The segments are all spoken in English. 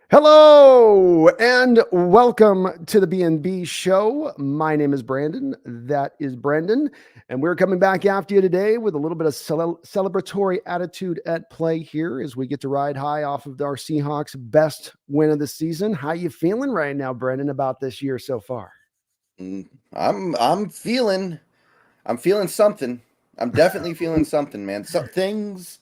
Hello and welcome to the BNB show. My name is Brandon. That is Brendan. And we're coming back after you today with a little bit of celebratory attitude at play here as we get to ride high off of our Seahawks best win of the season. How you feeling right now, Brendan, about this year so far? I'm feeling something. I'm definitely feeling something, man. Some things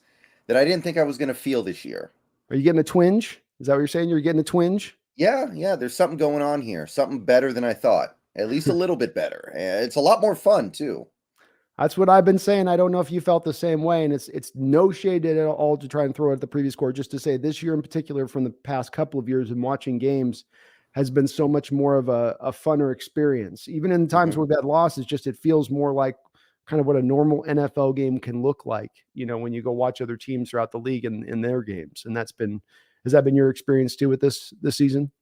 that I didn't think I was gonna feel this year. Are you getting a twinge? Is that what you're saying? You're getting a twinge? Yeah, there's something going on here. Something better than I thought. At least a little bit better. It's a lot more fun too. That's what I've been saying. I don't know if you felt the same way, and it's no shade at all to try and throw at the previous core. Just to say, this year in particular, from the past couple of years, and watching games has been so much more of a funner experience. Even in times hmm where we've had losses, just it feels more like kind of what a normal NFL game can look like. You know, when you go watch other teams throughout the league and in their games, and has that been your experience too with this season?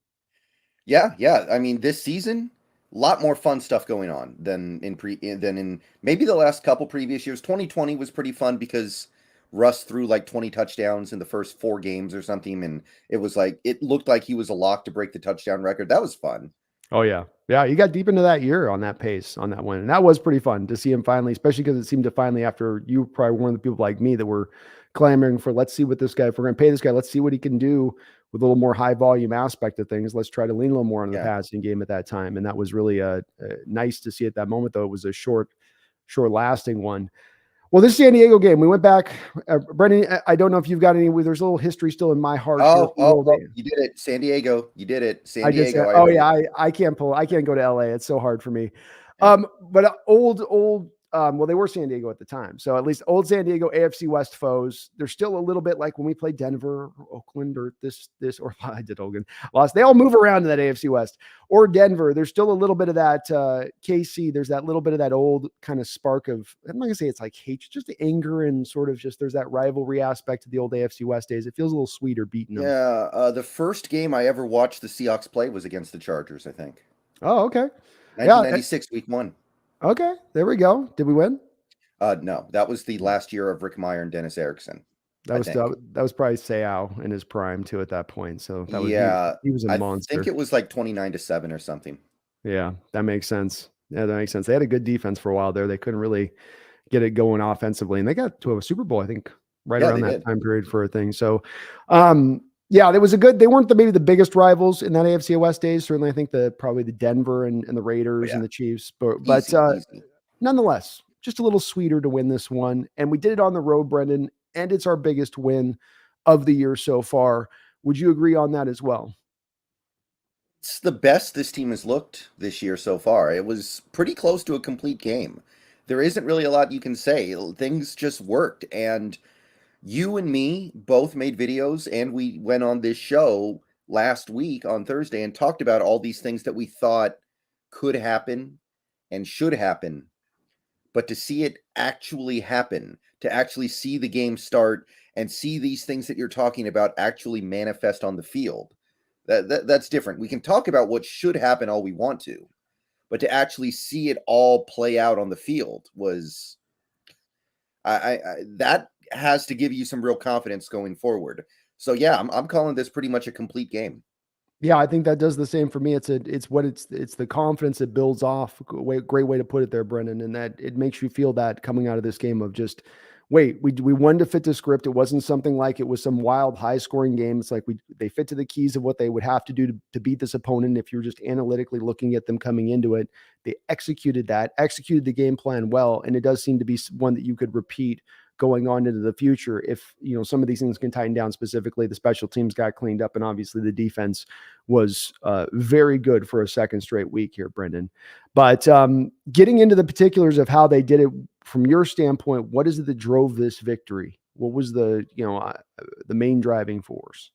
Yeah. I mean, this season, a lot more fun stuff going on than in maybe the last couple previous years. 2020 was pretty fun because Russ threw like 20 touchdowns in the first 4 games or something, and it looked like he was a lock to break the touchdown record. That was fun. Oh yeah. Yeah, you got deep into that year on that pace, on that one. And that was pretty fun to see him finally, especially because it seemed to finally, after you were probably one of the people like me that were clamoring for, let's see what this guy, if we're going to pay this guy, let's see what he can do with a little more high volume aspect of things. Let's try to lean a little more on the Yeah. passing game at that time. And that was really nice to see at that moment, though. It was a short lasting one. Well, this San Diego game, we went back. Brendan, I don't know if you've got any. There's a little history still in my heart here Oh, from the oh, old oh, days. you did it. San Diego. You did it. San I did say, Diego. oh yeah, I can't I can't go to LA. It's so hard for me. Yeah. But old, well, they were San Diego at the time. So at least old San Diego AFC West foes. They're still a little bit like when we played Denver or Oakland or or I did Oakland lost. They all move around in that AFC West or Denver. There's still a little bit of that KC. There's that little bit of that old kind of spark of, I'm not gonna say it's like hate, just the anger and sort of just, there's that rivalry aspect to the old AFC West days. It feels a little sweeter beating them. Yeah. The first game I ever watched the Seahawks play was against the Chargers, I think. Oh, okay. Yeah. 1996, week one. Okay, there we go. Did we win? No, that was the last year of Rick Meyer and Dennis Erickson, That I was still think. that was probably Seau in his prime too at that point. So that was Yeah. he was a I think monster. it was like 29-7 or something. Yeah, that makes sense. Yeah, that makes sense. They had a good defense for a while there. They couldn't really get it going offensively, and they got to a Super Bowl, I think, right Yeah, around they that did. time period for a thing. So, yeah, there was a good. They weren't maybe the biggest rivals in that AFC West days. Certainly, I think probably the Denver and the Oh, Raiders and yeah. the Chiefs, but Easy, easy. nonetheless, just a little sweeter to win this one. And we did it on the road, Brendan, and it's our biggest win of the year so far. Would you agree on that as well? It's the best this team has looked this year so far. It was pretty close to a complete game. There isn't really a lot you can say. Things just worked. And you and me both made videos, and we went on this show last week on Thursday and talked about all these things that we thought could happen and should happen. But to see it actually happen, to actually see the game start and see these things that you're talking about actually manifest on the field, that's different. We can talk about what should happen all we want to, but to actually see it all play out on the field was that has to give you some real confidence going forward. So yeah, I'm calling this pretty much a complete game. Yeah, I think that does the same for me. It's the confidence it builds off. Great way to put it there, Brendan. And that it makes you feel that coming out of this game of just, wait, we wanted to fit the script. It wasn't something like it was some wild high scoring game. It's like they fit to the keys of what they would have to do to beat this opponent. If you're just analytically looking at them coming into it, they executed the game plan well, and it does seem to be one that you could repeat going on into the future if some of these things can tighten down. Specifically, the special teams got cleaned up, and obviously the defense was very good for a second straight week here, Brendan. But getting into the particulars of how they did it from your standpoint, what is it that drove this victory? What was the main driving force?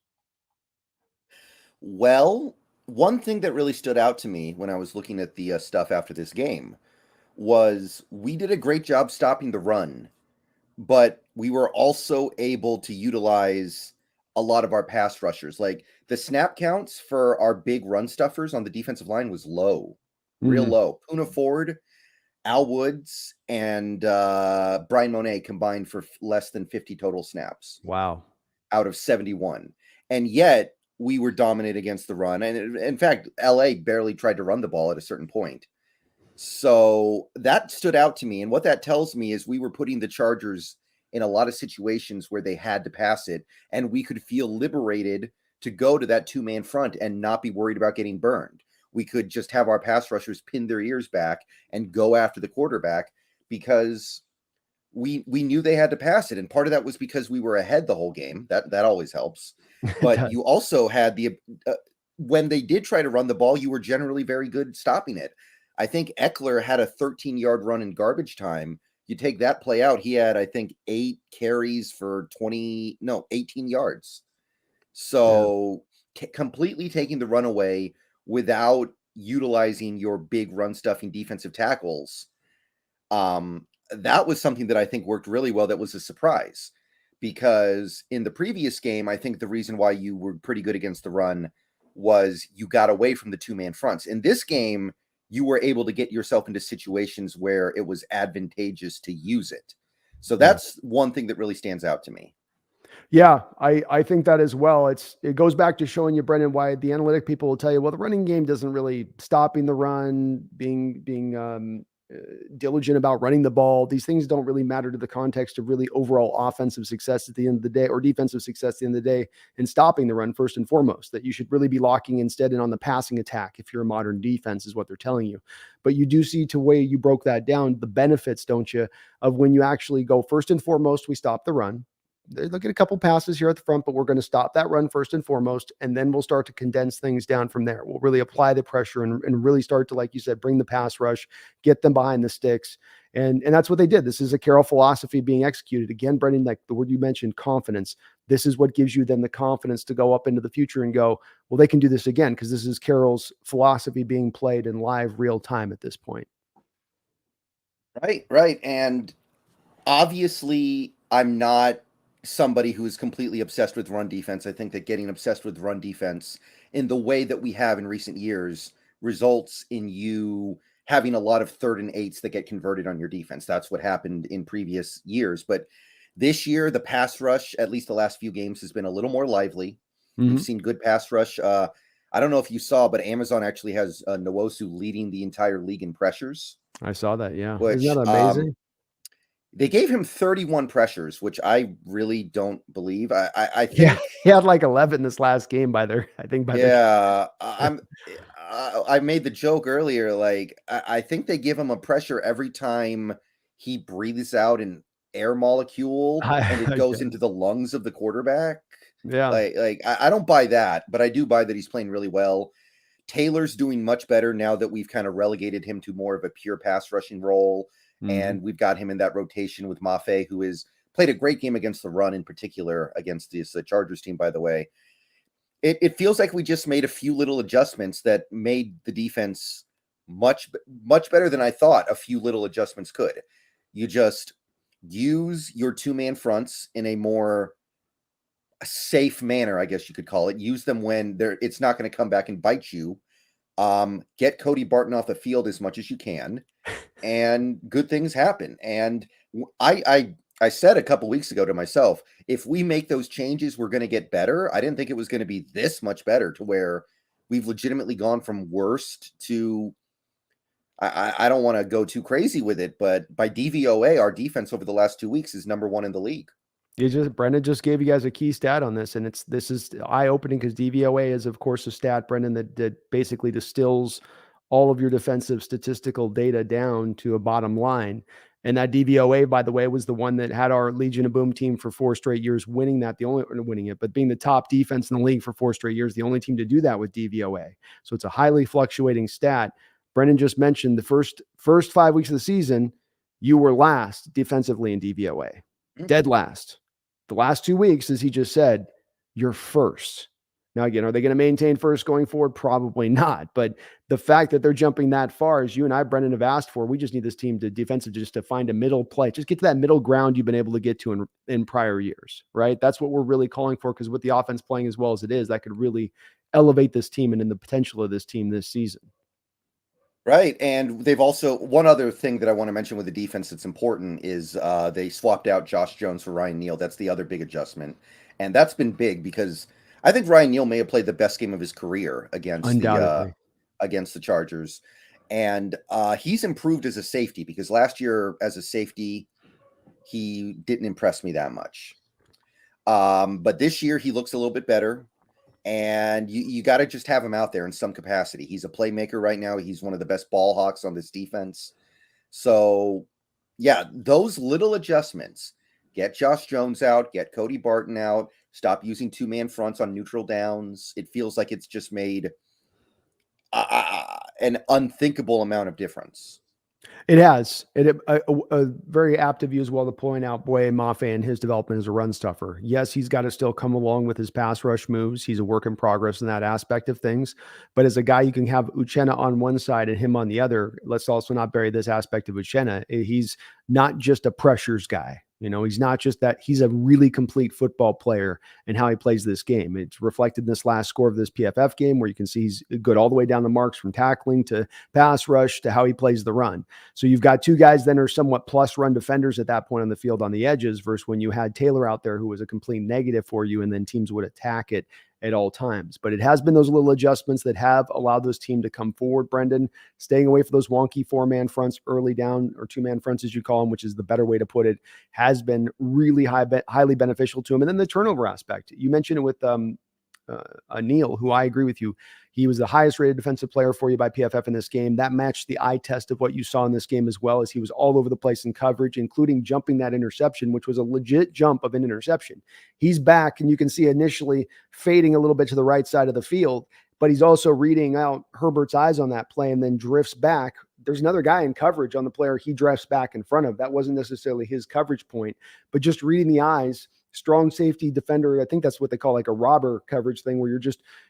Well, one thing that really stood out to me when I was looking at the stuff after this game was we did a great job stopping the run, but we were also able to utilize a lot of our pass rushers. Like the snap counts for our big run stuffers on the defensive line was low, real Mm, low. Puna Ford, Al Woods, and Brian Monet combined for less than 50 total snaps wow. out of 71. And yet we were dominant against the run. And in fact, LA barely tried to run the ball at a certain point. So that stood out to me. And what that tells me is we were putting the Chargers in a lot of situations where they had to pass it, and we could feel liberated to go to that two-man front and not be worried about getting burned. We could just have our pass rushers pin their ears back and go after the quarterback because we knew they had to pass it. And part of that was because we were ahead the whole game. That always helps. It But does. you also had the when they did try to run the ball, you were generally very good stopping it. I think Eckler had a 13-yard run in garbage time. You take that play out, he had, I think, 8 carries for 18 yards. Yeah. So completely taking the run away without utilizing your big run stuffing defensive tackles. That was something that I think worked really well. That was a surprise because in the previous game, I think the reason why you were pretty good against the run was you got away from the two-man fronts. In this game, you were able to get yourself into situations where it was advantageous to use it. So Yeah. that's one thing that really stands out to me. Yeah, I think that as well. It goes back to showing you, Brendan, why the analytic people will tell you, well, the running game doesn't really stopping the run, being diligent about running the ball. These things don't really matter to the context of really overall offensive success at the end of the day, or defensive success at the end of the day, and stopping the run first and foremost. That you should really be locking instead in on the passing attack if you're a modern defense, is what they're telling you. But you do see, to way you broke that down, the benefits, don't you, of when you actually go first and foremost, we stop the run. They look at a couple passes here at the front, but we're going to stop that run first and foremost, and then we'll start to condense things down from there. We'll really apply the pressure and really start to, like you said, bring the pass rush, get them behind the sticks. And that's what they did. This is a Carroll philosophy being executed. Again, Brendan, like the word you mentioned, confidence. This is what gives you then the confidence to go up into the future and go, well, they can do this again, because this is Carroll's philosophy being played in live real time at this point. Right. And obviously, I'm not somebody who is completely obsessed with run defense. I think that getting obsessed with run defense in the way that we have in recent years results in you having a lot of 3rd and 8s that get converted on your defense. That's what happened in previous years. But this year, the pass rush, at least the last few games, has been a little more lively. We've seen good pass rush. I don't know if you saw, but Amazon actually has Nwosu leading the entire league in pressures, I saw that. Yeah. Isn't which that amazing? they gave him 31 pressures, which I really don't believe. I Yeah. think, He had like 11 this last game I think by their yeah, I made the joke earlier. Like, I think they give him a pressure every time he breathes out an air molecule and it I goes guess. into the lungs of the quarterback. Yeah. I don't buy that, but I do buy that he's playing really well. Taylor's doing much better now that we've kind of relegated him to more of a pure pass rushing role. Mhm. And we've got him in that rotation with Mafe, who has played a great game against the run, in particular against this Chargers team, by the way. It feels like we just made a few little adjustments that made the defense much better than I thought a few little adjustments could. You just use your two-man fronts in a more safe manner, I guess you could call it. Use them when it's not going to come back and bite you. Get Cody Barton off the field as much as you can, and good things happen. And I said a couple weeks ago to myself, if we make those changes, we're going to get better. I didn't think it was going to be this much better, to where we've legitimately gone from worst to. I don't want to go too crazy with it, but by DVOA, our defense over the last 2 weeks is number 1 in the league. Brendan just gave you guys a key stat on this, and this is eye-opening because DVOA is, of course, a stat, Brendan, that basically distills all of your defensive statistical data down to a bottom line. And that DVOA, by the way, was the one that had our Legion of Boom team for 4 straight years winning that, winning it, but being the top defense in the league for 4 straight years, the only team to do that with DVOA. So it's a highly fluctuating stat. Brendan just mentioned the first 5 weeks of the season, you were last defensively in DVOA, dead last. The last 2 weeks, as he just said, you're first. Now, again, are they going to maintain first going forward? Probably not. But the fact that they're jumping that far, as you and I, Brendan, have asked for, we just need this team to defensive just to find a middle play. Just get to that middle ground you've been able to get to in prior years, right? That's what we're really calling for, because with the offense playing as well as it is, that could really elevate this team and in the potential of this team this season. Right. And they've also, one other thing that I want to mention with the defense that's important is they swapped out Josh Jones for Ryan Neal. That's the other big adjustment. And that's been big because I think Ryan Neal may have played the best game of his career Undoubtedly. against the Chargers. And he's improved as a safety, because last year as a safety, he didn't impress me that much. But this year he looks a little bit better, and you got to just have him out there in some capacity. He's a playmaker right now. He's one of the best ball hawks on this defense. So, yeah, those little adjustments, get Josh Jones out, get Cody Barton out, stop using two-man fronts on neutral downs. It feels like it's just made an unthinkable amount of difference. It has. A very apt of you as well to point out Boye Mafe and his development as a run stuffer. Yes, he's got to still come along with his pass rush moves. He's a work in progress in that aspect of things. But as a guy, you can have Uchenna on one side and him on the other. Let's also not bury this aspect of Uchenna. He's not just a pressures guy. He's not just that. He's a really complete football player and how he plays this game. It's reflected in this last score of this PFF game, where you can see he's good all the way down the marks, from tackling to pass rush to how he plays the run. So you've got two guys then are somewhat plus run defenders at that point on the field on the edges, versus when you had Taylor out there, who was a complete negative for you, and then teams would attack it at all times. But it has been those little adjustments that have allowed this team to come forward, Brendon, staying away from those wonky 4-man fronts early down, or 2-man fronts, as you call them, which is the better way to put it, has been really highly beneficial to him. And then the turnover aspect, you mentioned it with Neal, who I agree with you. He was the highest rated defensive player for you by PFF in this game. That matched the eye test of what you saw in this game, as well as he was all over the place in coverage, including jumping that interception, which was a legit jump of an interception. He's back, and you can see initially fading a little bit to the right side of the field, but he's also reading out Herbert's eyes on that play and then drifts back. There's another guy in coverage on the player he drifts back in front of. That wasn't necessarily his coverage point, but just reading the eyes. Strong safety defender. I think that's what they call like a robber coverage thing, where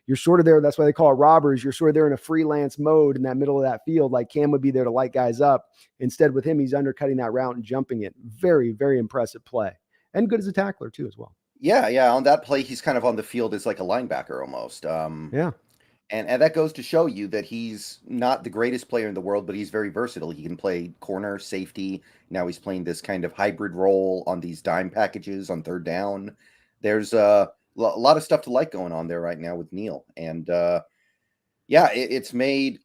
you're sort of there. That's why they call it robbers. You're sort of there in a freelance mode in that middle of that field. Like Cam would be there to light guys up. Instead, with him, he's undercutting that route and jumping it. Very, very impressive play, and good as a tackler too, as well. Yeah. On that play, he's kind of on the field as like a linebacker almost. Yeah. And that goes to show you that he's not the greatest player in the world, but he's very versatile. He can play corner, safety. Now he's playing this kind of hybrid role on these dime packages on third down. There's a lot of stuff to like going on there right now with Neal. And it's made.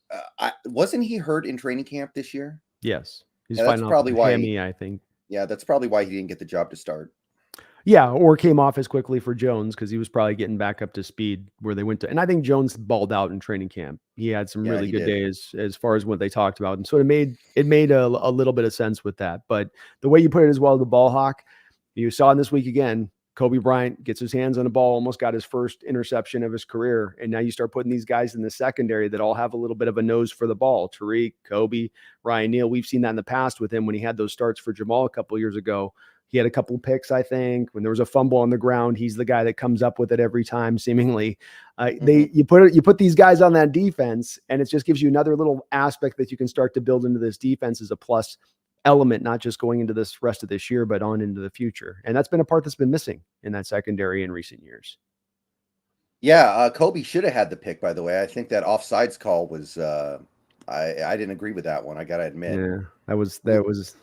Wasn't he hurt in training camp this year? Yes. He's that's probably why. Hammy, I think. Yeah, that's probably why he didn't get the job to start. Yeah, or came off as quickly for Jones, because he was probably getting back up to speed where they went to. And I think Jones balled out in training camp. He had some really good days as far as what they talked about. And so it made a little bit of sense with that. But the way you put it as well, the ball hawk, you saw in this week again, Kobe Bryant gets his hands on the ball, almost got his first interception of his career. And now you start putting these guys in the secondary that all have a little bit of a nose for the ball. Tariq, Kobe, Ryan Neal. We've seen that in the past with him when he had those starts for Jamal a couple of years ago. He had a couple picks, I think. When there was a fumble on the ground, he's the guy that comes up with it every time, seemingly. You put these guys on that defense, and it just gives you another little aspect that you can start to build into this defense as a plus element, not just going into this rest of this year, but on into the future. And that's been a part that's been missing in that secondary in recent years. Yeah, Kobe should have had the pick, by the way. I think that offsides call was I didn't agree with that one, I gotta admit. Yeah, that was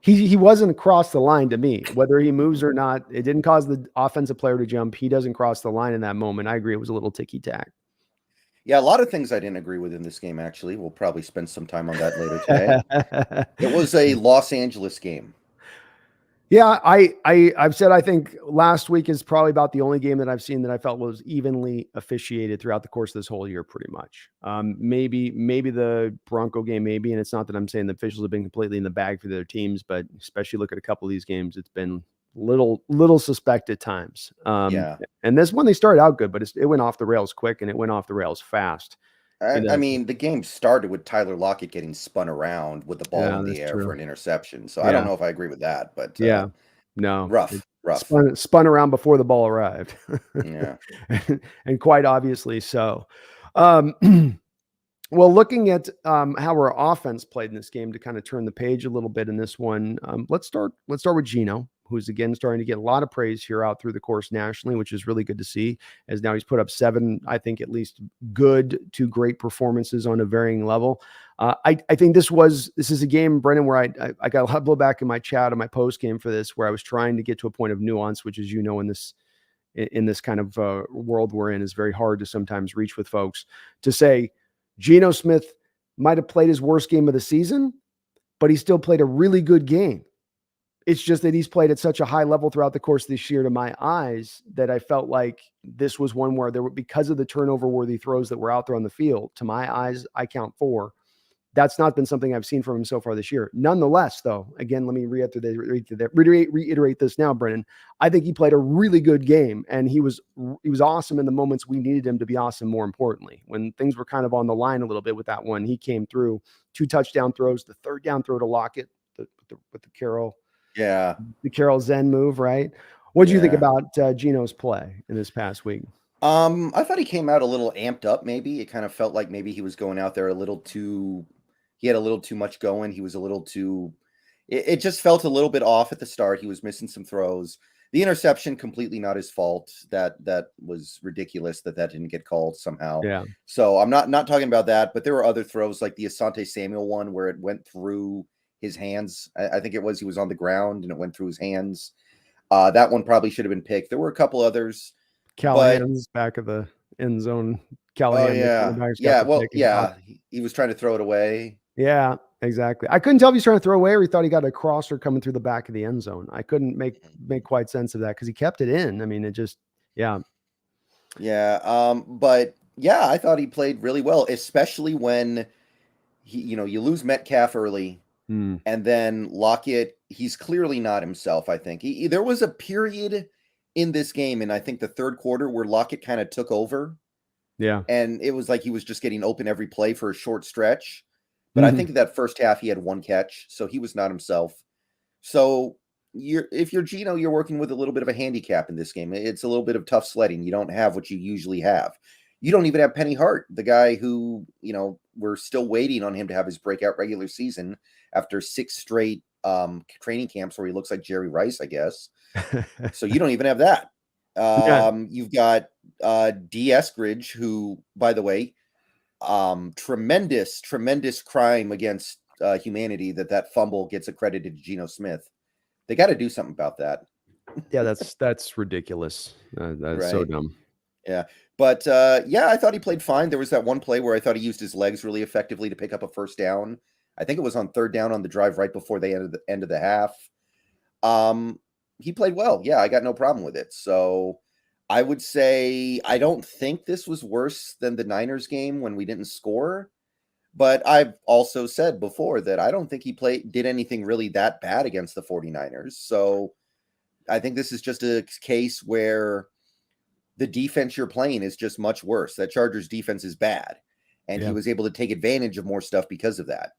he wasn't across the line to me. Whether he moves or not, it didn't cause the offensive player to jump. He doesn't cross the line in that moment. I agree. It was a little ticky-tack. Yeah, a lot of things I didn't agree with in this game, actually. We'll probably spend some time on that later today. It was a Los Angeles game. Yeah, I've said I think last week is probably about the only game that I've seen that I felt was evenly officiated throughout the course of this whole year, pretty much. Maybe the Bronco game, maybe, and it's not that I'm saying the officials have been completely in the bag for their teams, but especially look at a couple of these games, it's been little suspect at times. And this one they started out good, but it went off the rails quick, and it went off the rails fast. I mean, the game started with Tyler Lockett getting spun around with the ball in the air for an interception. So I don't know if I agree with that, but rough. Spun around before the ball arrived. Yeah. And quite obviously so. Well, looking at how our offense played in this game to kind of turn the page a little bit in this one, let's start with Geno, who's again starting to get a lot of praise here out through the course nationally, which is really good to see, as now he's put up 7, I think at least good to great performances on a varying level. I think this is a game, Brendon, where I got a lot of blowback in my chat on my post game for this, where I was trying to get to a point of nuance, which is, in in this kind of world we're in is very hard to sometimes reach with folks, to say Geno Smith might have played his worst game of the season, but he still played a really good game. It's just that he's played at such a high level throughout the course of this year, to my eyes, that I felt like this was one where there were, because of the turnover worthy throws that were out there on the field, to my eyes, I count 4. That's not been something I've seen from him so far this year. Nonetheless, though, again, let me reiterate this now, Brennan. I think he played a really good game, and he was awesome in the moments we needed him to be awesome. More importantly, when things were kind of on the line a little bit with that one, he came through. 2 touchdown throws, the 3rd down throw to Lockett with the Carroll Zen move, right? What do you think about Geno's play in this past week? I thought he came out a little amped up. Maybe it kind of felt like maybe he was going out there a little too. He had a little too much going. He was a little too. It just felt a little bit off at the start. He was missing some throws. The interception, completely not his fault. That was ridiculous that didn't get called somehow. Yeah. So I'm not talking about that, but there were other throws like the Asante Samuel one where it went through his hands. I think he was on the ground and it went through his hands. That one probably should have been picked. There were a couple others. Callahan's back of the end zone. Callahan. He was trying to throw it away. Yeah, exactly. I couldn't tell if he's trying to throw away or he thought he got a crosser coming through the back of the end zone. I couldn't make quite sense of that because he kept it in. I mean, it just, yeah. Yeah. But yeah, I thought he played really well, especially when you lose Metcalf early and then Lockett, he's clearly not himself. I think there was a period in this game, and I think the 3rd quarter where Lockett kind of took over. Yeah. And it was like he was just getting open every play for a short stretch. But I think that first half he had 1 catch, so he was not himself. So if you're Geno, you're working with a little bit of a handicap in this game. It's a little bit of tough sledding. You don't have what you usually have. You don't even have Penny Hart, the guy who, we're still waiting on him to have his breakout regular season after 6 straight training camps where he looks like Jerry Rice, I guess. So you don't even have that. You've got D. Eskridge, who, by the way, tremendous crime against humanity that fumble gets accredited to Geno Smith. They got to do something about that. Yeah, that's ridiculous. That's right. So dumb. Yeah. But I thought he played fine. There was that one play where I thought he used his legs really effectively to pick up a first down. I think it was on 3rd down on the drive right before the end of the half. He played well. Yeah, I got no problem with it. So I would say I don't think this was worse than the Niners game when we didn't score. But I've also said before that I don't think he did anything really that bad against the 49ers. So I think this is just a case where the defense you're playing is just much worse. That Chargers defense is bad. And he was able to take advantage of more stuff because of that.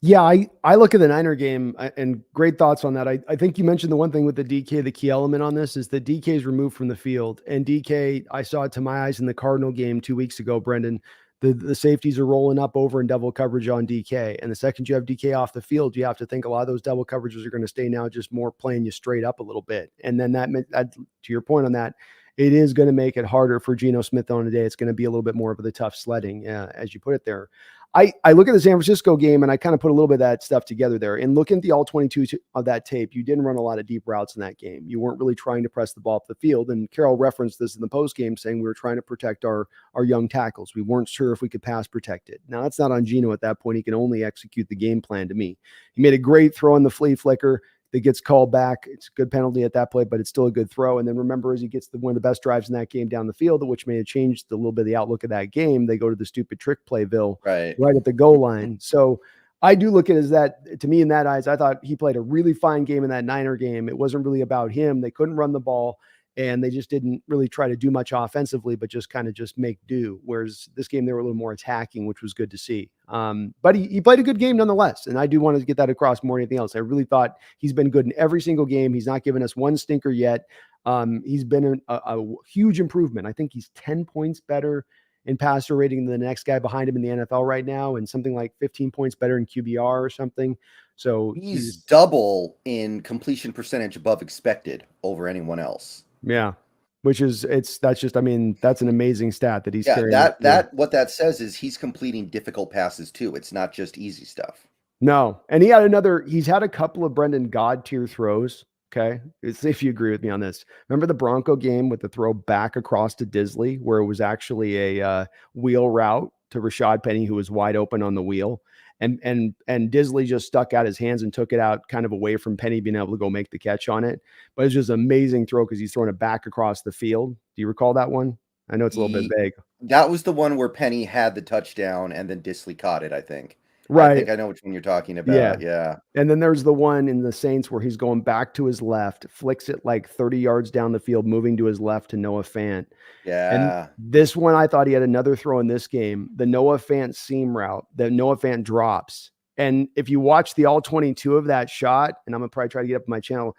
Yeah, I look at the Niner game and great thoughts on that. I think you mentioned the one thing with the DK, the key element on this is that DK is removed from the field. And DK, I saw it to my eyes in the Cardinal game 2 weeks ago, Brendan. The safeties are rolling up over in double coverage on DK. And the second you have DK off the field, you have to think a lot of those double coverages are going to stay now just more playing you straight up a little bit. And then that to your point on that, it is going to make it harder for Geno Smith on a day. It's going to be a little bit more of the tough sledding, as you put it there. I look at the San Francisco game and I kind of put a little bit of that stuff together there. And looking at the all 22 of that tape, you didn't run a lot of deep routes in that game. You weren't really trying to press the ball up the field. And Carroll referenced this in the post game, saying we were trying to protect our young tackles. We weren't sure if we could pass protect it. Now that's not on Geno at that point. He can only execute the game plan to me. He made a great throw in the flea flicker that gets called back. It's a good penalty at that play, but it's still a good throw. And then remember, as he gets one of the best drives in that game down the field, which may have changed a little bit of the outlook of that game, they go to the stupid trick playville right at the goal line. So I do look at it as that, to me, in that eyes, I thought he played a really fine game in that Niner game. It wasn't really about him. They couldn't run the ball. And they just didn't really try to do much offensively, but just kind of just make do. Whereas this game, they were a little more attacking, which was good to see. But he played a good game nonetheless. And I do want to get that across more than anything else. I really thought he's been good in every single game. He's not given us one stinker yet. He's been a huge improvement. I think he's 10 points better in passer rating than the next guy behind him in the NFL right now, and something like 15 points better in QBR or something. So he's double in completion percentage above expected over anyone else. Yeah. That's an amazing stat that he's carrying. What that says is he's completing difficult passes too. It's not just easy stuff. No. And he's had a couple of Brendan God tier throws Okay. See if you agree with me on this. Remember the Bronco game with the throw back across to Disley, where it was actually a wheel route to Rashad Penny, who was wide open on the wheel. And Disley just stuck out his hands and took it out kind of away from Penny being able to go make the catch on it. But it's just an amazing throw because he's throwing it back across the field. Do you recall that one? I know it's a little bit Ye vague. That was the one where Penny had the touchdown and then Disley caught it, I think. I Right. think I know which one you're talking Yeah. about, yeah. And then there's the one in the Saints where he's going back to his left, flicks it like 30 yards down the field, moving to his left to Noah Fant. And Yeah. this one, I thought he had another throw in this game, the Noah Fant seam route that Noah Fant drops. And if you watch the all 22 of that shot, and I'm gonna probably try to get up on my channel,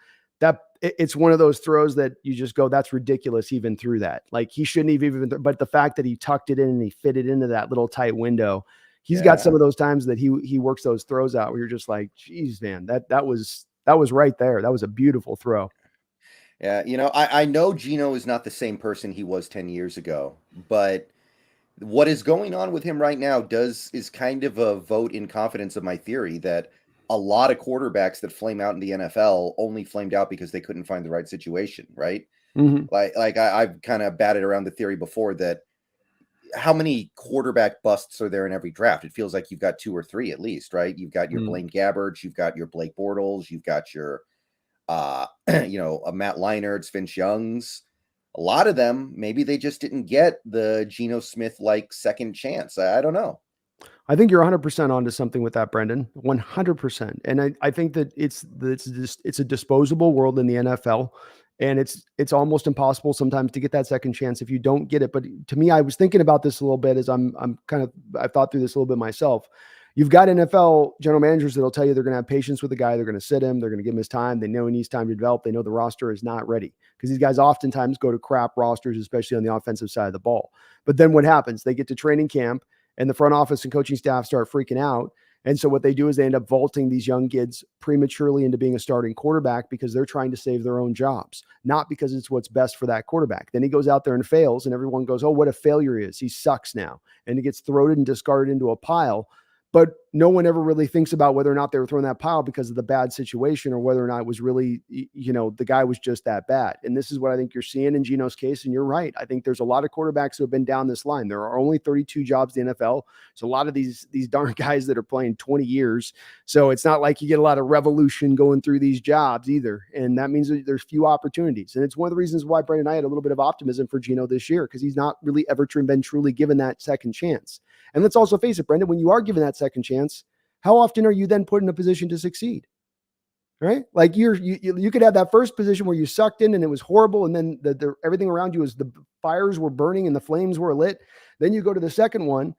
it's one of those throws that you just go, that's ridiculous, even through that. Like he shouldn't have even, but the fact that he tucked it in and he fit it into that little tight window, he's got some Yeah. of those times that he works those throws out where you're just like, geez, man, that was right there. That was a beautiful throw. Yeah, I know Geno is not the same person he was 10 years ago, but what is going on with him right now is kind of a vote in confidence of my theory that a lot of quarterbacks that flame out in the NFL only flamed out because they couldn't find the right situation, right? Mm-hmm. I've kind of batted around the theory before that how many quarterback busts are there in every draft? It feels like you've got two or three at least, right? You've got your Mm-hmm. Blaine Gabberts, you've got your Blake Bortles, you've got your Matt Leinart's, Vince Young's. A lot of them, maybe they just didn't get the Geno Smith like second chance. I don't know. I think you're 100% onto something with that, Brendan. 100%. And I think that it's a disposable world in the NFL, and it's almost impossible sometimes to get that second chance if you don't get it. But to me, I was thinking about this a little bit as I've thought through this a little bit myself. You've got NFL general managers that'll tell you they're going to have patience with the guy. They're going to sit him. They're going to give him his time. They know he needs time to develop. They know the roster is not ready because these guys oftentimes go to crap rosters, especially on the offensive side of the ball. But then what happens? They get to training camp and the front office and coaching staff start freaking out. And so what they do is they end up vaulting these young kids prematurely into being a starting quarterback because they're trying to save their own jobs, not because it's what's best for that quarterback. Then he goes out there and fails, and everyone goes, oh, what a failure he is. He sucks now. And he gets thrown and discarded into a pile. But no one ever really thinks about whether or not they were throwing that pile because of the bad situation or whether or not it was really, the guy was just that bad. And this is what I think you're seeing in Geno's case. And you're right. I think there's a lot of quarterbacks who have been down this line. There are only 32 jobs in the NFL. So a lot of these darn guys that are playing 20 years. So it's not like you get a lot of revolution going through these jobs either. And that means that there's few opportunities. And it's one of the reasons why Brandon and I had a little bit of optimism for Geno this year, because he's not really ever been truly given that second chance. And let's also face it, Brendan, when you are given that second chance, how often are you then put in a position to succeed? Right? Like you could have that first position where you sucked in and it was horrible. And then everything around you is the fires were burning and the flames were lit. Then you go to the second one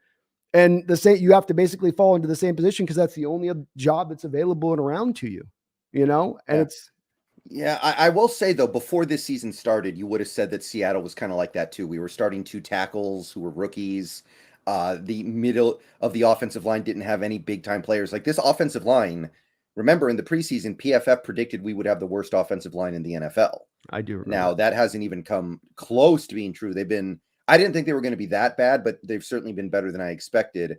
and you have to basically fall into the same position because that's the only job that's available and around to you, and Yeah. it's, Yeah, I will say though, before this season started, you would have said that Seattle was kind of like that too. We were starting two tackles who were rookies. The middle of the offensive line didn't have any big time players. Like this offensive line, remember in the preseason, PFF predicted we would have the worst offensive line in the NFL. I do remember. Now that hasn't even come close to being true. I didn't think they were going to be that bad, but they've certainly been better than I expected.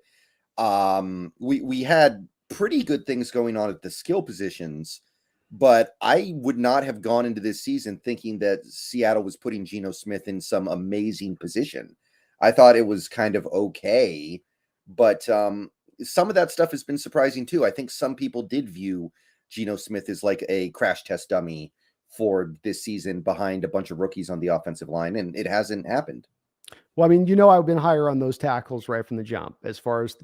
We had pretty good things going on at the skill positions. But I would not have gone into this season thinking that Seattle was putting Geno Smith in some amazing position. I thought it was kind of okay, but some of that stuff has been surprising too. I think some people did view Geno Smith as like a crash test dummy for this season behind a bunch of rookies on the offensive line, and it hasn't happened. Well, I mean, I've been higher on those tackles right from the jump. As far as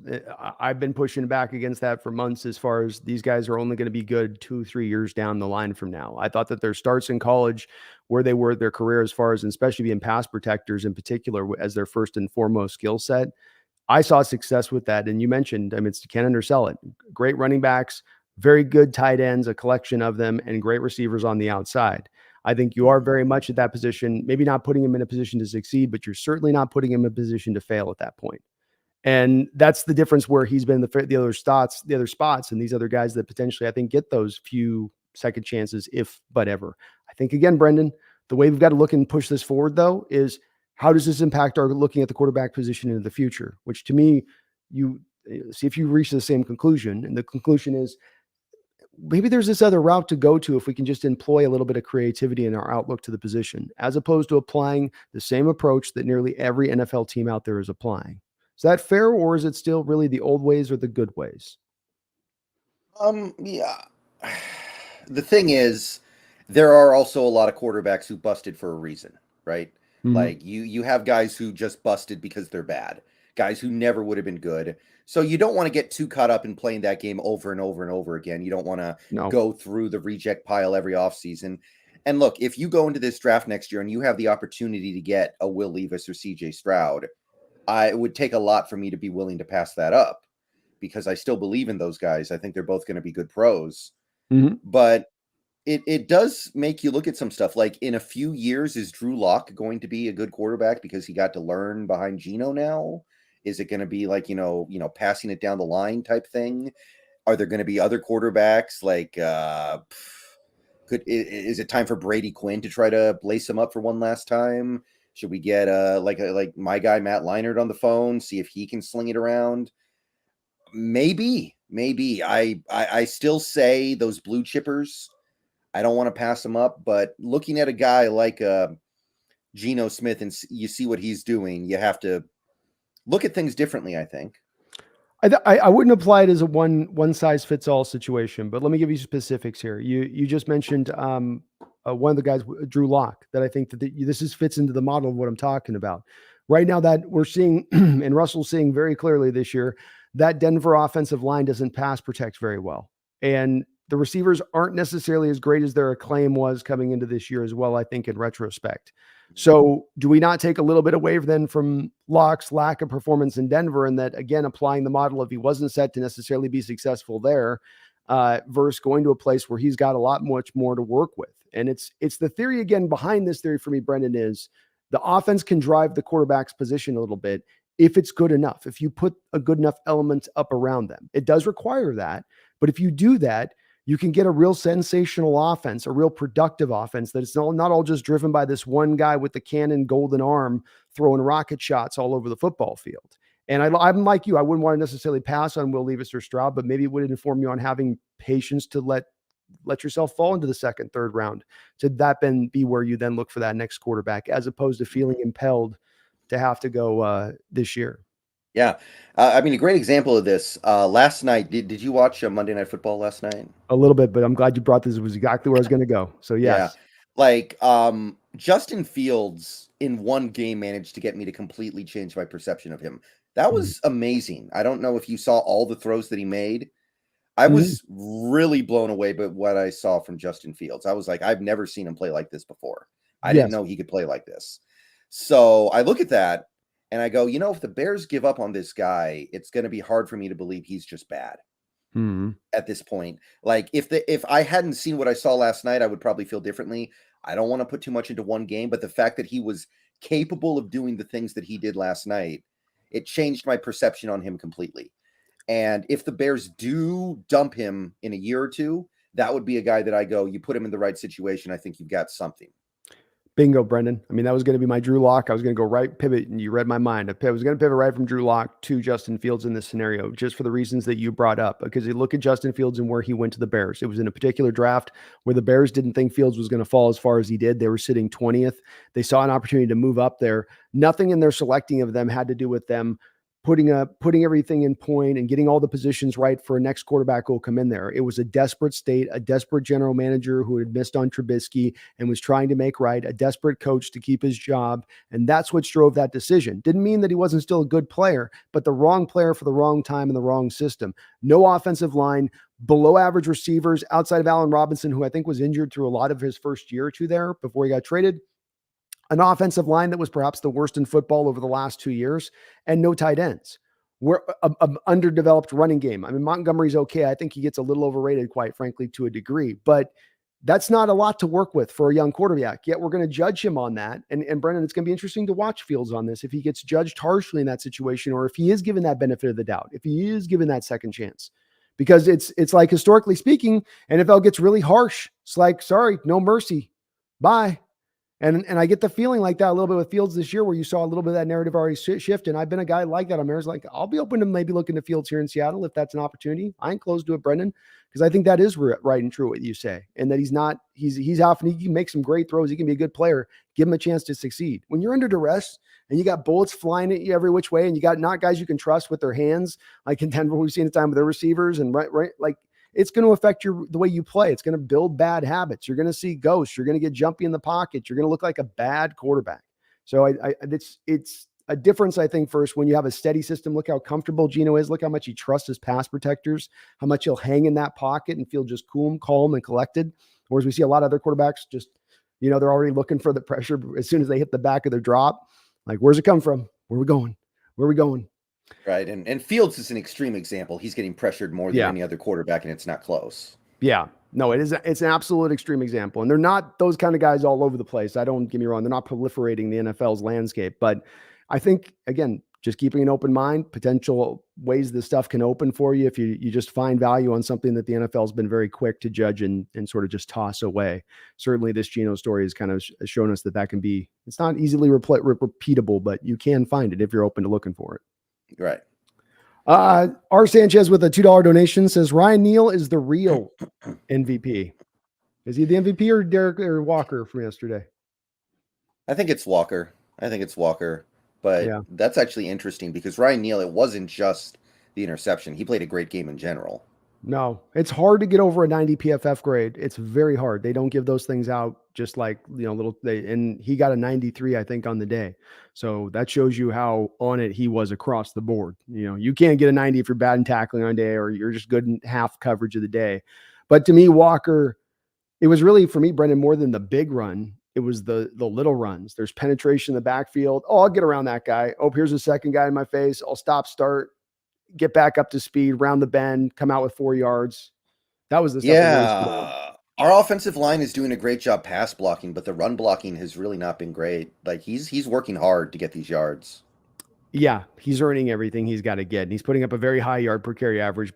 I've been pushing back against that for months, as far as these guys are only going to be good 2-3 years down the line from now. I thought that their starts in college, where they were their career, as far as, and especially being pass protectors in particular, as their first and foremost skill set, I saw success with that. And you mentioned, I mean, it's can't undersell it. Great running backs, very good tight ends, a collection of them, and great receivers on the outside. I think you are very much at that position, maybe not putting him in a position to succeed, but you're certainly not putting him in a position to fail at that point. And that's the difference where he's been the other spots, and these other guys that potentially I think get those few second chances, if but ever. I think again, Brendan, the way we've got to look and push this forward though is how does this impact our looking at the quarterback position into the future? Which to me, you see if you reach the same conclusion, and the conclusion is maybe there's this other route to go to if we can just employ a little bit of creativity in our outlook to the position, as opposed to applying the same approach that nearly every NFL team out there is applying. Is that fair, or is it still really the old ways or the good ways? Yeah. The thing is, there are also a lot of quarterbacks who busted for a reason, right? Mhm. Like you have guys who just busted because they're bad, guys who never would have been good. So you don't want to get too caught up in playing that game over and over and over again. You don't want to No. go through the reject pile every offseason. And look, if you go into this draft next year and you have the opportunity to get a Will Levis or CJ Stroud, it would take a lot for me to be willing to pass that up because I still believe in those guys. I think they're both going to be good pros. Mhm. But it does make you look at some stuff. Like in a few years, is Drew Lock going to be a good quarterback because he got to learn behind Geno now? Is it going to be like, passing it down the line type thing? Are there going to be other quarterbacks like is it time for Brady Quinn to try to lace him up for one last time? Should we get like my guy Matt Leinart on the phone, see if he can sling it around? Maybe. I still say those blue chippers, I don't want to pass them up, but looking at a guy like Geno Smith and you see what he's doing, you have to look at things differently, I think. I wouldn't apply it as a one size fits all situation, but let me give you specifics here. You just mentioned one of the guys, Drew Lock, that I think that this fits into the model of what I'm talking about. Right now, that we're seeing, and Russell's seeing very clearly this year, that Denver offensive line doesn't pass protect very well, and the receivers aren't necessarily as great as their acclaim was coming into this year as well. I think in retrospect. So do we not take a little bit away then from Locke's lack of performance in Denver, and that again applying the model if he wasn't set to necessarily be successful there, versus going to a place where he's got a lot much more to work with? And it's the theory again behind this theory for me, Brendan, is the offense can drive the quarterback's position a little bit if it's good enough. If you put a good enough element up around them, it does require that. But if you do that, you can get a real sensational offense, a real productive offense that it's not all just driven by this one guy with the cannon golden arm throwing rocket shots all over the football field. And I'm like you, I wouldn't want to necessarily pass on Will Levis or Stroud, but maybe it would inform you on having patience to let yourself fall into the second, third round to that then be where you then look for that next quarterback, as opposed to feeling impelled to have to go this year. Yeah. I mean, a great example of this last night. Did you watch Monday Night Football last night? A little bit, but I'm glad you brought this. It was exactly where I was going to go. So Yeah. yes. Like Justin Fields in one game managed to get me to completely change my perception of him. That Mhm. was amazing. I don't know if you saw all the throws that he made. I Mhm. was really blown away by what I saw from Justin Fields. I was like, I've never seen him play like this before. I didn't Yes. know he could play like this. So I look at that and I go, if the Bears give up on this guy, it's going to be hard for me to believe he's just bad Mhm. at this point. Like if I hadn't seen what I saw last night, I would probably feel differently. I don't want to put too much into one game, but the fact that he was capable of doing the things that he did last night, it changed my perception on him completely. And if the Bears do dump him in a year or two, that would be a guy that I go, you put him in the right situation, I think you've got something. Bingo, Brendan. I mean, that was going to be my Drew Lock. I was going to go right pivot, and you read my mind. I was going to pivot right from Drew Lock to Justin Fields in this scenario, just for the reasons that you brought up. Because you look at Justin Fields and where he went to the Bears. It was in a particular draft where the Bears didn't think Fields was going to fall as far as he did. They were sitting 20th. They saw an opportunity to move up there. Nothing in their selecting of them had to do with them putting everything in point and getting all the positions right for a next quarterback who will come in there. It was a desperate state, a desperate general manager who had missed on Trubisky and was trying to make right, a desperate coach to keep his job. And that's what drove that decision. Didn't mean that he wasn't still a good player, but the wrong player for the wrong time in the wrong system. No offensive line, below average receivers outside of Allen Robinson, who I think was injured through a lot of his first year or two there before he got traded. An offensive line that was perhaps the worst in football over the last 2 years, and no tight ends. We're a underdeveloped running game. I mean, Montgomery's okay. I think he gets a little overrated, quite frankly, to a degree, but that's not a lot to work with for a young quarterback. Yet we're going to judge him on that. And Brendan, it's going to be interesting to watch Fields on this, if he gets judged harshly in that situation, or if he is given that benefit of the doubt, if he is given that second chance. Because it's like, historically speaking, NFL gets really harsh. It's like, sorry, no mercy. Bye. And I get the feeling like that a little bit with Fields this year, where you saw a little bit of that narrative already shift. And I've been a guy like that. I'm like, I'll be open to maybe looking to Fields here in Seattle if that's an opportunity. I ain't closed to it, Brendon, because I think that is right and true what you say, and that he's often, he can make some great throws. He can be a good player. Give him a chance to succeed. When you're under duress and you got bullets flying at you every which way, and you got not guys you can trust with their hands, like in Denver, we've seen the time with their receivers, and right, like, it's going to affect the way you play. It's going to build bad habits. You're going to see ghosts. You're going to get jumpy in the pocket. You're going to look like a bad quarterback. So it's a difference, I think, first when you have a steady system. Look how comfortable Geno is. Look how much he trusts his pass protectors, how much he'll hang in that pocket and feel just cool, calm, and collected. Whereas we see a lot of other quarterbacks just, they're already looking for the pressure as soon as they hit the back of their drop. Like, where's it come from? Where are we going? Where are we going? Right. And Fields is an extreme example. He's getting pressured more than any other quarterback, and it's not close. Yeah. No, it's an absolute extreme example. And they're not those kind of guys all over the place. Don't get me wrong. They're not proliferating the NFL's landscape. But I think, again, just keeping an open mind, potential ways this stuff can open for you if you just find value on something that the NFL has been very quick to judge and sort of just toss away. Certainly this Geno story has kind of shown us that can be, it's not easily repeatable, but you can find it if you're open to looking for it. Right. R. Sanchez with a $2 donation says Ryan Neal is the real MVP. Is he the MVP or Derek or Walker from yesterday? I think it's Walker. But that's actually interesting because Ryan Neal, it wasn't just the interception. He played a great game in general. No, it's hard to get over a 90 PFF grade. It's very hard. They don't give those things out just like, and he got a 93, I think, on the day. So that shows you how on it he was across the board. You can't get a 90 if you're bad in tackling on a day or you're just good in half coverage of the day. But to me, Walker, it was really, for me, Brendon, more than the big run. It was the little runs. There's penetration in the backfield. Oh, I'll get around that guy. Oh, here's a second guy in my face. I'll start, get back up to speed, round the bend, come out with 4 yards. That was the stuff. Yeah. Our offensive line is doing a great job pass blocking, but the run blocking has really not been great. Like he's working hard to get these yards. Yeah, he's earning everything he's got to get. And he's putting up a very high yard per carry average,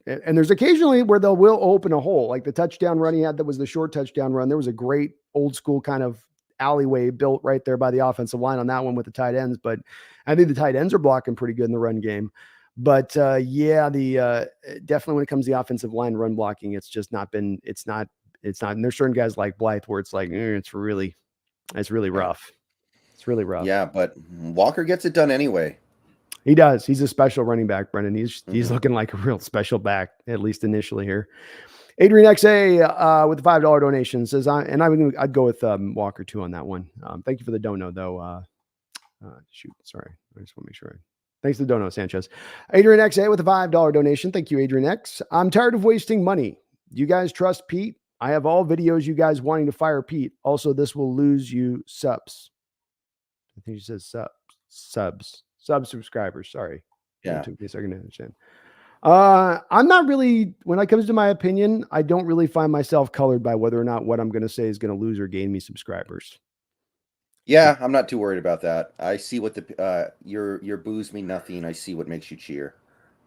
and there's occasionally where will open a hole. Like the touchdown run he had, that was the short touchdown run. There was a great old school kind of alleyway built right there by the offensive line on that one with the tight ends. But I think the tight ends are blocking pretty good in the run game. But definitely when it comes to the offensive line run blocking, it's just not been, it's not, and there's certain guys like Blythe where it's like, it's really rough. It's really rough. Yeah, but Walker gets it done anyway. He does. He's a special running back, Brendon. He's looking like a real special back, at least initially here. Adrian XA with the $5 donation says, I'd go with Walker too on that one. Thank you for the dono though. Sorry. I just want to make sure. Thanks to the dono, Sanchez. Adrian XA with a $5 donation. Thank you, Adrian X. I'm tired of wasting money. Do you guys trust Pete? I have all videos you guys wanting to fire Pete. Also, this will lose you subs. I think she says subscribers. Sorry. Yeah. It took me a second to understand. I'm not really, when it comes to my opinion, I don't really find myself colored by whether or not what I'm going to say is going to lose or gain me subscribers. Yeah, I'm not too worried about that. I see what your boos mean nothing. I see what makes you cheer.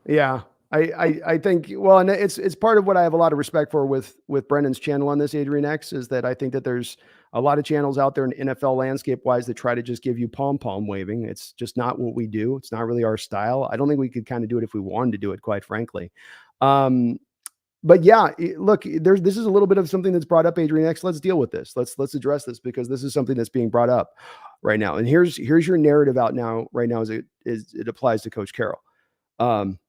Yeah. I think, well, and it's part of what I have a lot of respect for with Brendon's channel on this, Adrian X, is that I think that there's a lot of channels out there in NFL landscape wise that try to just give you pom waving. It's just not what we do. It's not really our style. I don't think we could kind of do it if we wanted to do it, quite frankly. But yeah, look, this is a little bit of something that's brought up, Adrian X. Let's deal with this. Let's address this because this is something that's being brought up right now. And here's your narrative out now, right now, as it applies to Coach Carroll.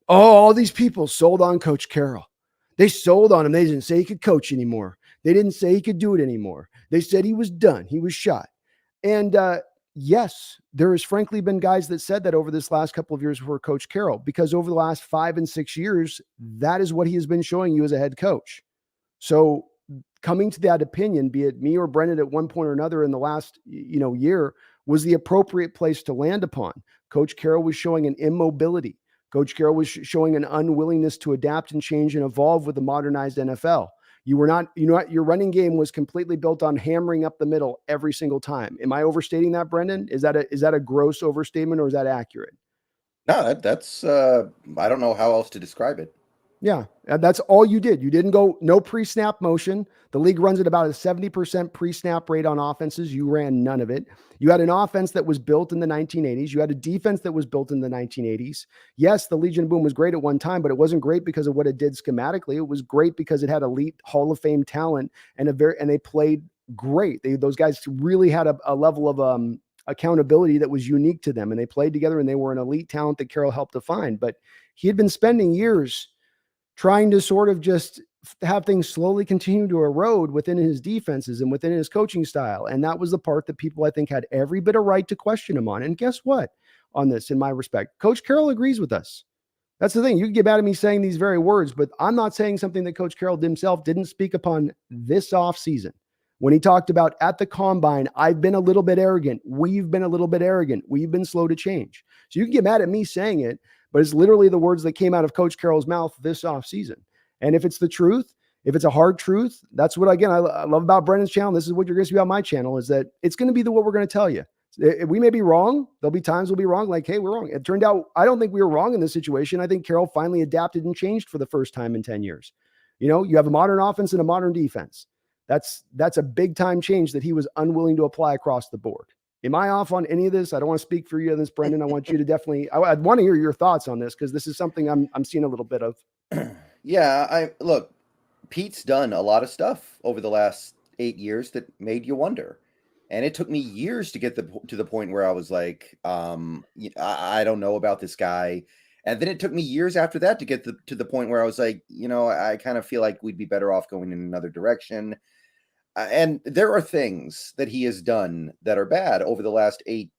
All these people sold on Coach Carroll. They sold on him. They didn't say he could coach anymore. They didn't say he could do it anymore. They said he was done. He was shot. And yes, there has frankly been guys that said that over this last couple of years for Coach Carroll, because over the last 5 and 6 years, that is what he has been showing you as a head coach. So coming to that opinion, be it me or Brendon at one point or another in the last year, was the appropriate place to land upon. Coach Carroll was showing an immobility. Coach Carroll was showing an unwillingness to adapt and change and evolve with the modernized NFL. You were not, your running game was completely built on hammering up the middle every single time. Am I overstating that, Brendon? Is that a gross overstatement or is that accurate? No, that's I don't know how else to describe it. Yeah, that's all you did. You didn't go no pre-snap motion. The league runs at about a 70% pre-snap rate on offenses. You ran none of it. You had an offense that was built in the 1980s. You had a defense that was built in the 1980s. Yes, the Legion of Boom was great at one time, but it wasn't great because of what it did schematically. It was great because it had elite Hall of Fame talent and they played great. Those guys really had a level of accountability that was unique to them, and they played together, and they were an elite talent that Carroll helped define. But he had been spending years trying to sort of just have things slowly continue to erode within his defenses and within his coaching style. And that was the part that people, I think, had every bit of right to question him on. And guess what? On this, in my respect, Coach Carroll agrees with us. That's the thing. You can get mad at me saying these very words, but I'm not saying something that Coach Carroll himself didn't speak upon this offseason. When he talked about at the combine, I've been a little bit arrogant. We've been a little bit arrogant. We've been slow to change. So you can get mad at me saying it, but it's literally the words that came out of Coach Carroll's mouth this offseason. And if it's the truth, if it's a hard truth, that's what, again, I love about Brendon's channel. This is what you're going to see about my channel, is that it's going to be what we're going to tell you. We may be wrong. There'll be times we'll be wrong. Like, hey, we're wrong. It turned out, I don't think we were wrong in this situation. I think Carroll finally adapted and changed for the first time in 10 years. You have a modern offense and a modern defense. That's a big time change that he was unwilling to apply across the board. Am I off on any of this? I don't want to speak for you on this, Brendon. I want you to definitely, I'd want to hear your thoughts on this, because this is something I'm seeing a little bit of. Yeah, look, Pete's done a lot of stuff over the last 8 years that made you wonder. And it took me years to get to the point where I was like, I don't know about this guy. And then it took me years after that to get to the point where I was like, I kind of feel like we'd be better off going in another direction. And there are things that he has done that are bad over the last 8,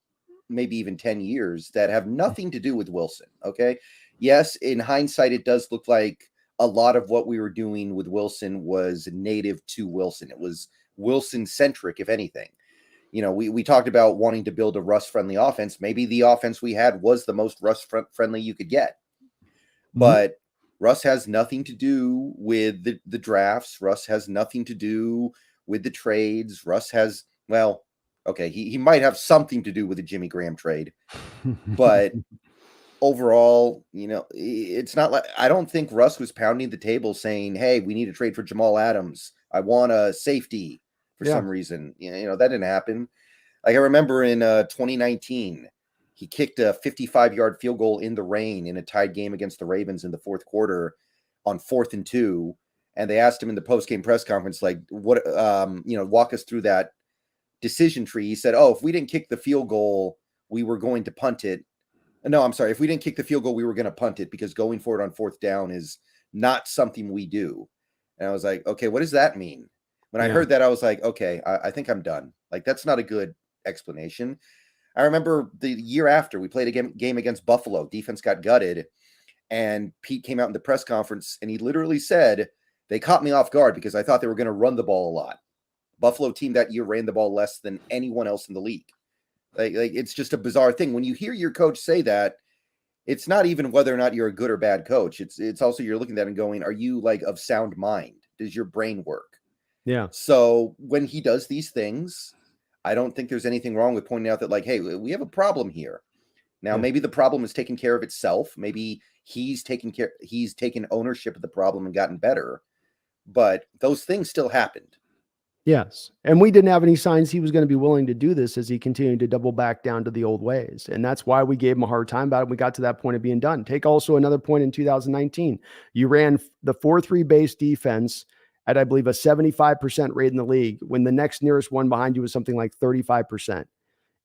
maybe even 10 years that have nothing to do with Wilson. Okay. Yes. In hindsight, it does look like a lot of what we were doing with Wilson was native to Wilson. It was Wilson centric, if anything. We talked about wanting to build a Russ friendly offense. Maybe the offense we had was the most Russ friendly you could get. But Russ has nothing to do with the drafts. Russ has nothing to do with the trades. Russ has, well, okay, he might have something to do with the Jimmy Graham trade. But overall, it's not like, I don't think Russ was pounding the table saying, hey, we need to trade for Jamal Adams. I want a safety for some reason. That didn't happen. Like, I remember in 2019, he kicked a 55-yard field goal in the rain in a tied game against the Ravens in the fourth quarter on 4th and 2. And they asked him in the post-game press conference, like, what, walk us through that decision tree. He said, if we didn't kick the field goal, we were going to punt it. No, I'm sorry. If we didn't kick the field goal, we were going to punt it, because going for it on 4th down is not something we do. And I was like, okay, what does that mean? When I heard that, I was like, okay, I think I'm done. Like, that's not a good explanation. I remember the year after we played a game against Buffalo, defense got gutted, and Pete came out in the press conference and he literally said, they caught me off guard because I thought they were going to run the ball a lot. Buffalo team that year ran the ball less than anyone else in the league. Like it's just a bizarre thing. When you hear your coach say that, it's not even whether or not you're a good or bad coach. It's also, you're looking at that and going, are you like of sound mind? Does your brain work? Yeah. So when he does these things, I don't think there's anything wrong with pointing out that, like, hey, we have a problem here. Now, maybe the problem is taking care of itself. Maybe he's taken ownership of the problem and gotten better. But those things still happened. Yes. And we didn't have any signs he was going to be willing to do this as he continued to double back down to the old ways. And that's why we gave him a hard time about it. We got to that point of being done. Take also another point in 2019. You ran the 4-3 base defense at, I believe, a 75% rate in the league, when the next nearest one behind you was something like 35%.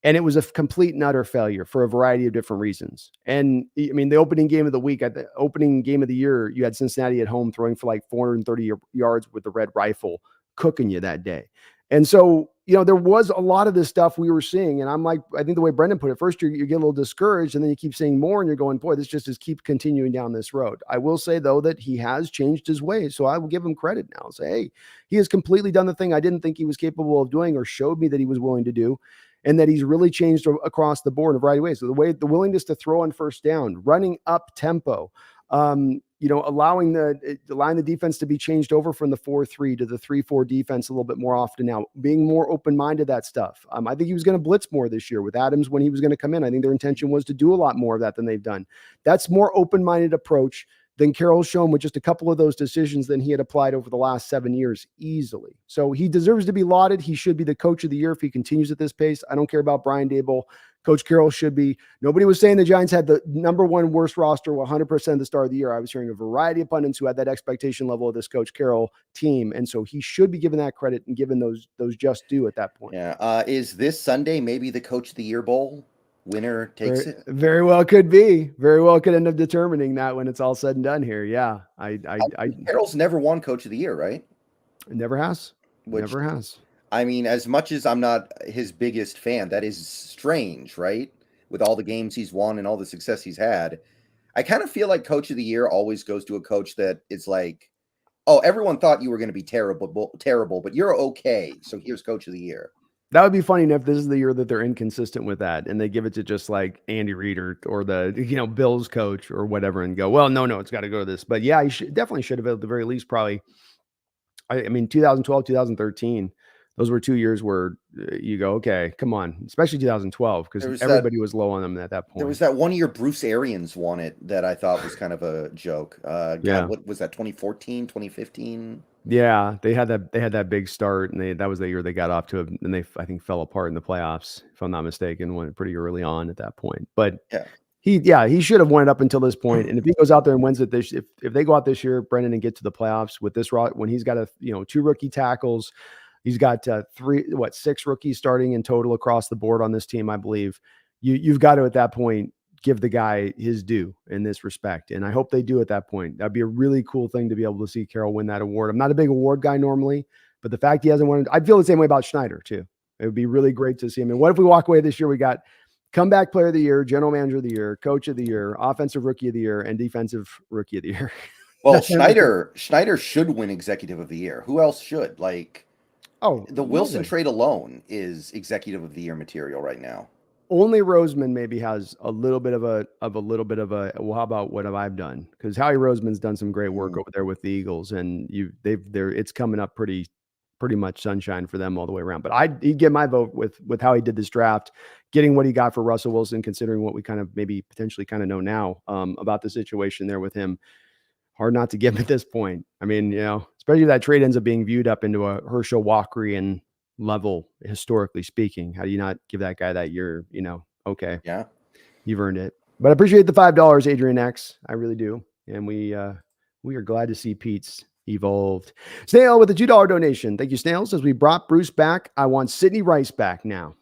And it was a complete and utter failure for a variety of different reasons. And I mean, the opening game of the week, at the opening game of the year, you had Cincinnati at home throwing for like 430 yards with the red rifle, cooking you that day. And so, there was a lot of this stuff we were seeing. And I'm like, I think the way Brendon put it, first you get a little discouraged, and then you keep seeing more and you're going, boy, this just is keep continuing down this road. I will say, though, that he has changed his ways. So I will give him credit now. Say, hey, he has completely done the thing I didn't think he was capable of doing, or showed me that he was willing to do. And that he's really changed across the board in a variety of ways. So the willingness to throw on 1st down, running up tempo, allowing the defense to be changed over from the 4-3 to the 3-4 defense a little bit more often now, being more open-minded, that stuff. I think he was going to blitz more this year with Adams when he was going to come in. I think their intention was to do a lot more of that than they've done. That's more open-minded approach than Carroll's shown with just a couple of those decisions than he had applied over the last 7 years easily. So he deserves to be lauded. He should be the coach of the year if he continues at this pace. I don't care about Brian Dable. Coach Carroll should be. Nobody was saying the Giants had the number one worst roster 100% of the start of the year. I was hearing a variety of pundits who had that expectation level of this Coach Carroll team. And so he should be given that credit and given those just due at that point. Yeah. Is this Sunday maybe the Coach of the Year Bowl? Winner takes it. Very well could be. Very well could end up determining that when it's all said and done here. Yeah. Carroll's never won Coach of the Year, right? Never has. Never has. I mean, as much as I'm not his biggest fan, that is strange, right? With all the games he's won and all the success he's had. I kind of feel like Coach of the Year always goes to a coach that is like, oh, everyone thought you were going to be terrible, but you're okay. So here's Coach of the Year. That would be funny if this is the year that they're inconsistent with that and they give it to just like Andy Reid or the, Bills coach or whatever and go, well, no, it's got to go to this. But yeah, he definitely should have at the very least probably. I mean, 2012, 2013, those were 2 years where you go, okay, come on, especially 2012, because everybody was low on them at that point. There was that 1 year Bruce Arians won it that I thought was kind of a joke. God, what was that, 2014, 2015? Yeah, they had that big start, and that was the year they got off to and they, I think, fell apart in the playoffs, if I'm not mistaken, went pretty early on at that point. But he should have won it up until this point. And if he goes out there and wins it if they go out this year, Brendon, and get to the playoffs with this when he's got 2 rookie tackles, he's got 6 rookies starting in total across the board on this team, I believe. You've got to at that point give the guy his due in this respect. And I hope they do at that point. That'd be a really cool thing to be able to see Carroll win that award. I'm not a big award guy normally, but the fact he hasn't won it, I'd feel the same way about Schneider too. It would be really great to see him. And what if we walk away this year? We got comeback player of the year, general manager of the year, coach of the year, offensive rookie of the year, and defensive rookie of the year. Well, Schneider should win executive of the year. Who else should? The Wilson trade alone is executive of the year material right now. Only Roseman maybe has a little bit of a well, how about what have I done? Because Howie Roseman's done some great work over there with the Eagles, and it's coming up pretty much sunshine for them all the way around. But he'd get my vote with how he did this draft, getting what he got for Russell Wilson, considering what we kind of maybe potentially kind of know now about the situation there with him. Hard not to give him at this point. I mean, especially if that trade ends up being viewed up into a Herschel Walkerian level, historically speaking. How do you not give that guy that year? Okay, yeah, you've earned it. But I appreciate the $5, Adrian X. I really do, and we are glad to see Pete's evolved. Snail with a $2 donation. Thank you, Snail. Says we brought Bruce back. I want Sidney Rice back now.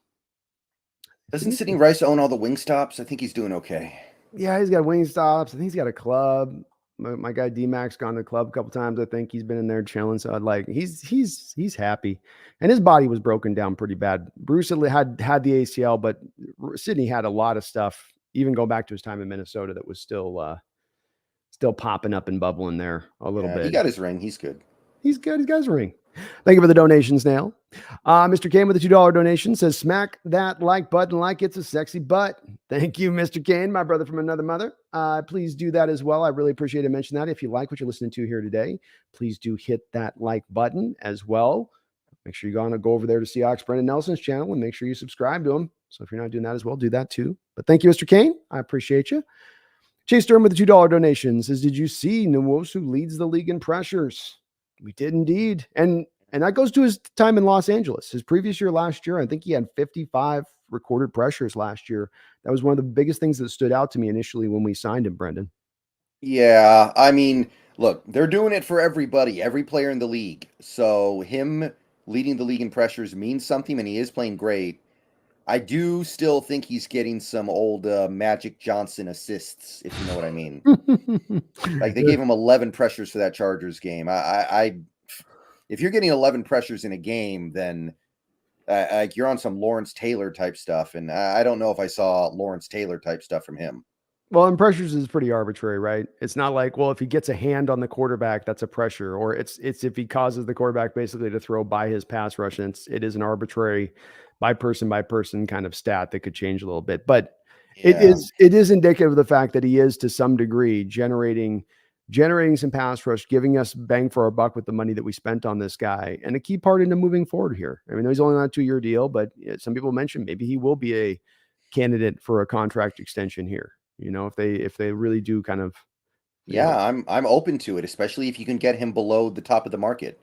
Doesn't Sidney Rice own all the Wingstops? I think he's doing okay. Yeah, he's got Wingstops. I think he's got a club. My guy D-Mac's gone to the club a couple times. I think he's been in there chilling. So he's happy, and his body was broken down pretty bad. Bruce had the ACL, but Sidney had a lot of stuff, even going back to his time in Minnesota, that was still popping up and bubbling there a little bit. He got his ring. He's good. He's good. He's got his ring. Thank you for the donations, Snail. Mr. Kane with a $2 donation says, smack that like button like it's a sexy butt. Thank you, Mr. Kane, my brother from another mother. Please do that as well. I really appreciate it. Mention that. If you like what you're listening to here today, please do hit that like button as well. Make sure you go over there to Seahawks Brendon Nelson's channel and make sure you subscribe to him. So if you're not doing that as well, do that too. But thank you, Mr. Kane. I appreciate you. Chase Durham with the $2 donation says, did you see Nwosu leads the league in pressures? We did indeed. And that goes to his time in Los Angeles. His previous year, last year, I think he had 55 recorded pressures last year. That was one of the biggest things that stood out to me initially when we signed him, Brendon. Yeah, I mean, look, they're doing it for everybody, every player in the league. So him leading the league in pressures means something, and he is playing great. I do still think he's getting some old Magic Johnson assists, if you know what I mean. Like they gave him 11 pressures for that Chargers game. If you're getting 11 pressures in a game, then like you're on some Lawrence Taylor type stuff, and I don't know if I saw Lawrence Taylor type stuff from him. Well, and pressures is pretty arbitrary, right? It's not like, well, if he gets a hand on the quarterback, that's a pressure, or it's if he causes the quarterback basically to throw by his pass rush, and it is an arbitrary by person kind of stat that could change a little bit. But it is indicative of the fact that he is to some degree generating some pass rush, giving us bang for our buck with the money that we spent on this guy, and a key part into moving forward here. I mean, he's only on a 2-year deal, but some people mentioned maybe he will be a candidate for a contract extension here. If they really do kind of Yeah, I'm open to it, especially if you can get him below the top of the market.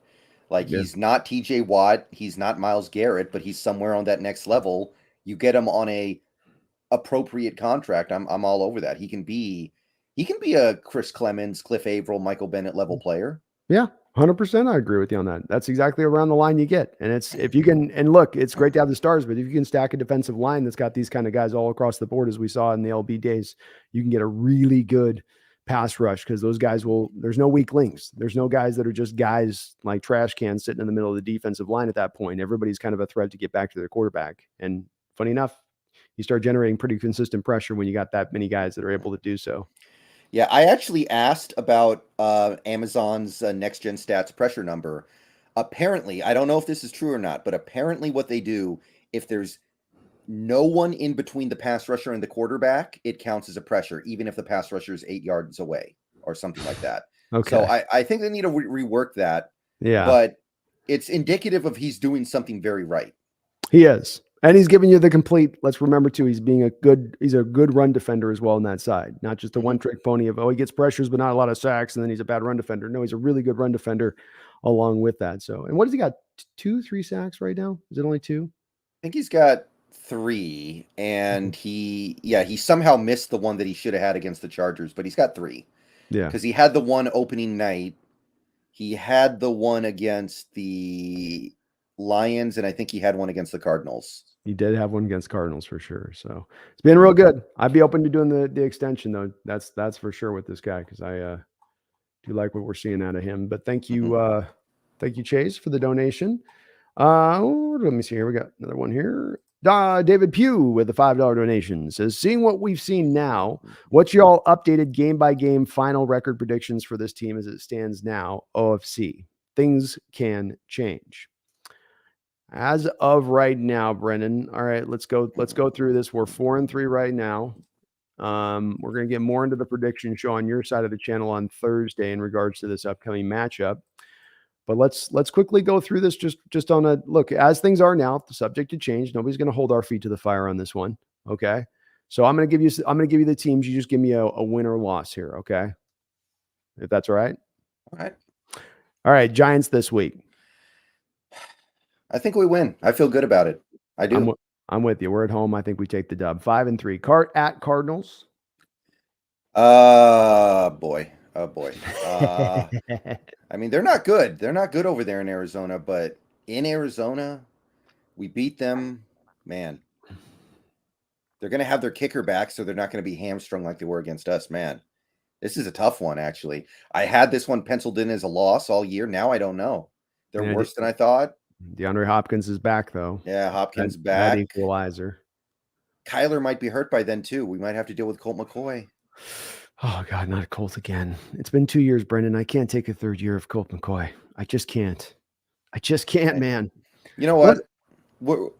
Like Yeah. he's not TJ Watt, he's not Miles Garrett, but he's somewhere on that next level. You get him on a appropriate contract. I'm all over that. He can be a Chris Clemens, Cliff Averill, Michael Bennett level player. Yeah, 100%. I agree with you on that. That's exactly around the line you get. And it's if you can, and look, it's great to have the stars, but if you can stack a defensive line that's got these kind of guys all across the board, as we saw in the LB days, you can get a really good pass rush because those guys there's no weak links. There's no guys that are just guys like trash cans sitting in the middle of the defensive line at that point. Everybody's kind of a threat to get back to their quarterback. And funny enough, you start generating pretty consistent pressure when you got that many guys that are able to do so. Yeah, I actually asked about Amazon's next gen stats pressure number. Apparently, I don't know if this is true or not, but apparently, what they do, if there's no one in between the pass rusher and the quarterback, it counts as a pressure, even if the pass rusher is 8 yards away or something like that. So Okay. I think they need to rework that, Yeah. but it's indicative of he's doing something very right. He is. And he's giving you the complete, let's remember too, he's a good run defender as well on that side. Not just a Mhm. one-trick pony of, he gets pressures, but not a lot of sacks, and then he's a bad run defender. No, he's a really good run defender along with that. So, and what has he got? 3 sacks right now? Is it only 2? I think he's got 3, and Okay. he somehow missed the one that he should have had against the Chargers, but he's got 3 Yeah. because he had the one opening night. He had the one against the Lions, and I think he had one against the Cardinals. He did have one against Cardinals for sure. So it's been real good. I'd be open to doing the extension though. That's for sure with this guy because I do like what we're seeing out of him. But thank Mhm. you, Chase, for the donation. Let me see here. We got another one here. David Pugh with the $5 donation says, seeing what we've seen now, what's y'all updated game by game final record predictions for this team as it stands now? OFC. Things can change. As of right now, Brendan. All right, let's go through this. We're 4-3 right now. We're going to get more into the prediction show on your side of the channel on Thursday in regards to this upcoming matchup. But let's quickly go through this just on a look as things are now, the subject to change. Nobody's going to hold our feet to the fire on this one. Okay. So I'm going to give you the teams. You just give me a win or loss here. Okay. If that's all right. All right. All right. Giants this week. I think we win. I feel good about it. I do. I'm with you. We're at home. I think we take the dub. 5-3. At Cardinals. Boy. Oh boy. I mean, they're not good. They're not good over there in Arizona, but in Arizona, we beat them. Man, they're going to have their kicker back, so they're not going to be hamstrung like they were against us. Man, this is a tough one, actually. I had this one penciled in as a loss all year. Now I don't know. They're Yeah, worse than I thought. DeAndre Hopkins is back, though. Yeah, Hopkins That back. equalizer. Kyler might be hurt by then, too. We might have to deal with Colt McCoy. Oh, God, not Colt again. It's been 2 years, Brendan. I can't take a third year of Colt McCoy. I just can't. I just can't, man. You know what? We're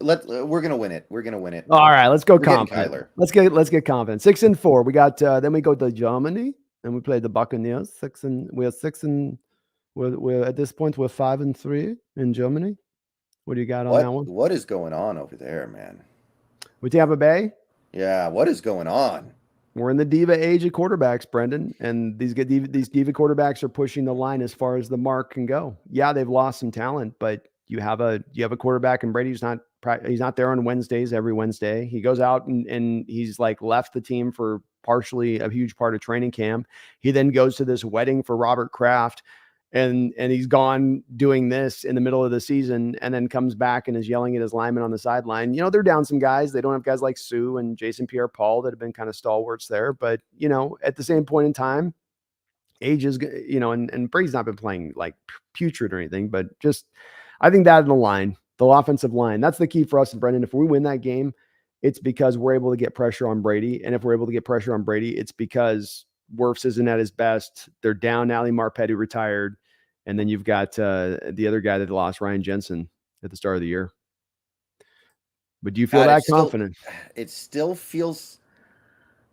gonna win it. We're gonna win it. All right, let's go We're getting confident. Kyler. Let's get confident. 6-4. We got then we go to Germany and we play the Buccaneers. We're at this point we're 5-3 in Germany. What do you got on that one? What is going on over there, man? With Tampa Bay? Yeah, what is going on? We're in the diva age of quarterbacks, Brendan, and these diva quarterbacks are pushing the line as far as the mark can go. Yeah, they've lost some talent, but you have a quarterback in Brady who's not there on Wednesdays every Wednesday. He goes out and he's like left the team for partially a huge part of training camp. He then goes to this wedding for Robert Kraft. And he's gone doing this in the middle of the season and then comes back and is yelling at his linemen on the sideline. You know, they're down some guys. They don't have guys like Sue and Jason Pierre-Paul that have been kind of stalwarts there. But, you know, at the same point in time, age is, you know, and Brady's not been playing like putrid or anything, but just I think that in the offensive line, that's the key for us, Brendan. If we win that game, it's because we're able to get pressure on Brady. And if we're able to get pressure on Brady, it's because Wirfs isn't at his best. They're down Ali Marpet, who retired. And then you've got the other guy that lost, Ryan Jensen, at the start of the year. But do you feel that confident? It still feels,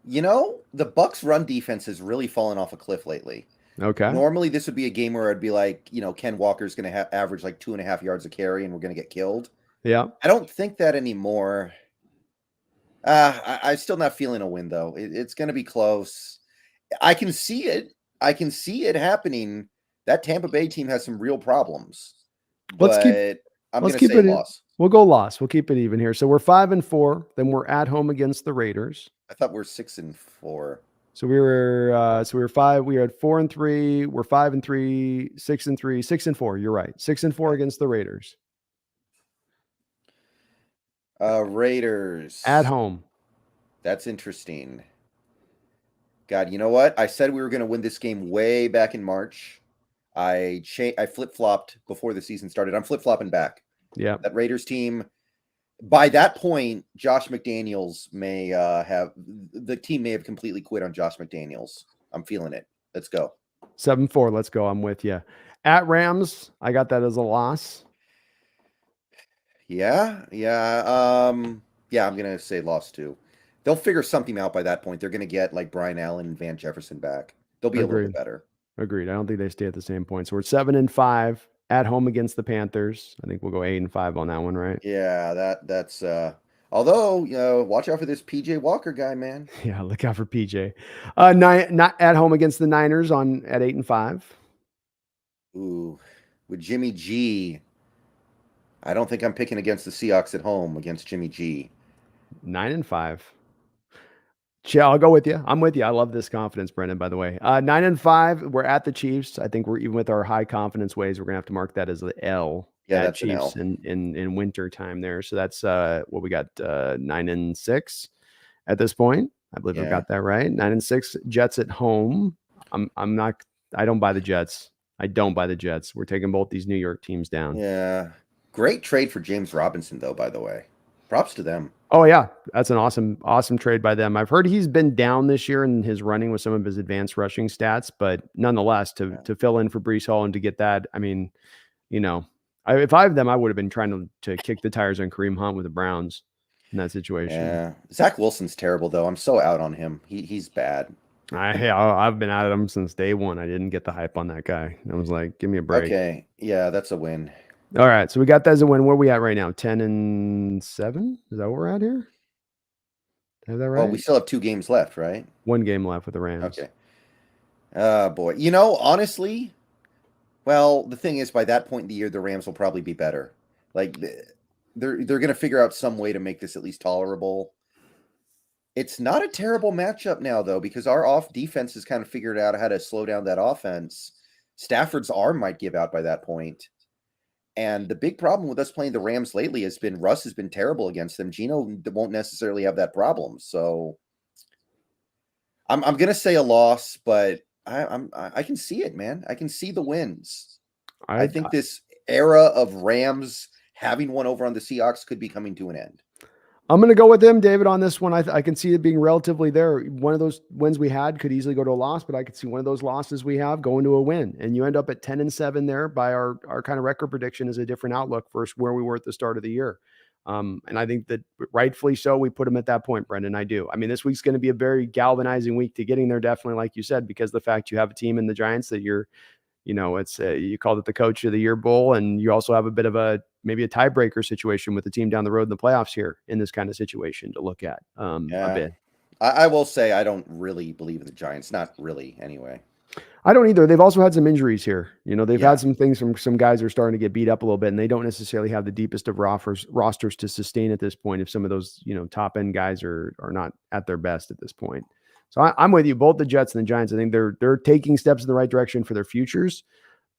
you know, the Bucs run defense has really fallen off a cliff lately. Okay. Normally, this would be a game where I'd be like, you know, Ken Walker's going to average like 2.5 yards a carry and we're going to get killed. Yeah. I don't think that anymore. I'm still not feeling a win, though. It's going to be close. I can see it. I can see it happening. That Tampa Bay team has some real problems, Let's keep but I'm let's going to keep say it in. loss. We'll go loss. We'll keep it even here. So we're 5-4. Then we're at home against the Raiders. I thought we're 6-4. So we were five. We were at 4-3. We're 5-3, 6-3, 6-4. You're right. 6-4 Okay. against the Raiders at Raiders. home. That's interesting. God, you know what? I said we were going to win this game way back in March. I flip-flopped before the season started. I'm flip-flopping back. Yeah. That Raiders team, by that point, Josh McDaniels may the team may have completely quit on Josh McDaniels. I'm feeling it. Let's go. 7-4. Let's go. I'm with you. At Rams, I got that as a loss. Yeah. I'm gonna say loss too. They'll figure something out by that point. They're gonna get like Brian Allen and Van Jefferson back. They'll be a little bit Agreed. better. Agreed. I don't think they stay at the same point. So we're 7-5 at home against the Panthers. I think we'll go 8-5 on that one, right? Yeah, that's although, watch out for this PJ Walker guy, man. Yeah, look out for PJ. Not at home against the Niners at 8-5. Ooh, with Jimmy G. I don't think I'm picking against the Seahawks at home against Jimmy G. 9-5. Yeah, I'll go with you. I'm with you. I love this confidence, Brendan, by the way. 9-5. We're at the Chiefs. I think we're even with our high confidence ways, we're gonna have to mark that as the L Yeah, at that's an Chiefs L. in winter time there. So that's what we got 9-6 at this point. I believe I've Yeah. got that right. 9-6. Jets at home. I'm not. I don't buy the Jets. I don't buy the Jets. We're taking both these New York teams down. Yeah. Great trade for James Robinson, though, by the way. Props to them. Oh yeah, that's an awesome trade by them. I've heard he's been down this year in his running with some of his advanced rushing stats, but nonetheless, to fill in for Breece Hall and to get that, I mean, if I have them, I would have been trying to kick the tires on Kareem Hunt with the Browns in that situation. Yeah. Zach Wilson's terrible, though. I'm so out on him. He's bad. I've been at him since day one. I didn't get the hype on that guy. I was like, give me a break. Okay. Yeah, that's a win. All right, so we got that as a win. Where are we at right now? 10-7? Is that what we're at here? Is that right? Well, we still have 2 games left, right? 1 game left with the Rams. Okay. Boy. Honestly, well, the thing is, by that point in the year, the Rams will probably be better. Like, they're going to figure out some way to make this at least tolerable. It's not a terrible matchup now, though, because our off defense has kind of figured out how to slow down that offense. Stafford's arm might give out by that point. And the big problem with us playing the Rams lately has been Russ has been terrible against them. Gino won't necessarily have that problem. So I'm going to say a loss, but I can see it, man. I can see the wins. I think this era of Rams having one over on the Seahawks could be coming to an end. I'm going to go with them, David, on this one. I can see it being relatively there. One of those wins we had could easily go to a loss, but I could see one of those losses we have going to a win. And you end up at 10-7 there by our kind of record prediction is a different outlook versus where we were at the start of the year. And I think that rightfully so, we put them at that point, Brendan. I do. I mean, this week's going to be a very galvanizing week to getting there, definitely, like you said, because the fact you have a team in the Giants that it's you called it the Coach of the Year Bowl, and you also have a bit of maybe a tiebreaker situation with the team down the road in the playoffs here in this kind of situation to look at a bit. I will say I don't really believe in the Giants. Not really, anyway. I don't either. They've also had some injuries here. They've had some things from some guys who are starting to get beat up a little bit, and they don't necessarily have the deepest of rosters to sustain at this point if some of those top end guys are not at their best at this point. So I'm with you. Both the Jets and the Giants, I think they're taking steps in the right direction for their futures,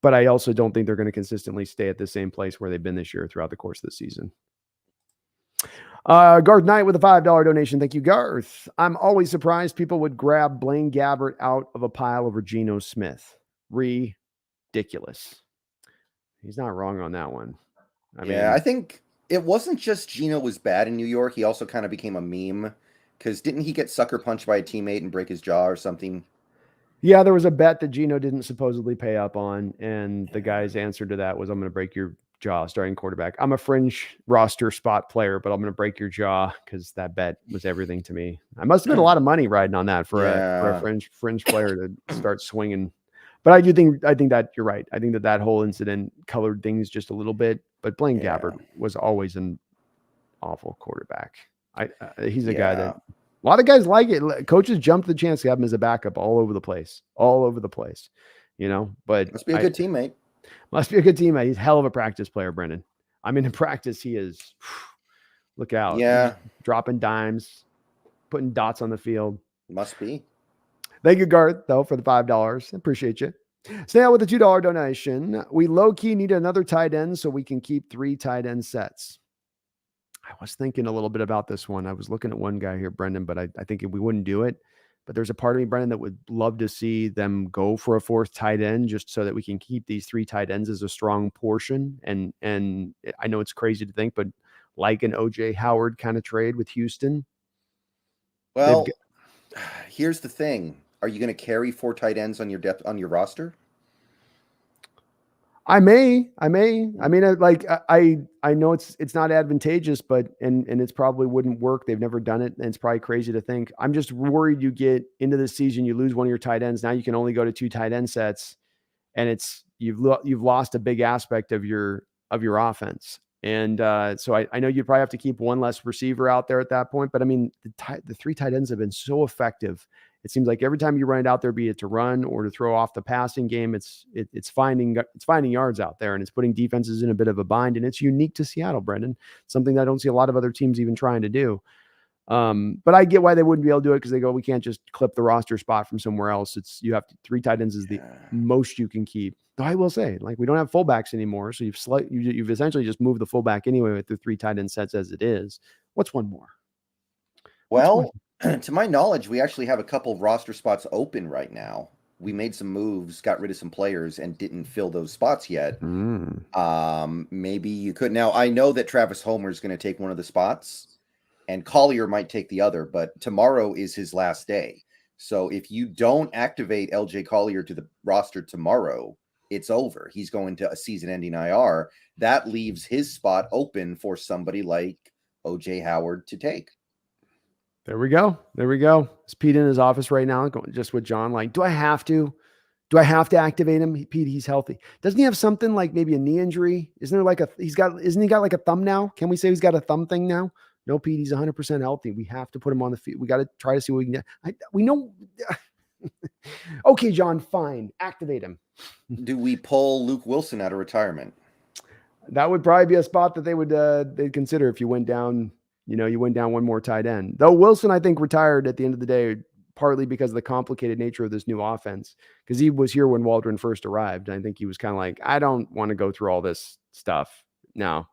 but I also don't think they're going to consistently stay at the same place where they've been this year throughout the course of the season. Garth Knight with a $5 donation. Thank you, Garth. I'm always surprised people would grab Blaine Gabbert out of a pile over Geno Smith. Ridiculous. He's not wrong on that one. I think it wasn't just Geno was bad in New York. He also kind of became a meme. Because didn't he get sucker punched by a teammate and break his jaw or something? Yeah, there was a bet that Geno didn't supposedly pay up on, and the guy's answer to that was, I'm going to break your jaw, starting quarterback. I'm a fringe roster spot player, but I'm going to break your jaw because that bet was everything to me. I must have been a lot of money riding on that for a fringe player to start swinging. But I think that you're right. I think that whole incident colored things just a little bit, but Blaine Gabbert was always an awful quarterback. He's a guy that A lot of guys like it. Coaches jump the chance to have him as a backup all over the place, but Must be a good teammate. Must be a good teammate. He's a hell of a practice player, Brendon. I mean, in practice, he is, look out. Yeah. He's dropping dimes, putting dots on the field. Must be. Thank you, Garth, though, for the $5. Appreciate you. Stay out with the $2 donation. We low-key need another tight end so we can keep 3 tight end sets. I was thinking a little bit about this one. I was looking at one guy here, Brendan, but I think we wouldn't do it. But there's a part of me, Brendan, that would love to see them go for a 4th tight end just so that we can keep these 3 tight ends as a strong portion. And I know it's crazy to think, but like an OJ Howard kind of trade with Houston. Well, here's the thing. Are you going to carry 4 tight ends on your roster? I may. I mean, I know it's not advantageous, but and it's probably wouldn't work. They've never done it, and it's probably crazy to think. I'm just worried you get into this season, you lose one of your tight ends. Now you can only go to 2 tight end sets, and you've lost a big aspect of your offense. And so I know you'd probably have to keep one less receiver out there at that point. But I mean, the 3 tight ends have been so effective. It seems like every time you run it out there, be it to run or to throw off the passing game, it's finding yards out there, and it's putting defenses in a bit of a bind. And it's unique to Seattle, Brendan, something that I don't see a lot of other teams even trying to do. But I get why they wouldn't be able to do it, because they go, we can't just clip the roster spot from somewhere else. You have 3 tight ends is the most you can keep. Though I will say, like, we don't have fullbacks anymore, so you've essentially just moved the fullback anyway with the 3 tight end sets as it is. What's one more? Well, to my knowledge, we actually have a couple of roster spots open right now. We made some moves, got rid of some players, and didn't fill those spots yet. Maybe you could. Now, I know that Travis Homer is going to take one of the spots, and Collier might take the other, but tomorrow is his last day. So if you don't activate LJ Collier to the roster tomorrow, it's over. He's going to a season-ending IR. That leaves his spot open for somebody like OJ Howard to take. There we go. Is Pete in his office right now, going just with John? Like, do I have to activate him? Pete, he's healthy. Doesn't he have something like maybe a knee injury? Isn't he got like a thumb now? Can we say he's got a thumb thing now? No, Pete, he's 100% healthy. We have to put him on the field. We got to try to see what we can get. We know. Okay, John, fine. Activate him. Do we pull Luke Wilson out of retirement? That would probably be a spot that they'd consider if you went down. You went down one more tight end. Though Wilson, I think, retired at the end of the day, partly because of the complicated nature of this new offense, because he was here when Waldron first arrived. I think he was kind of like, I don't want to go through all this stuff. No.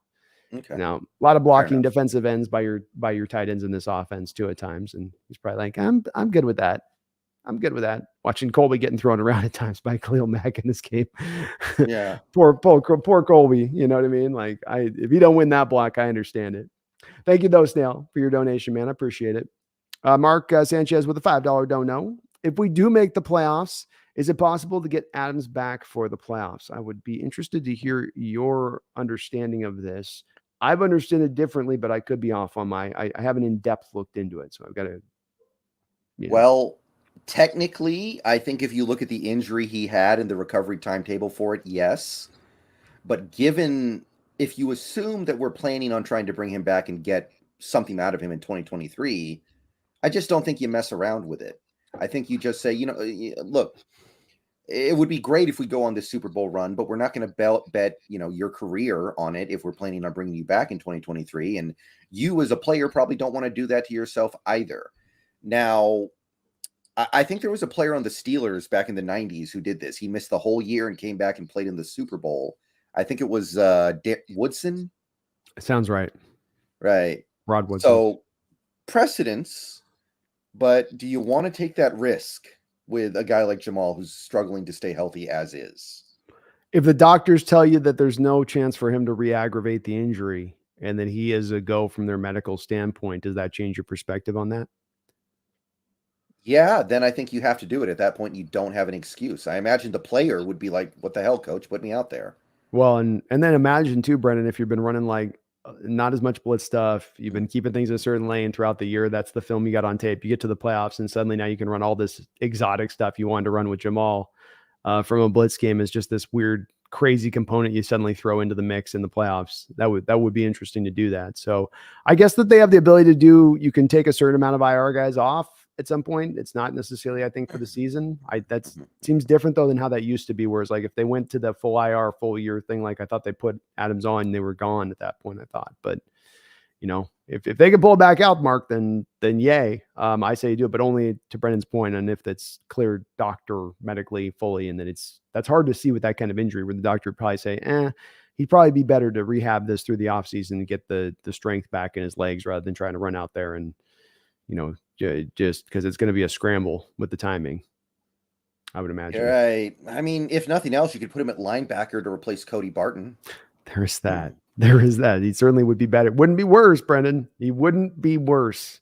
Okay. Now, a lot of blocking defensive ends by your tight ends in this offense too at times. And he's probably like, I'm good with that. I'm good with that. Watching Colby getting thrown around at times by Khalil Mack in this game. Yeah. poor Colby. You know what I mean? Like, if you don't win that block, I understand it. Thank you, though, Snail, for your donation, man. I appreciate it. Mark Sanchez with a $5 dono. If we do make the playoffs, is it possible to get Adams back for the playoffs? I would be interested to hear your understanding of this. I've understood it differently, but I could be off on I haven't in-depth looked into it, so I've got to. Well, technically, I think if you look at the injury he had and the recovery timetable for it, yes. But if you assume that we're planning on trying to bring him back and get something out of him in 2023, I just don't think you mess around with it. I think you just say, look, it would be great if we go on this Super Bowl run, but we're not going to bet, your career on it if we're planning on bringing you back in 2023. And you as a player probably don't want to do that to yourself either. Now, I think there was a player on the Steelers back in the 90s who did this. He missed the whole year and came back and played in the Super Bowl. I think it was Woodson. Sounds right. Right. Rod Woodson. So precedence, but do you want to take that risk with a guy like Jamal who's struggling to stay healthy as is? If the doctors tell you that there's no chance for him to re-aggravate the injury and that he is a go from their medical standpoint, does that change your perspective on that? Yeah, then I think you have to do it. At that point, you don't have an excuse. I imagine the player would be like, what the hell, coach? Put me out there. Well, and then imagine too, Brendan, if you've been running like not as much blitz stuff, you've been keeping things in a certain lane throughout the year. That's the film you got on tape. You get to the playoffs, and suddenly now you can run all this exotic stuff you wanted to run with Jamal from a blitz game. Is just this weird crazy component you suddenly throw into the mix in the playoffs. That would be interesting to do that. So I guess that they have the ability to do, you can take a certain amount of IR guys off at some point. It's not necessarily, I think, for the season. That's seems different though than how that used to be. Whereas like if they went to the full IR full year thing, like I thought they put Adams on, they were gone at that point, I thought. But if they can pull it back out, Mark, then yay. I say do it, but only to Brennan's point, and if that's cleared doctor medically fully, and that's hard to see with that kind of injury where the doctor would probably say, he'd probably be better to rehab this through the offseason and get the strength back in his legs rather than trying to run out there and, just because it's going to be a scramble with the timing, I would imagine. Right. I mean, if nothing else, you could put him at linebacker to replace Cody Barton. There's that. There is that. He certainly would be better. Wouldn't be worse, Brendan. He wouldn't be worse.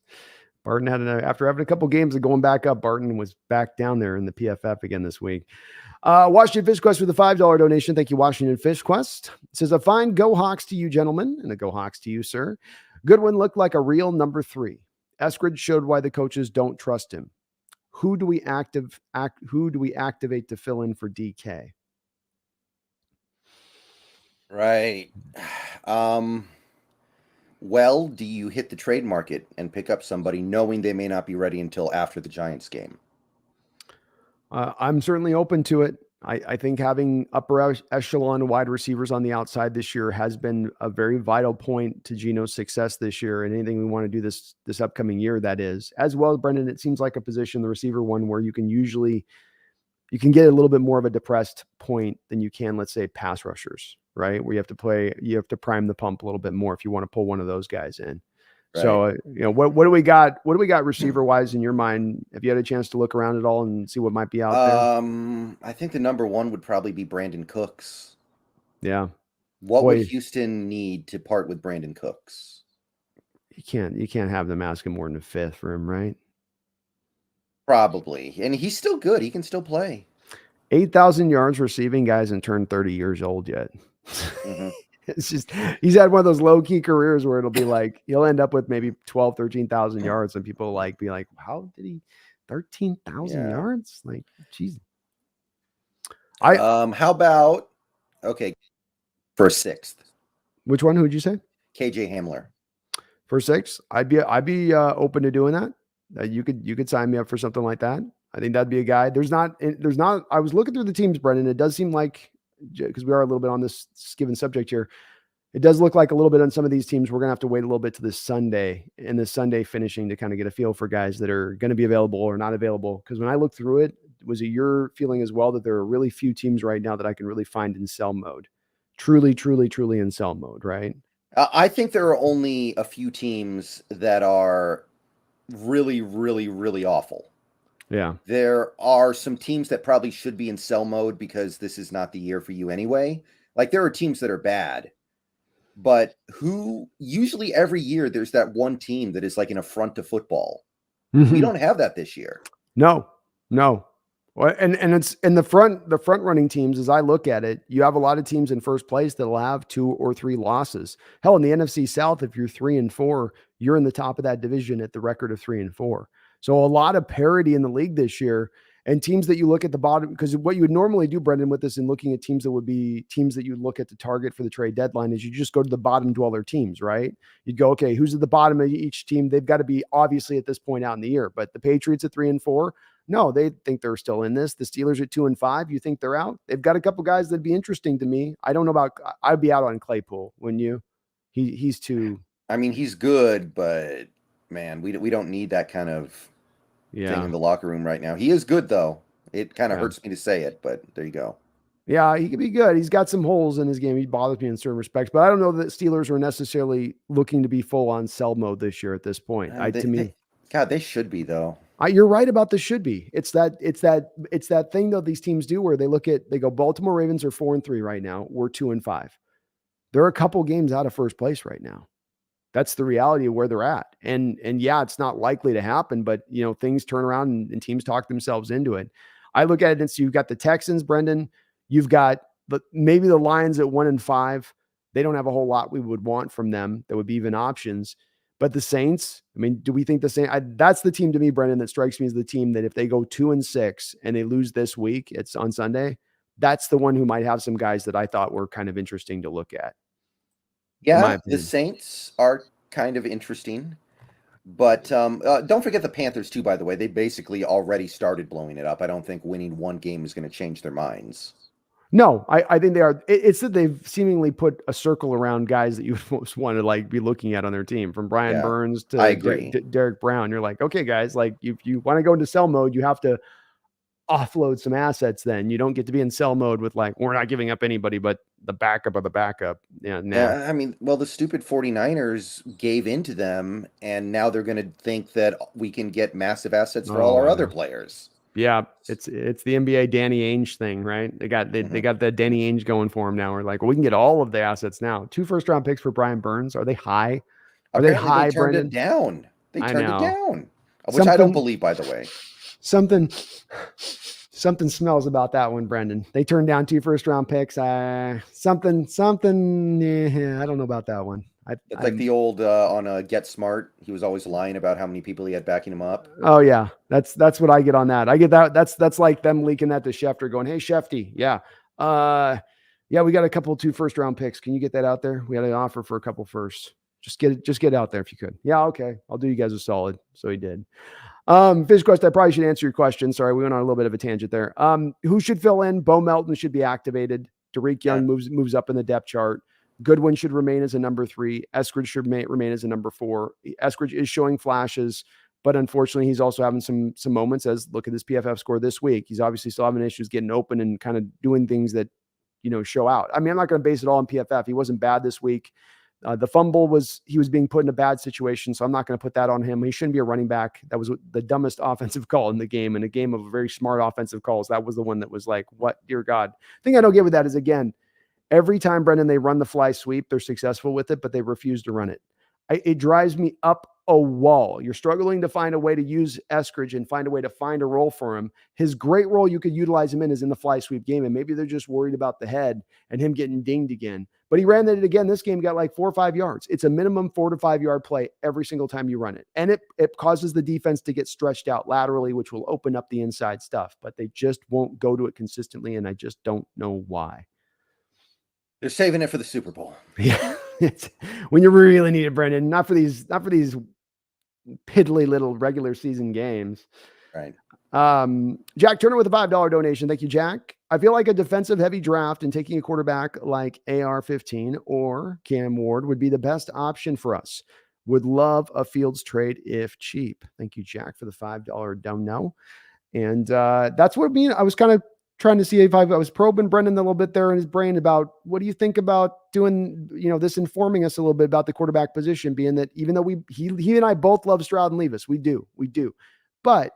Barton after having a couple games of going back up, Barton was back down there in the PFF again this week. Washington Fish Quest with a $5 donation. Thank you, Washington Fish Quest. It says, a fine Go Hawks to you, gentlemen, and a Go Hawks to you, sir. Goodwin looked like a real number 3. Eskridge showed why the coaches don't trust him. Who do we activate to fill in for DK? Right. Well, do you hit the trade market and pick up somebody knowing they may not be ready until after the Giants game? I'm certainly open to it. I think having upper echelon wide receivers on the outside this year has been a very vital point to Geno's success this year, and anything we want to do this upcoming year, that is. As well, Brendan, it seems like a position, the receiver one, where you can get a little bit more of a depressed point than you can, let's say, pass rushers, right? Where you have to prime the pump a little bit more if you want to pull one of those guys in. Right. So, what do we got? What do we got receiver wise in your mind? Have you had a chance to look around at all and see what might be out there? I think the number 1 would probably be Brandon Cooks. Yeah. What would Houston need to part with Brandon Cooks? You can't have them asking more than a 5th for him, right? Probably. And he's still good. He can still play. 8,000 yards receiving, guy hasn't turned 30 years old yet. Mm-hmm. It's just, he's had one of those low key careers where it'll be like, he'll end up with maybe 12, 13,000 yards. And people be like, how did he 13,000 yards? Like, geez. How about, okay, for a 6th? Which one? Who'd you say? KJ Hamler. For a 6th? I'd be open to doing that. You could sign me up for something like that. I think that'd be a guy. There's not, I was looking through the teams, Brendan. It does seem like, because we are a little bit on this given subject here, it does look like a little bit on some of these teams, we're going to have to wait a little bit to this Sunday and the Sunday finishing to kind of get a feel for guys that are going to be available or not available. Because when I looked through it, was it your feeling as well that there are really few teams right now that I can really find in sell mode? Truly, truly, truly in sell mode, right? I think there are only a few teams that are really, really, really awful. Yeah. There are some teams that probably should be in sell mode because this is not the year for you anyway. Like, there are teams that are bad, but usually every year there's that one team that is like an affront to football. Mm-hmm. We don't have that this year. No. Well, and it's in the front running teams. As I look at it, you have a lot of teams in first place that'll have 2 or 3 losses. Hell, in the NFC South, if you're 3-4, you're in the top of that division at the record of 3-4. So a lot of parity in the league this year, and teams that you look at the bottom, because what you would normally do, Brendan, with this and looking at teams that would be teams that you look at the target for the trade deadline is you just go to the bottom dweller teams, right? You'd go, okay, who's at the bottom of each team? They've got to be obviously at this point out in the year, but the Patriots at 3-4, no, they think they're still in this. The Steelers at 2-5, you think they're out? They've got a couple guys that'd be interesting to me. I don't know about, I'd be out on Claypool, wouldn't you? He's too. I mean, he's good, but man, we don't need that kind of thing in the locker room right now. He is good though. It kind of hurts me to say it, but there you go. Yeah, he could be good. He's got some holes in his game. He bothers me in certain respects, but I don't know that Steelers are necessarily looking to be full on sell mode this year at this point. They should be though. You're right about the should be. It's that thing though these teams do where they go Baltimore Ravens are 4-3 right now. We're 2-5. They're a couple games out of first place right now. That's the reality of where they're at. And yeah, it's not likely to happen, but things turn around and teams talk themselves into it. I look at it and so you've got the Texans, Brendan. You've got maybe the Lions at 1-5. They don't have a whole lot we would want from them. That would be even options. But the Saints, I mean, do we think the Saints? That's the team to me, Brendan, that strikes me as the team that if they go 2-6 and they lose this week, it's on Sunday, that's the one who might have some guys that I thought were kind of interesting to look at. In my Yeah, the opinion. Saints are kind of interesting. But don't forget the Panthers too, by the way. They basically already started blowing it up. I don't think winning one game is going to change their minds. No, I think they are. It's that they've seemingly put a circle around guys that you would most want to like be looking at on their team, from Brian Yeah, Burns I to agree. Derek Brown. You're like, okay, guys, like if you want to go into sell mode, you have to offload some assets. Then you don't get to be in sell mode with like, we're not giving up anybody but the backup of the backup. Yeah, nah. I mean, well, the stupid 49ers gave into them, and now they're going to think that we can get massive assets for all Oh, our I other know. players. Yeah, it's the NBA Danny Ainge thing, right? They got they Mhm. got the Danny Ainge going for him now. We're like, well, we can get all of the assets now. 2 first-round picks for Brian Burns. Are they high? Are they Apparently, they high, turned it Brendan? down. They I turned it know. down, which I don't Something believe, by the way. something something smells about that one, Brendan. They turned down 2 first-round picks. Something I don't know about that one. It's like I'm the old on Get Smart. He was always lying about how many people he had backing him up. Oh yeah, that's what I get on that. I get that. That's like them leaking that to Schefter, going, "Hey Shefty, yeah, yeah, we got a couple 2 first-round picks. Can you get that out there? We had an offer for a couple firsts. Just get out there if you could. Yeah, okay, I'll do you guys a solid." So he did. Fish Quest, I probably should answer your question. Sorry, we went on a little bit of a tangent there. Who should fill in? Bo Melton should be activated. Tariq Yeah. Young moves up in the depth chart. Goodwin should remain as a number 3. Eskridge should remain as a number 4. Eskridge is showing flashes, but unfortunately, he's also having some moments. As look at this PFF score this week, he's obviously still having issues getting open and kind of doing things that show out. I mean, I'm not going to base it all on PFF. He wasn't bad this week. The fumble he was being put in a bad situation, so I'm not going to put that on him. He shouldn't be a running back. That was the dumbest offensive call in the game, in a game of very smart offensive calls. That was the one that was like, what, dear God. The thing I don't get with that is, again, every time, Brendan, they run the fly sweep, they're successful with it, but they refuse to run it. It drives me up a wall. You're struggling to find a way to use Eskridge and find a way to find a role for him. His great role you could utilize him in is in the fly sweep game, and maybe they're just worried about the head and him getting dinged again. But he ran it again. This game got like 4 or 5 yards. It's a minimum 4 to 5 yard play every single time you run it. And it causes the defense to get stretched out laterally, which will open up the inside stuff. But they just won't go to it consistently, and I just don't know why. They're saving it for the Super Bowl. Yeah, it's when you really need it, Brendan. Not for these piddly little regular season games. Right. Jack Turner with a $5 donation. Thank you, Jack. I feel like a defensive heavy draft and taking a quarterback like AR-15 or Cam Ward would be the best option for us. Would love a Fields trade if cheap. Thank you, Jack, for the $5 dono. And that's what I was kind of trying to see if I was probing Brendan a little bit there in his brain about what do you think about doing, this informing us a little bit about the quarterback position, being that even though he and I both love Stroud and Levis, we do. But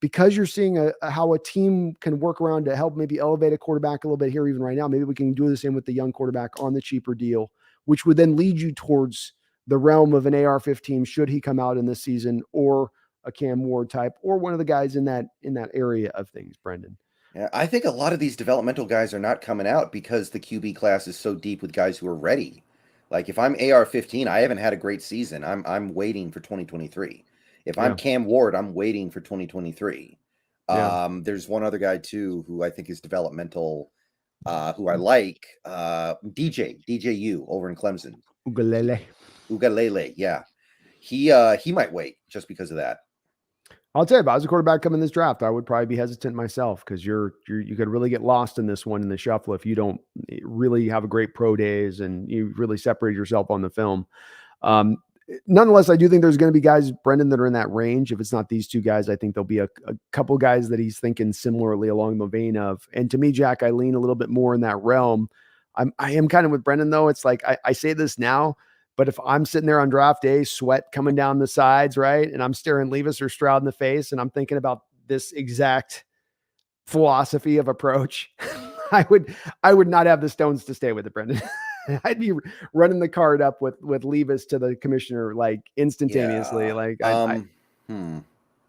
because you're seeing how a team can work around to help maybe elevate a quarterback a little bit here, even right now, maybe we can do the same with the young quarterback on the cheaper deal, which would then lead you towards the realm of an AR-15 should he come out in this season, or a Cam Ward type, or one of the guys in that area of things, Brendan. Yeah, I think a lot of these developmental guys are not coming out because the QB class is so deep with guys who are ready. Like if I'm AR-15, I haven't had a great season. I'm waiting for 2023. If I'm Yeah. Cam Ward, I'm waiting for 2023. Yeah. There's one other guy too who I think is developmental, who I like, DJU over in Clemson. Ugalele, yeah. He might wait just because of that. I'll tell you, if I was a quarterback coming this draft, I would probably be hesitant myself, because you could really get lost in this one in the shuffle if you don't really have a great pro days and you really separate yourself on the film. Nonetheless, I do think there's going to be guys, Brendan, that are in that range. If it's not these two guys, I think there'll be a couple guys that he's thinking similarly along the vein of. And to me, Jack, I lean a little bit more in that realm. I am kind of with Brendan, though. It's like I say this now, but if I'm sitting there on draft day, sweat coming down the sides, right, and I'm staring Levis or Stroud in the face, and I'm thinking about this exact philosophy of approach, I would not have the stones to stay with it, Brendan. I'd be running the card up with Levis to the commissioner like instantaneously. Yeah. Like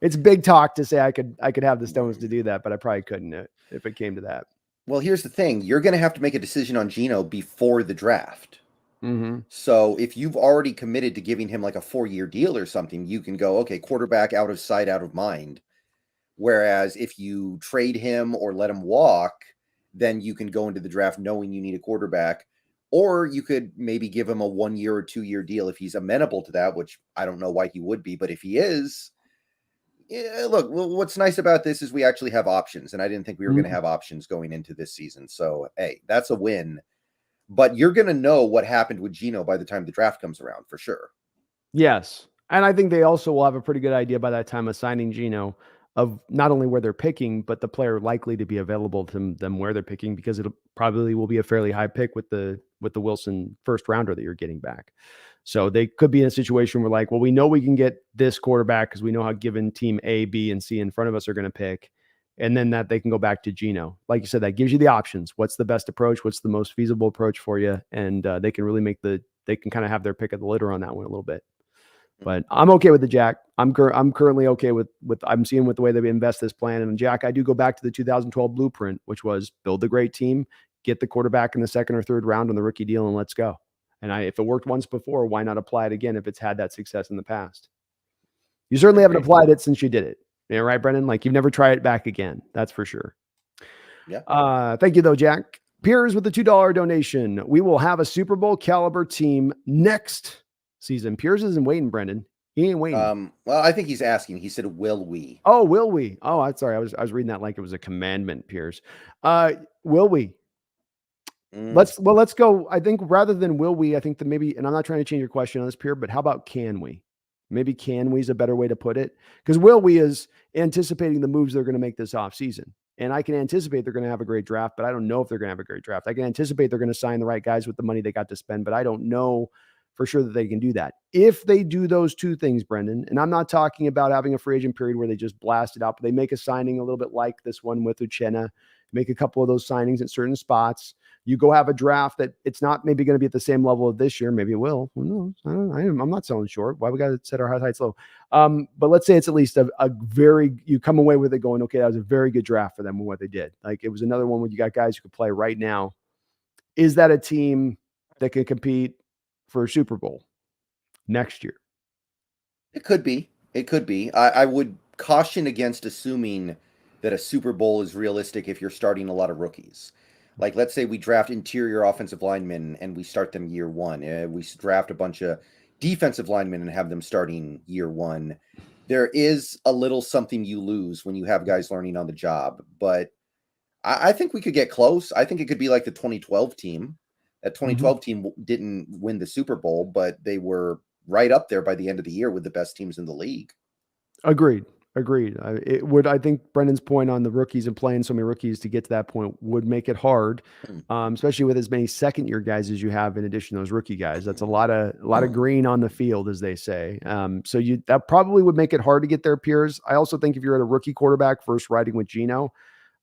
it's big talk to say I could have the stones to do that, but I probably couldn't if it came to that. Well, here's the thing. You're going to have to make a decision on Geno before the draft. Mm-hmm. So if you've already committed to giving him like a 4-year deal or something, you can go, okay, quarterback out of sight, out of mind. Whereas if you trade him or let him walk, then you can go into the draft knowing you need a quarterback. Or you could maybe give him a 1 year or 2 year deal if he's amenable to that, which I don't know why he would be, but if he is, yeah, look, what's nice about this is we actually have options, and I didn't think we were going to have options going into this season. So, hey, that's a win. But you're going to know what happened with Geno by the time the draft comes around for sure. Yes. And I think they also will have a pretty good idea by that time of signing Geno of not only where they're picking, but the player likely to be available to them where they're picking, because it probably will be a fairly high pick with the Wilson first rounder that you're getting back. So they could be in a situation where, like, well, we know we can get this quarterback because we know how given team A, B, and C in front of us are going to pick. And then that they can go back to Geno. Like you said, that gives you the options. What's the best approach? What's the most feasible approach for you? And they can really they can kind of have their pick of the litter on that one a little bit. But I'm okay with the Jack. I'm currently okay with I'm seeing with the way they invest this plan. And Jack, I do go back to the 2012 blueprint, which was build a great team, get the quarterback in the second or third round on the rookie deal, and let's go. And if it worked once before, why not apply it again if it's had that success in the past? You certainly haven't applied it since you did it. Yeah, right, Brendan? Like, you've never tried it back again. That's for sure. Yeah. Thank you, though, Jack. Piers with the $2 donation. We will have a Super Bowl caliber team next season. Piers isn't waiting, Brendan. He ain't waiting. Well, I think he's asking. He said, "Will we?" Oh, will we? Oh, I'm sorry. I was reading that like it was a commandment, Piers. Will we? Let's go. I think rather than will we, I think that maybe, and I'm not trying to change your question on this, Pierre, but how about can we? Maybe can we is a better way to put it, because will we is anticipating the moves they're going to make this offseason. And I can anticipate they're going to have a great draft, but I don't know if they're going to have a great draft. I can anticipate they're going to sign the right guys with the money they got to spend, but I don't know for sure that they can do that. If they do those two things, Brendan, and I'm not talking about having a free agent period where they just blast it out, but they make a signing a little bit like this one with Uchenna, make a couple of those signings at certain spots. You go have a draft that it's not maybe going to be at the same level of this year. Maybe it will. Who knows? I'm not selling short. Why we got to set our heights low? But let's say it's at least a very, you come away with it going, okay, that was a very good draft for them and what they did. Like, it was another one where you got guys who could play right now. Is that a team that can compete for a Super Bowl next year? It could be. It could be. I would caution against assuming that a Super Bowl is realistic if you're starting a lot of rookies. Like, let's say we draft interior offensive linemen and we start them year one. We draft a bunch of defensive linemen and have them starting year one. There is a little something you lose when you have guys learning on the job. But I think we could get close. I think it could be like the 2012 team. That 2012 team didn't win the Super Bowl, but they were right up there by the end of the year with the best teams in the league. Agreed. It would, I think Brendan's point on the rookies and playing so many rookies to get to that point would make it hard, especially with as many second year guys as you have in addition to those rookie guys. That's a lot of green on the field, as they say. So that probably would make it hard to get their peers. I also think if you're at a rookie quarterback first riding with Geno,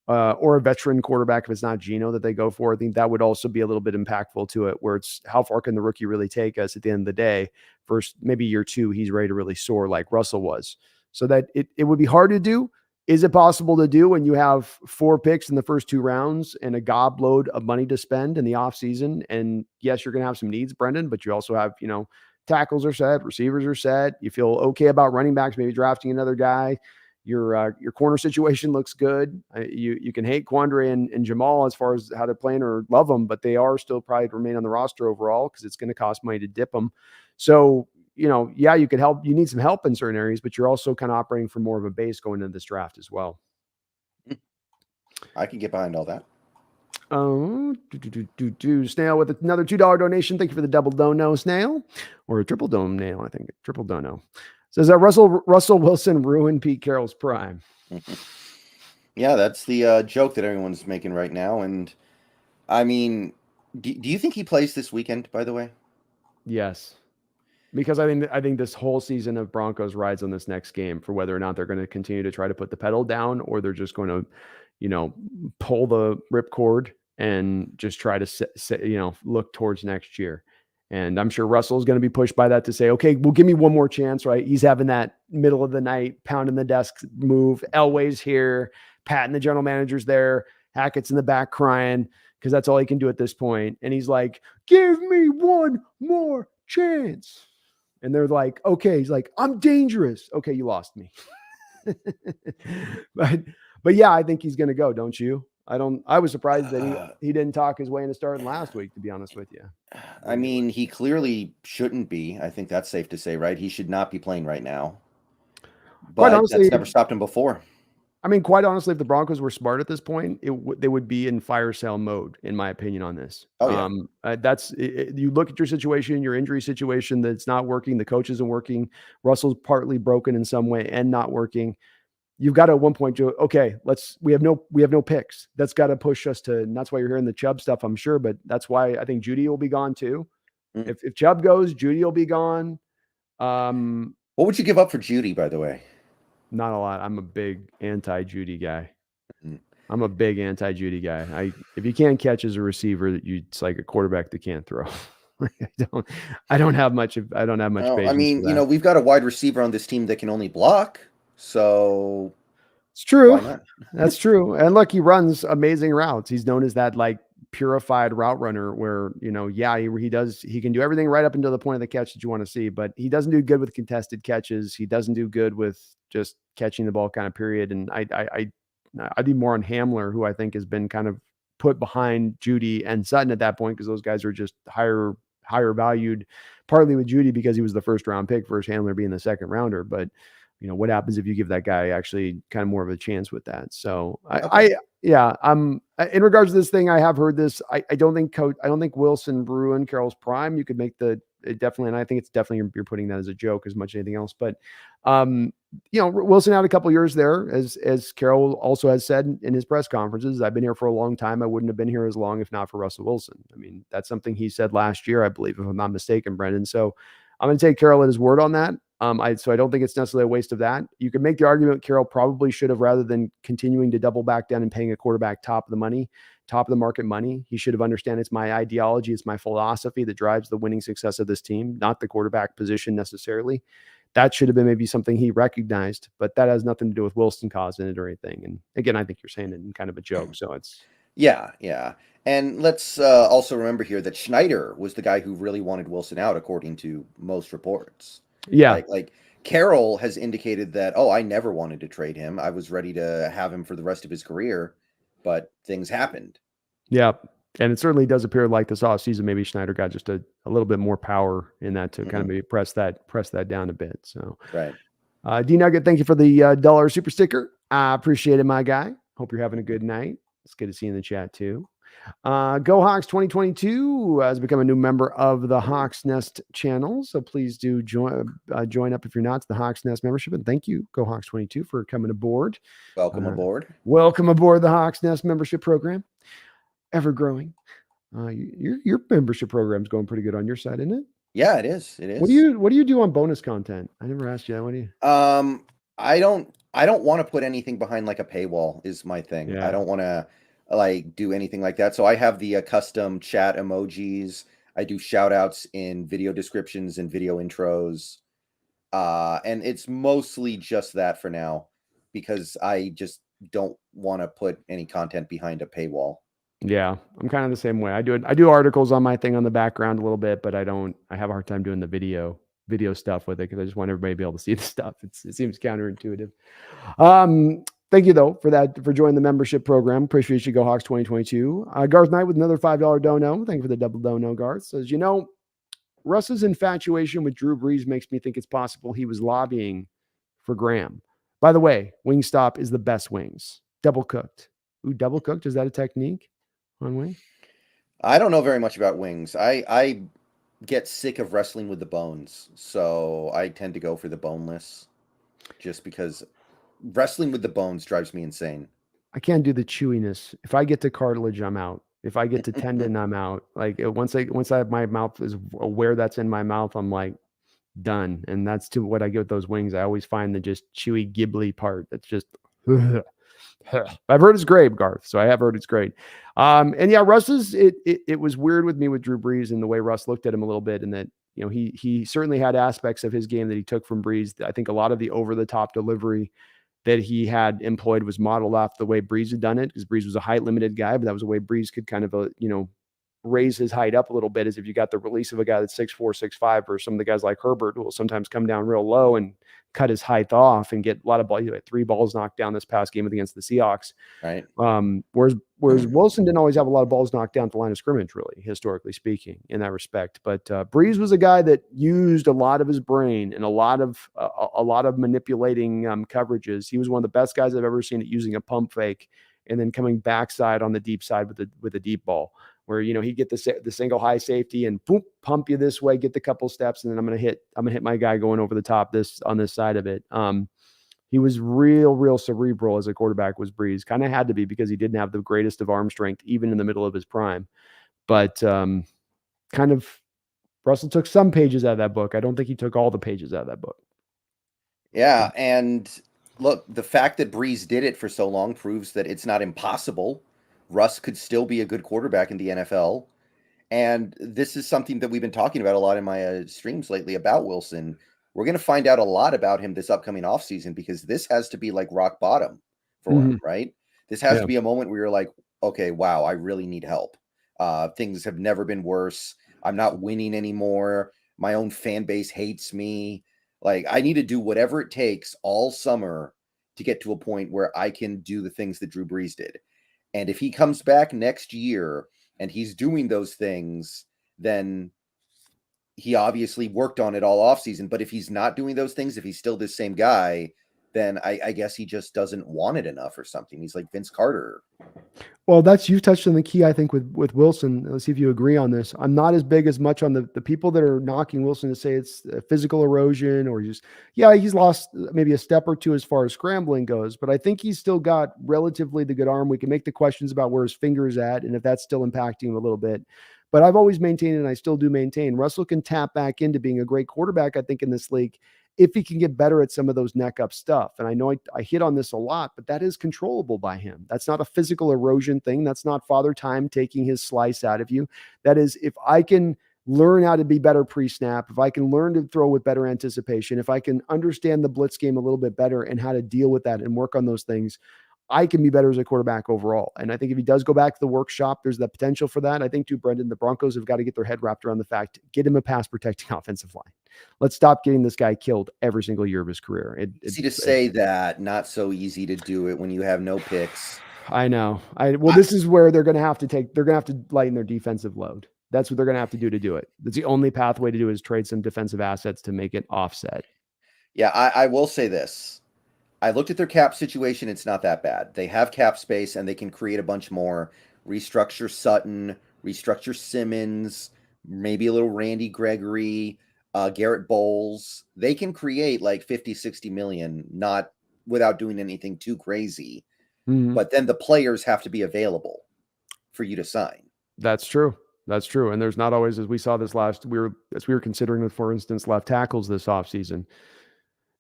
or a veteran quarterback, if it's not Geno that they go for, I think that would also be a little bit impactful to it, where it's how far can the rookie really take us at the end of the day. First, maybe year two, he's ready to really soar like Russell was. So that it would be hard to do. Is it possible to do when you have 4 picks in the first 2 rounds and a gobload of money to spend in the offseason? And yes, you're going to have some needs, Brendan, but you also have, tackles are set, receivers are set. You feel okay about running backs, maybe drafting another guy. Your corner situation looks good. You can hate Quandre and Jamal as far as how they're playing or love them, but they are still probably to remain on the roster overall because it's going to cost money to dip them. So, yeah, you could help. You need some help in certain areas, but you're also kind of operating for more of a base going into this draft as well. I can get behind all that. Snail with another $2 donation. Thank you for the double dono, Snail, or a triple dome nail. I think triple dono. Says that Russell Wilson ruined Pete Carroll's prime. Yeah, that's the joke that everyone's making right now. And I mean, do you think he plays this weekend, by the way? Yes. Because I think this whole season of Broncos rides on this next game for whether or not they're going to continue to try to put the pedal down, or they're just going to, pull the ripcord and just try to look towards next year. And I'm sure Russell's going to be pushed by that to say, okay, well, give me one more chance, right? He's having that middle of the night, pounding the desk move. Elway's here, Pat and the general manager's there. Hackett's in the back crying because that's all he can do at this point. And he's like, give me one more chance. And they're like, okay. He's like, I'm dangerous. Okay, you lost me. But yeah, I think he's going to go, don't you? I was surprised that Uh, he didn't talk his way into starting last week, to be honest with you. I mean, he clearly shouldn't be. I think that's safe to say, right? He should not be playing right now. Quite But honestly, that's never stopped him before. I mean, quite honestly, if the Broncos were smart at this point, they would be in fire sale mode, in my opinion, on this. Oh yeah. You look at your situation, your injury situation, that's not working. The coach isn't working. Russell's partly broken in some way and not working. You've got to at one point go, okay, we have no picks. That's got to push us to, and that's why you're hearing the Chubb stuff, I'm sure. But that's why I think Judy will be gone too. Mm. If Chubb goes, Judy will be gone. What would you give up for Judy, by the way? Not a lot. I'm a big anti-Judy guy. Mm. I'm a big anti-Judy guy. If you can't catch as a receiver, it's like a quarterback that can't throw. I don't have much Oh, I patience mean, for that. we've got a wide receiver on this team that can only block. So It's true. why not? That's true. And look, he runs amazing routes. He's known as that like purified route runner where, he can do everything right up until the point of the catch that you want to see, but he doesn't do good with contested catches. He doesn't do good with just catching the ball kind of period. And I'd be more on Hamler, who I think has been kind of put behind Judy and Sutton at that point, because those guys are just higher valued, partly with Judy because he was the first round pick versus Hamler being the second rounder. But what happens if you give that guy actually kind of more of a chance with that? So Okay. I'm in regards to this thing. I have heard this. I don't think Wilson ruined Carroll's prime. You could make it definitely, and I think it's definitely you're putting that as a joke as much as anything else. But Wilson had a couple years there, as Carroll also has said in his press conferences. I've been here for a long time. I wouldn't have been here as long if not for Russell Wilson. I mean, that's something he said last year, I believe, if I'm not mistaken, Brendan. So I'm going to take Carroll at his word on that. So I don't think it's necessarily a waste of that. You could make the argument Carroll probably should have, rather than continuing to double back down and paying a quarterback top of the market money, he should have understand it's my ideology, it's my philosophy that drives the winning success of this team, not the quarterback position necessarily. That should have been maybe something he recognized, but that has nothing to do with Wilson causing it or anything. And again, I think you're saying it in kind of a joke. So it's Yeah. And let's also remember here that Schneider was the guy who really wanted Wilson out, according to most reports. yeah, Like Carroll has indicated that, oh, I never wanted to trade him. I was ready to have him for the rest of his career, but things happened. yeah. And it certainly does appear like this offseason, maybe Schneider got just a little bit more power in that to kind of maybe press that down a bit. So, Right. D Nugget, thank you for the dollar super sticker. I appreciate it, my guy. Hope you're having a good night. It's good to see you in the chat too. Go Hawks 2022 has become a new member of the Hawks Nest channel. So please do join up if you're not to the Hawks Nest membership. And thank you, Go Hawks 22, for coming aboard. Welcome aboard. Welcome aboard the Hawks Nest membership program. Ever growing. Your membership program is going pretty good on your side, isn't it? Yeah, it is. It is. What do you do on bonus content? I never asked you that. What do you? I don't want to put anything behind like a paywall is my thing. Yeah. I don't want to like do anything like that. So I have the custom chat emojis. I do shout outs in video descriptions and video intros. And it's mostly just that for now, because I just don't want to put any content behind a paywall. Yeah, I'm kind of the same way. I do articles on my thing on the background a little bit, but I have a hard time doing the video stuff with it because I just want everybody to be able to see the stuff. It seems counterintuitive. Thank you though for joining the membership program. Appreciate you, Go Hawks 2022. Garth Knight with another $5 dono. Thank you for the double dono, Garth. Says, Russ's infatuation with Drew Brees makes me think it's possible he was lobbying for Graham. By the way, Wingstop is the best wings. Double cooked. Ooh, double cooked. Is that a technique on wings? I don't know very much about wings. I get sick of wrestling with the bones, so I tend to go for the boneless, just because wrestling with the bones drives me insane. I can't do the chewiness. If I get to cartilage, I'm out. If I get to tendon, I'm out. Like once my mouth is aware that's in my mouth, I'm like done. And that's to what I get with those wings. I always find the just chewy gibbly part. That's just I've heard it's great, Garth. So I have heard it's great. And yeah, Russ's it was weird with me with Drew Brees and the way Russ looked at him a little bit, and that he certainly had aspects of his game that he took from Brees. I think a lot of the over the top delivery that he had employed was modeled off the way Brees had done it, because Brees was a height limited guy, but that was a way Brees could kind of raise his height up a little bit, as if you got the release of a guy that's 6'4", 6'5", or some of the guys like Herbert who will sometimes come down real low and cut his height off and get a lot of balls. He had 3 balls knocked down this past game against the Seahawks. Right. Whereas Wilson didn't always have a lot of balls knocked down at the line of scrimmage, really, historically speaking, in that respect. But Breeze was a guy that used a lot of his brain and a lot of manipulating coverages. He was one of the best guys I've ever seen at using a pump fake and then coming backside on the deep side with a deep ball, where he'd get the single high safety and boom, pump you this way, get the couple steps, and then I'm gonna hit my guy going over the top on this side of it. He was real cerebral as a quarterback, was Breeze. Kind of had to be, because he didn't have the greatest of arm strength, even in the middle of his prime. But kind of Russell took some pages out of that book. I don't think he took all the pages out of that book. Yeah, and look, the fact that Breeze did it for so long proves that it's not impossible. Russ could still be a good quarterback in the NFL. And this is something that we've been talking about a lot in my streams lately about Wilson. We're going to find out a lot about him this upcoming offseason, because this has to be like rock bottom for him, right? This has to be a moment where you're like, okay, wow, I really need help. Things have never been worse. I'm not winning anymore. My own fan base hates me. Like, I need to do whatever it takes all summer to get to a point where I can do the things that Drew Brees did. And if he comes back next year and he's doing those things, then he obviously worked on it all offseason. But if he's not doing those things, if he's still this same guy, then I guess he just doesn't want it enough or something. He's like Vince Carter. Well, you've touched on the key, I think, with Wilson. Let's see if you agree on this. I'm not as big as much on the people that are knocking Wilson to say it's physical erosion, or he's lost maybe a step or two as far as scrambling goes, but I think he's still got relatively the good arm. We can make the questions about where his finger is at and if that's still impacting him a little bit. But I've always maintained, and I still do maintain, Russell can tap back into being a great quarterback, I think, in this league, if he can get better at some of those neck up stuff. And I know I hit on this a lot, but that is controllable by him. That's not a physical erosion thing. That's not Father Time taking his slice out of you. That is, if I can learn how to be better pre-snap, if I can learn to throw with better anticipation, if I can understand the blitz game a little bit better and how to deal with that and work on those things, I can be better as a quarterback overall. And I think if he does go back to the workshop, there's the potential for that. I think too, Brendon, the Broncos have got to get their head wrapped around the fact, get him a pass protecting offensive line. Let's stop getting this guy killed every single year of his career. Easy to say that, not so easy to do it when you have no picks. I know. This is where they're going to have to lighten their defensive load. That's what they're going to have to do it. That's the only pathway to do is trade some defensive assets to make it offset. Yeah, I will say this. I looked at their cap situation. It's not that bad. They have cap space and they can create a bunch more. Restructure Sutton, restructure Simmons, maybe a little Randy Gregory, Garrett Bowles. They can create like 50, 60 million, not without doing anything too crazy. Mm-hmm. But then the players have to be available for you to sign. That's true. That's true. And there's not always, as we saw this we were considering, for instance, left tackles this offseason.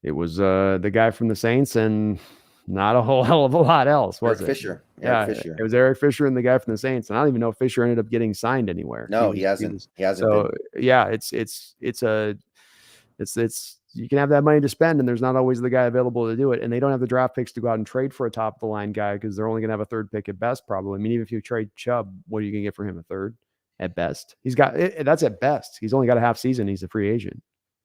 It was the guy from the Saints and not a whole hell of a lot else, was Eric it? Fisher. Eric Fisher. It was Eric Fisher and the guy from the Saints. And I don't even know if Fisher ended up getting signed anywhere. No, he hasn't. He hasn't. So yeah, it's you can have that money to spend, and there's not always the guy available to do it. And they don't have the draft picks to go out and trade for a top of the line guy, because they're only going to have a third pick at best, probably. I mean, even if you trade Chubb, what are you going to get for him? A third at best. That's at best. He's only got a half season. He's a free agent.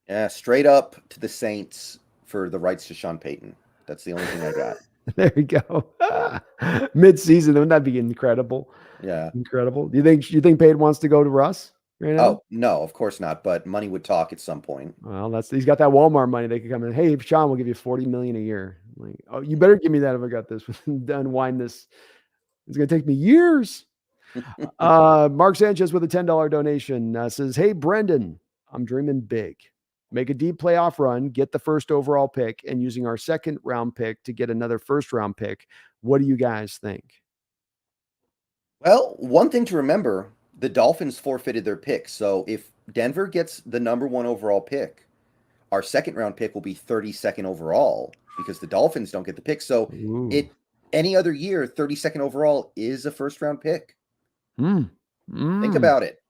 Yeah, straight up to the Saints for the rights to Sean Payton. That's the only thing I got. There you go. Mid-season, wouldn't that be incredible? Yeah, incredible. Do you think Payton wants to go to Russ right now? Oh no, of course not. But money would talk at some point. Well, he's got that Walmart money. They could come in. Hey, Sean, we'll give you $40 million a year. Like, oh, you better give me that if I got this. Unwind this. It's gonna take me years. Mark Sanchez with a $10 donation says, "Hey, Brendon, I'm dreaming big. Make a deep playoff run, get the first overall pick, and using our second round pick to get another first round pick. What do you guys think?" Well, one thing to remember, the Dolphins forfeited their pick. So if Denver gets the number 1 overall pick, our second round pick will be 32nd overall, because the Dolphins don't get the pick. So any other year, 32nd overall is a first round pick. Think about it.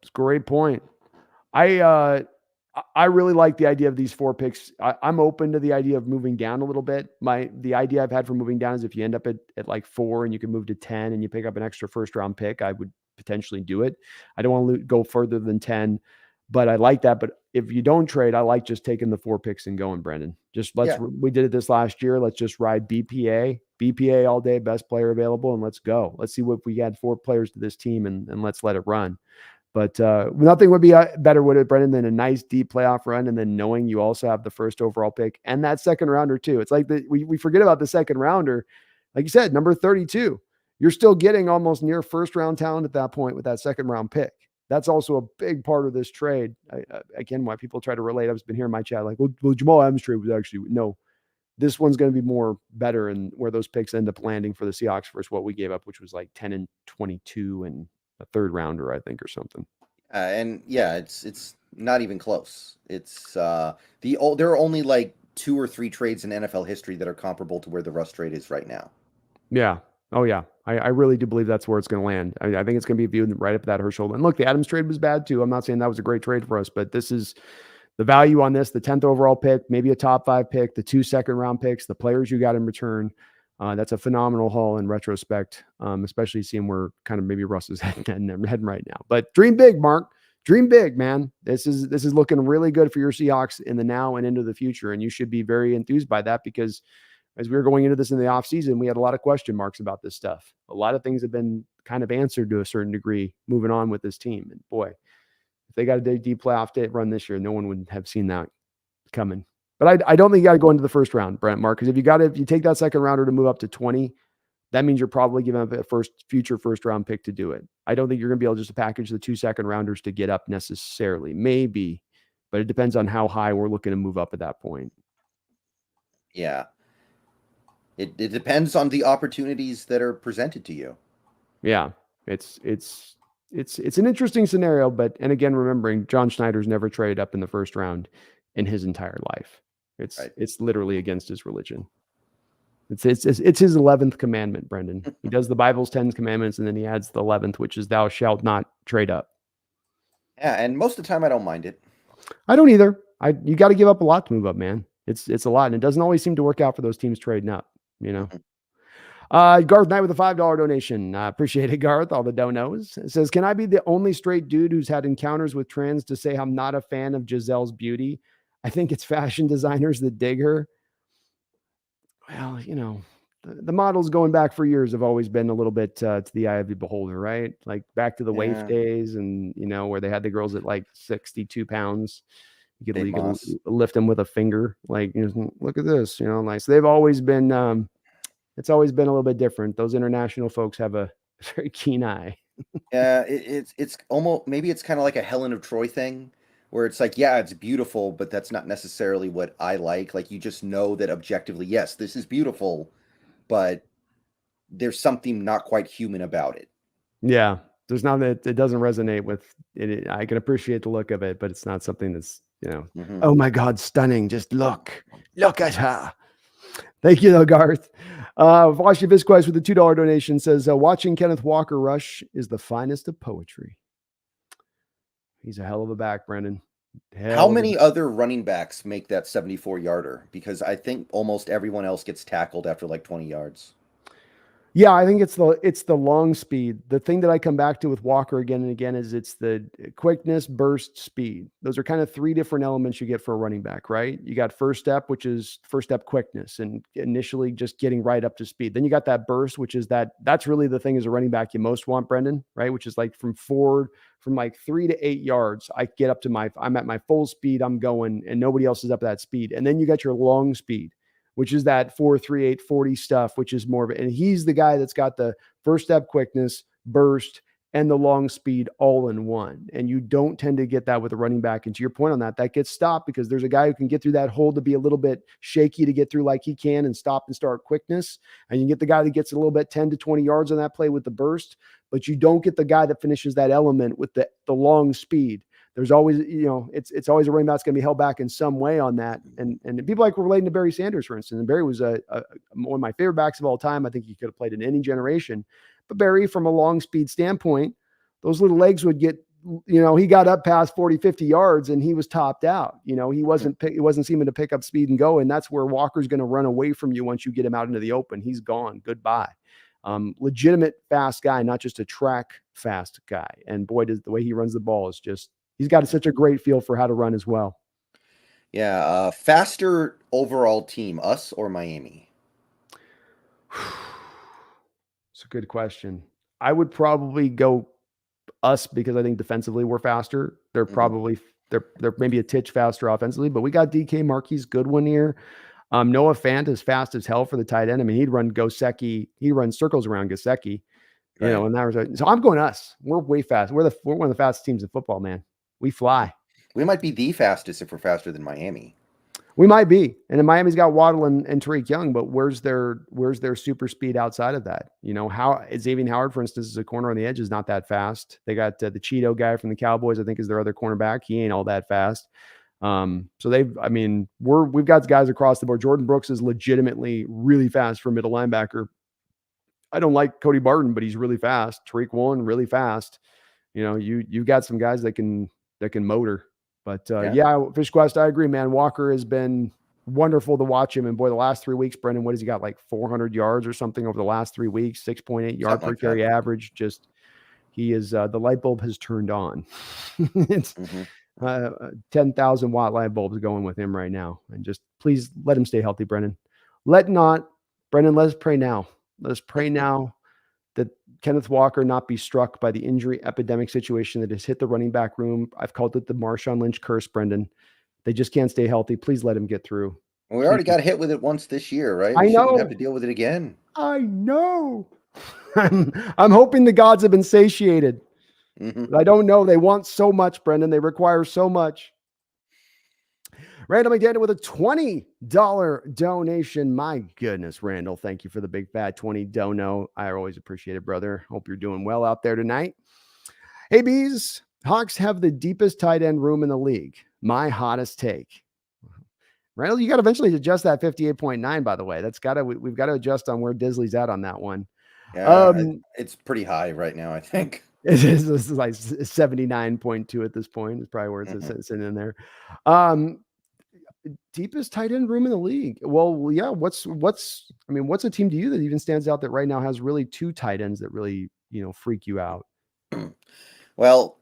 It's a great point. I really like the idea of these 4 picks. I'm open to the idea of moving down a little bit. The idea I've had for moving down is if you end up at like 4 and you can move to 10 and you pick up an extra first round pick, I would potentially do it. I don't want to go further than 10. But I like that. But if you don't trade, I like just taking the 4 picks and going, Brendan. Just Yeah. we did it this last year. Let's just ride BPA all day, best player available, and let's go. Let's see what we add 4 players to this team and let's let it run. But nothing would be better, would it, Brendan, than a nice deep playoff run, and then knowing you also have the first overall pick and that second rounder too. It's like we forget about the second rounder. Like you said, number 32, you're still getting almost near first round talent at that point with that second round pick. That's also a big part of this trade. Again, why people try to relate. I've been hearing my chat like, well, Jamal Adams trade was actually no. This one's going to be more better, and where those picks end up landing for the Seahawks versus what we gave up, which was like 10 and 22 and a third rounder, I think, or something. And yeah, it's not even close. It's there are only like 2 or 3 trades in NFL history that are comparable to where the Russ trade is right now. Yeah. Oh, yeah. I really do believe that's where it's going to land. I think it's going to be viewed right up that Herschel. And look, the Adams trade was bad too. I'm not saying that was a great trade for us, but this is the value on this, the 10th overall pick, maybe a top 5 pick, the 2 second round picks, the players you got in return. That's a phenomenal haul in retrospect, especially seeing where kind of maybe Russ is heading right now. But dream big, Mark. Dream big, man. This is looking really good for your Seahawks in the now and into the future. And you should be very enthused by that, because as we were going into this in the offseason, we had a lot of question marks about this stuff. A lot of things have been kind of answered to a certain degree moving on with this team. And boy, if they got a deep playoff run this year, no one would have seen that coming. But I don't think you got to go into the first round, Brent, Mark, because if you take that second rounder to move up to 20, that means you're probably giving up a future first round pick to do it. I don't think you're going to be able just to package the 2 second rounders to get up necessarily. Maybe, but it depends on how high we're looking to move up at that point. Yeah. It depends on the opportunities that are presented to you. Yeah, it's an interesting scenario, but and again, remembering John Schneider's never traded up in the first round in his entire life. It's literally against his religion. It's his 11th commandment, Brendan. He does the Bible's 10 commandments, and then he adds the 11th, which is thou shalt not trade up. Yeah, and most of the time I don't mind it. I don't either. You got to give up a lot to move up, man. It's a lot, and it doesn't always seem to work out for those teams trading up, you know. Garth Knight with a $5 donation. Appreciate it, Garth. All the donos. It says, can I be the only straight dude who's had encounters with trans to say I'm not a fan of Giselle's beauty? I think it's fashion designers that dig her. Well, you know, the models going back for years have always been a little bit to the eye of the beholder, right? Like back to the waif days, and you know, where they had the girls at like 62 pounds. You could lift them with a finger. Like, you know, look at this, you know, like, so they've always been it's always been a little bit different. Those international folks have a very keen eye. Yeah, it's almost, maybe it's kind of like a Helen of Troy thing, where it's like, yeah, it's beautiful, but that's not necessarily what I like. Like, you just know that objectively, yes, this is beautiful, but there's something not quite human about it. Yeah, there's not that it doesn't resonate with it. I can appreciate the look of it, but it's not something that's, you know, oh my God, stunning. Just look at her. Thank you, though, Garth. Vashi Visquez with the $2 donation says, watching Kenneth Walker rush is the finest of poetry. He's a hell of a back, Brendan. How many other running backs make that 74-yarder? Because I think almost everyone else gets tackled after like 20 yards. Yeah, I think it's the long speed. The thing that I come back to with Walker again and again is it's the quickness, burst, speed. Those are kind of 3 different elements you get for a running back, right? You got first step, which is first step quickness and initially just getting right up to speed. Then you got that burst, which is that's really the thing as a running back you most want, Brendan, right? Which is like from like 3 to 8 yards, I get up to I'm at my full speed, I'm going, and nobody else is up that speed. And then you got your long speed, which is that 4.38 40 stuff, which is more of it. And he's the guy that's got the first step quickness, burst, and the long speed all in one. And you don't tend to get that with a running back. And to your point on that gets stopped because there's a guy who can get through that hole to be a little bit shaky to get through like he can and stop and start quickness. And you get the guy that gets a little bit 10 to 20 yards on that play with the burst, but you don't get the guy that finishes that element with the long speed. There's always, you know, it's always a running back that's going to be held back in some way on that. And people like were relating to Barry Sanders, for instance. And Barry was one of my favorite backs of all time. I think he could have played in any generation. But Barry, from a long speed standpoint, those little legs would get, you know, he got up past 40, 50 yards and he was topped out. You know, he wasn't seeming to pick up speed and go. And that's where Walker's going to run away from you once you get him out into the open. He's gone. Goodbye. Legitimate fast guy, not just a track fast guy. And boy, does the way he runs the ball is just He's got such a great feel for how to run as well. Yeah, faster overall team, us or Miami? It's a good question. I would probably go us because I think defensively we're faster. They're Mhm. probably they're maybe a titch faster offensively, but we got DK Marquis good one here. Noah Fant is fast as hell for the tight end. I mean, he'd run Gosecki, he runs circles around Gosecki, Right. and that was so I'm going us. We're way fast. We're one of the fastest teams in football, man. We fly. We might be the fastest if we're faster than Miami. We might be. And then Miami's got Waddle and Tariq Young, but where's their super speed outside of that? How Xavier Howard, for instance, is a corner on the edge, is not that fast. They got the Cheeto guy from the Cowboys, I think, is their other cornerback. He ain't all that fast. So we've got guys across the board. Jordan Brooks is legitimately really fast for middle linebacker. I don't like Cody Barton, but he's really fast. Tariq Woolen, really fast. You've got some guys that can motor. But Yeah, yeah, Fish Quest, I agree, man. Walker has been wonderful to watch him. And boy, the last 3 weeks, Brendan, what has he got? Like 400 yards or something over the last 3 weeks, 6.8 yard something per like that. carry average. Just he is the light bulb has turned on. It's Mhm. 10,000 watt light bulbs going with him right now. And just please let him stay healthy, Brendan. Brendan, let us pray now. Let us pray now that Kenneth Walker not be struck by the injury epidemic situation that has hit the running back room. I've called it the Marshawn Lynch curse, Brendan. They just can't stay healthy. Please let him get through. Well, we Please. already got hit with it once this year, right? We I shouldn't have know. to deal with it again. I know. I'm hoping the gods have been satiated. Mhm. I don't know. They want so much, Brendan. They require so much. Randall McDaniel with a $20 donation. My goodness, Randall. Thank you for the big fat 20 dono. I always appreciate it, brother. Hope you're doing well out there tonight. Hey, Bees. Hawks have the deepest tight end room in the league. My hottest take. Randall, you got to eventually adjust that 58.9, by the way. We've got to adjust on where Disley's at on that one. Yeah, it's pretty high right now, I think. This is like 79.2 at this point. It's probably where it's Mhm. sitting in there. Um, Deepest tight end room in the league. Well, yeah. What's a team to you that even stands out that right now has really two tight ends that really freak you out? Well,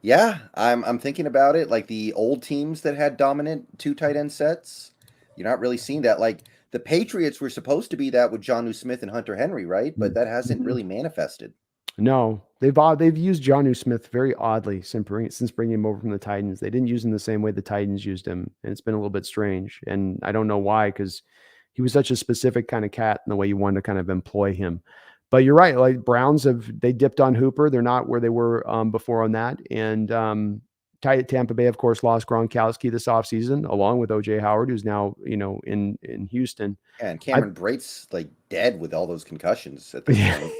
yeah, I'm thinking about it. Like the old teams that had dominant two tight end sets, you're not really seeing that. Like the Patriots were supposed to be that with Jonnu Smith and Hunter Henry, right? But that hasn't Mhm. really manifested. No, they've used Jonnu Smith very oddly since bringing him over from the Titans. They didn't use him the same way the Titans used him, and it's been a little bit strange. And I don't know why, because he was such a specific kind of cat in the way you wanted to kind of employ him. But you're right. Like Browns they dipped on Hooper. They're not where they were before on that. And Tampa Bay, of course, lost Gronkowski this offseason, along with OJ Howard, who's now in Houston. Yeah, and I Cameron Brate's like dead with all those concussions at this Yeah, point.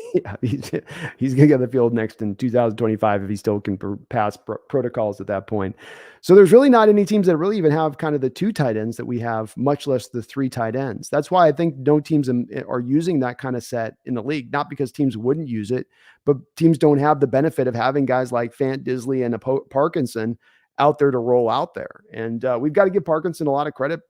yeah, he's gonna get on the field next in 2025 if he still can pass protocols at that point. So there's really not any teams that really even have kind of the two tight ends that we have, much less the three tight ends. That's why I think no teams are using that kind of set in the league. Not because teams wouldn't use it, but teams don't have the benefit of having guys like Fant, Disley, and Parkinson out there to roll out there. And we've got to give Parkinson a lot of credit.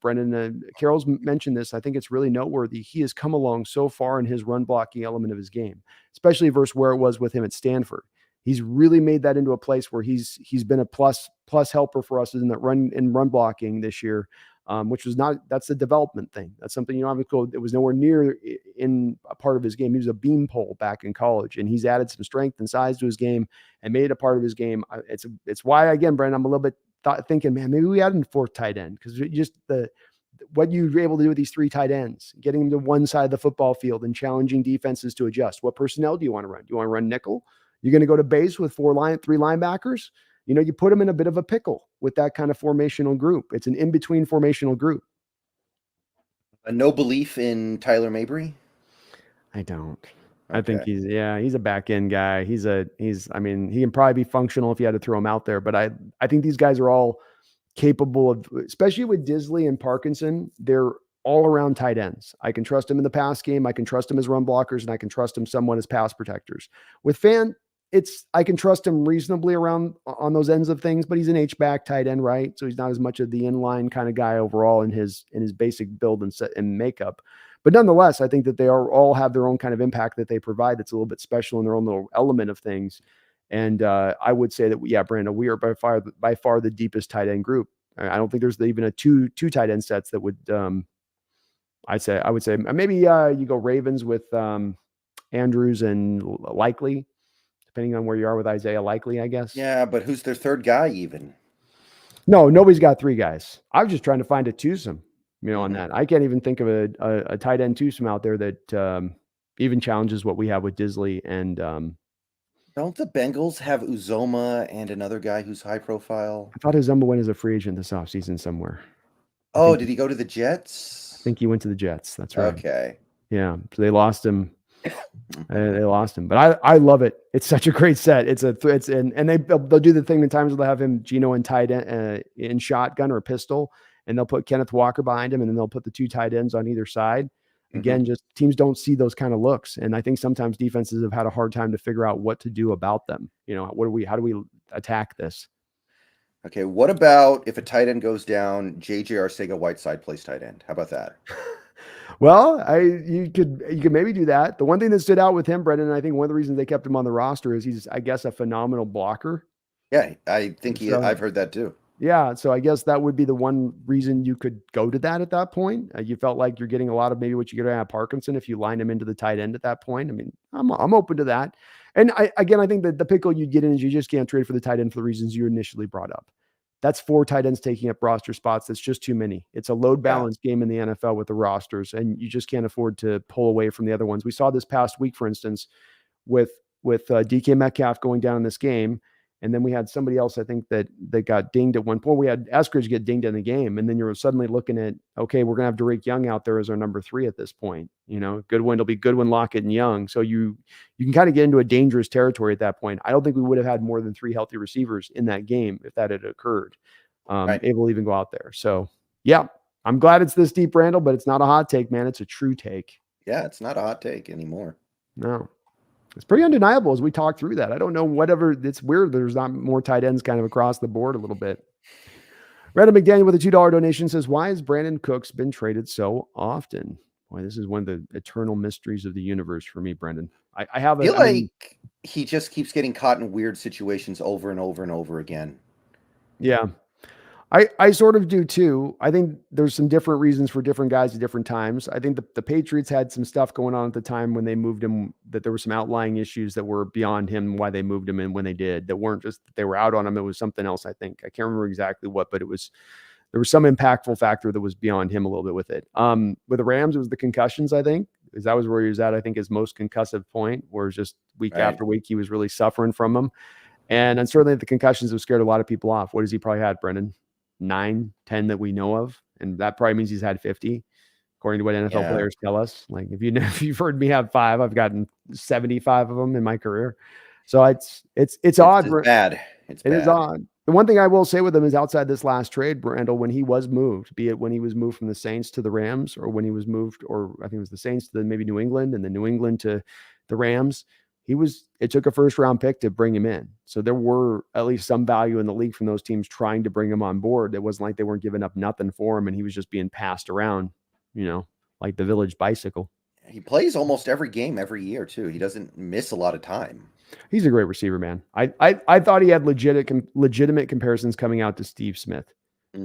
Brendan, Carroll's mentioned this. I think it's really noteworthy. He has come along so far in his run blocking element of his game, especially versus where it was with him at Stanford. He's really made that into a place where he's been a plus helper for us in that run blocking this year, which was not, that's a development thing. That's something, it was nowhere near in a part of his game. He was a beanpole back in college, and he's added some strength and size to his game and made it a part of his game. It's why, again, Brandon, I'm a little bit thinking, man, maybe we add a fourth tight end, because just what you're able to do with these three tight ends, getting them to one side of the football field and challenging defenses to adjust. What personnel do you want to run? Do you want to run nickel? You're going to go to base with three linebackers. You put them in a bit of a pickle with that kind of formational group. It's an in-between formational group. No belief in Tyler Mabry. I don't. I think Okay. he's a back end guy. He can probably be functional if you had to throw him out there, but I think these guys are all capable of, especially with Disley and Parkinson, they're all around tight ends. I can trust him in the pass game. I can trust him as run blockers, and I can trust him somewhat as pass protectors. With Fant, I can trust him reasonably around on those ends of things, but he's an H-back tight end, right? So he's not as much of the inline kind of guy overall in his basic build and set and makeup. But nonetheless, I think that they all have their own kind of impact that they provide that's a little bit special in their own little element of things. And I would say that, yeah, Brandon, we are by far the deepest tight end group. I don't think there's even a two tight end sets that would. I would say maybe you go Ravens with Andrews and Likely, depending on where you are with Isaiah Likely, I guess. Yeah, but who's their third guy even? No, nobody's got three guys. I was just trying to find a twosome, on Mhm. that. I can't even think of a tight end twosome out there that even challenges what we have with Disley and Don't the Bengals have Uzoma and another guy who's high profile? I thought Azumba went as a free agent this offseason somewhere. I Oh, think did he go to the I Jets? think he went to the Jets. That's right. Okay. Yeah, so they lost him. Mhm. They lost him, but I love it. It's such a great set. It's and they'll do the thing in times where they'll have him Gino in tight end, in shotgun or pistol, and they'll put Kenneth Walker behind him, and then they'll put the two tight ends on either side. Mhm. Again, just teams don't see those kind of looks, and I think sometimes defenses have had a hard time to figure out what to do about them. How do we attack this? Okay, what about if a tight end goes down, JJ Arcega-Whiteside plays tight end? How about that? Well, you could maybe do that. The one thing that stood out with him, Brendan, and I think one of the reasons they kept him on the roster is he's, I guess, a phenomenal blocker. Yeah, I think So I've heard that too. yeah, so I guess that would be the one reason you could go to that at that point. You felt like you're getting a lot of maybe what you get out of Parkinson if you line him into the tight end at that point. I mean, I'm open to that. And I think that the pickle you'd get in is you just can't trade for the tight end for the reasons you initially brought up. That's four tight ends taking up roster spots. That's just too many. It's a load Yeah. balance game in the NFL with the rosters, and you just can't afford to pull away from the other ones. We saw this past week, for instance, with DK Metcalf going down in this game, and then we had somebody else I think that got dinged at one point. We had Eskridge get dinged in the game, and then you're suddenly looking at, okay, we're gonna have Derek Young out there as our number 3 at this point. Goodwin will be Goodwin, Lockett, and Young. So you can kind of get into a dangerous territory at that point. I don't think we would have had more than 3 healthy receivers in that game if that had occurred. Right. Able to even go out there. So yeah, I'm glad it's this deep, Randall, but it's not a hot take, man. It's a true take. Yeah, it's not a hot take anymore. No. It's pretty undeniable as we talk through that. I don't know, it's weird. There's not more tight ends kind of across the board a little bit. Randall McDaniel with a $2 donation says, why has Brandon Cooks been traded so often? Boy, this is one of the eternal mysteries of the universe for me, Brendan. I feel mean, like he just keeps getting caught in weird situations over and over and over again. yeah. I sort of do too. I think there's some different reasons for different guys at different times. I think the Patriots had some stuff going on at the time when they moved him, that there were some outlying issues that were beyond him, why they moved him in when they did, that weren't just that they were out on him. It was something else, I think. I can't remember exactly what, but there was some impactful factor that was beyond him a little bit with it. With the Rams, it was the concussions, I think, because that was where he was at, I think, his most concussive point, where it's just week after week, he was really suffering from them. And certainly the concussions have scared a lot of people off. What has he probably had, Brendan? 9, 10 that we know of, and that probably means he's had 50, according to what NFL players tell us. Like if you've heard me have 5, I've gotten 75 of them in my career. So it's odd. It's bad. It is odd. The one thing I will say with him is outside this last trade, Randall, when he was moved, be it when he was moved from the Saints to the Rams, or when he was moved, or I think it was the Saints to maybe New England, and then New England to the Rams, it took a first round pick to bring him in. So there were at least some value in the league from those teams trying to bring him on board. It wasn't like they weren't giving up nothing for him and he was just being passed around, like the village bicycle. He plays almost every game every year too. He doesn't miss a lot of time. He's a great receiver, man. I thought he had legitimate comparisons coming out to Steve Smith.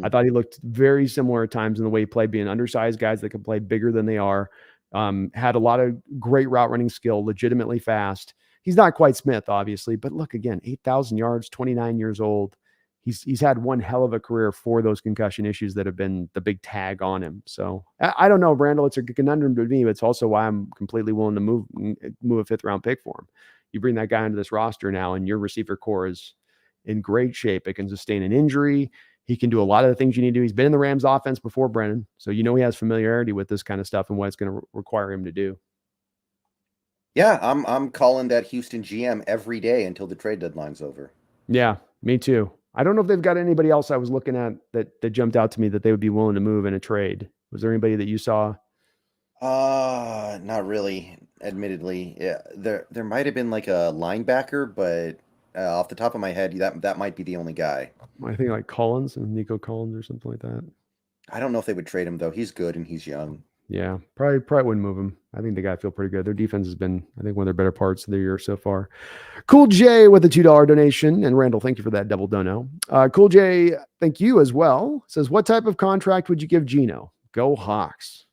I thought he looked very similar at times in the way he played, being undersized guys that can play bigger than they are. Had a lot of great route running skill, legitimately fast. He's not quite Smith, obviously, but look again, 8,000 yards, 29 years old. He's had one hell of a career for those concussion issues that have been the big tag on him. So I don't know, Randall. It's a conundrum to me, but it's also why I'm completely willing to move a 5th round pick for him. You bring that guy into this roster now, and your receiver core is in great shape. It can sustain an injury. He can do a lot of the things you need to do. He's been in the Rams offense before, Brennan. So he has familiarity with this kind of stuff and what it's going to require him to do. Yeah, I'm calling that Houston GM every day until the trade deadline's over. Yeah, me too. I don't know if they've got anybody else I was looking at that jumped out to me that they would be willing to move in a trade. Was there anybody that you saw? Not really, admittedly. Yeah, there might have been like a linebacker, but off the top of my head, that might be the only guy. I think like Collins and Nico Collins or something like that. I don't know if they would trade him though. He's good and he's young. Yeah, probably wouldn't move him. I think the guy feel pretty good. Their defense has been, I think, one of their better parts of the year so far. Cool J with a $2 donation. And Randall, thank you for that double dono. Cool J, thank you as well. Says, what type of contract would you give Geno? Go Hawks.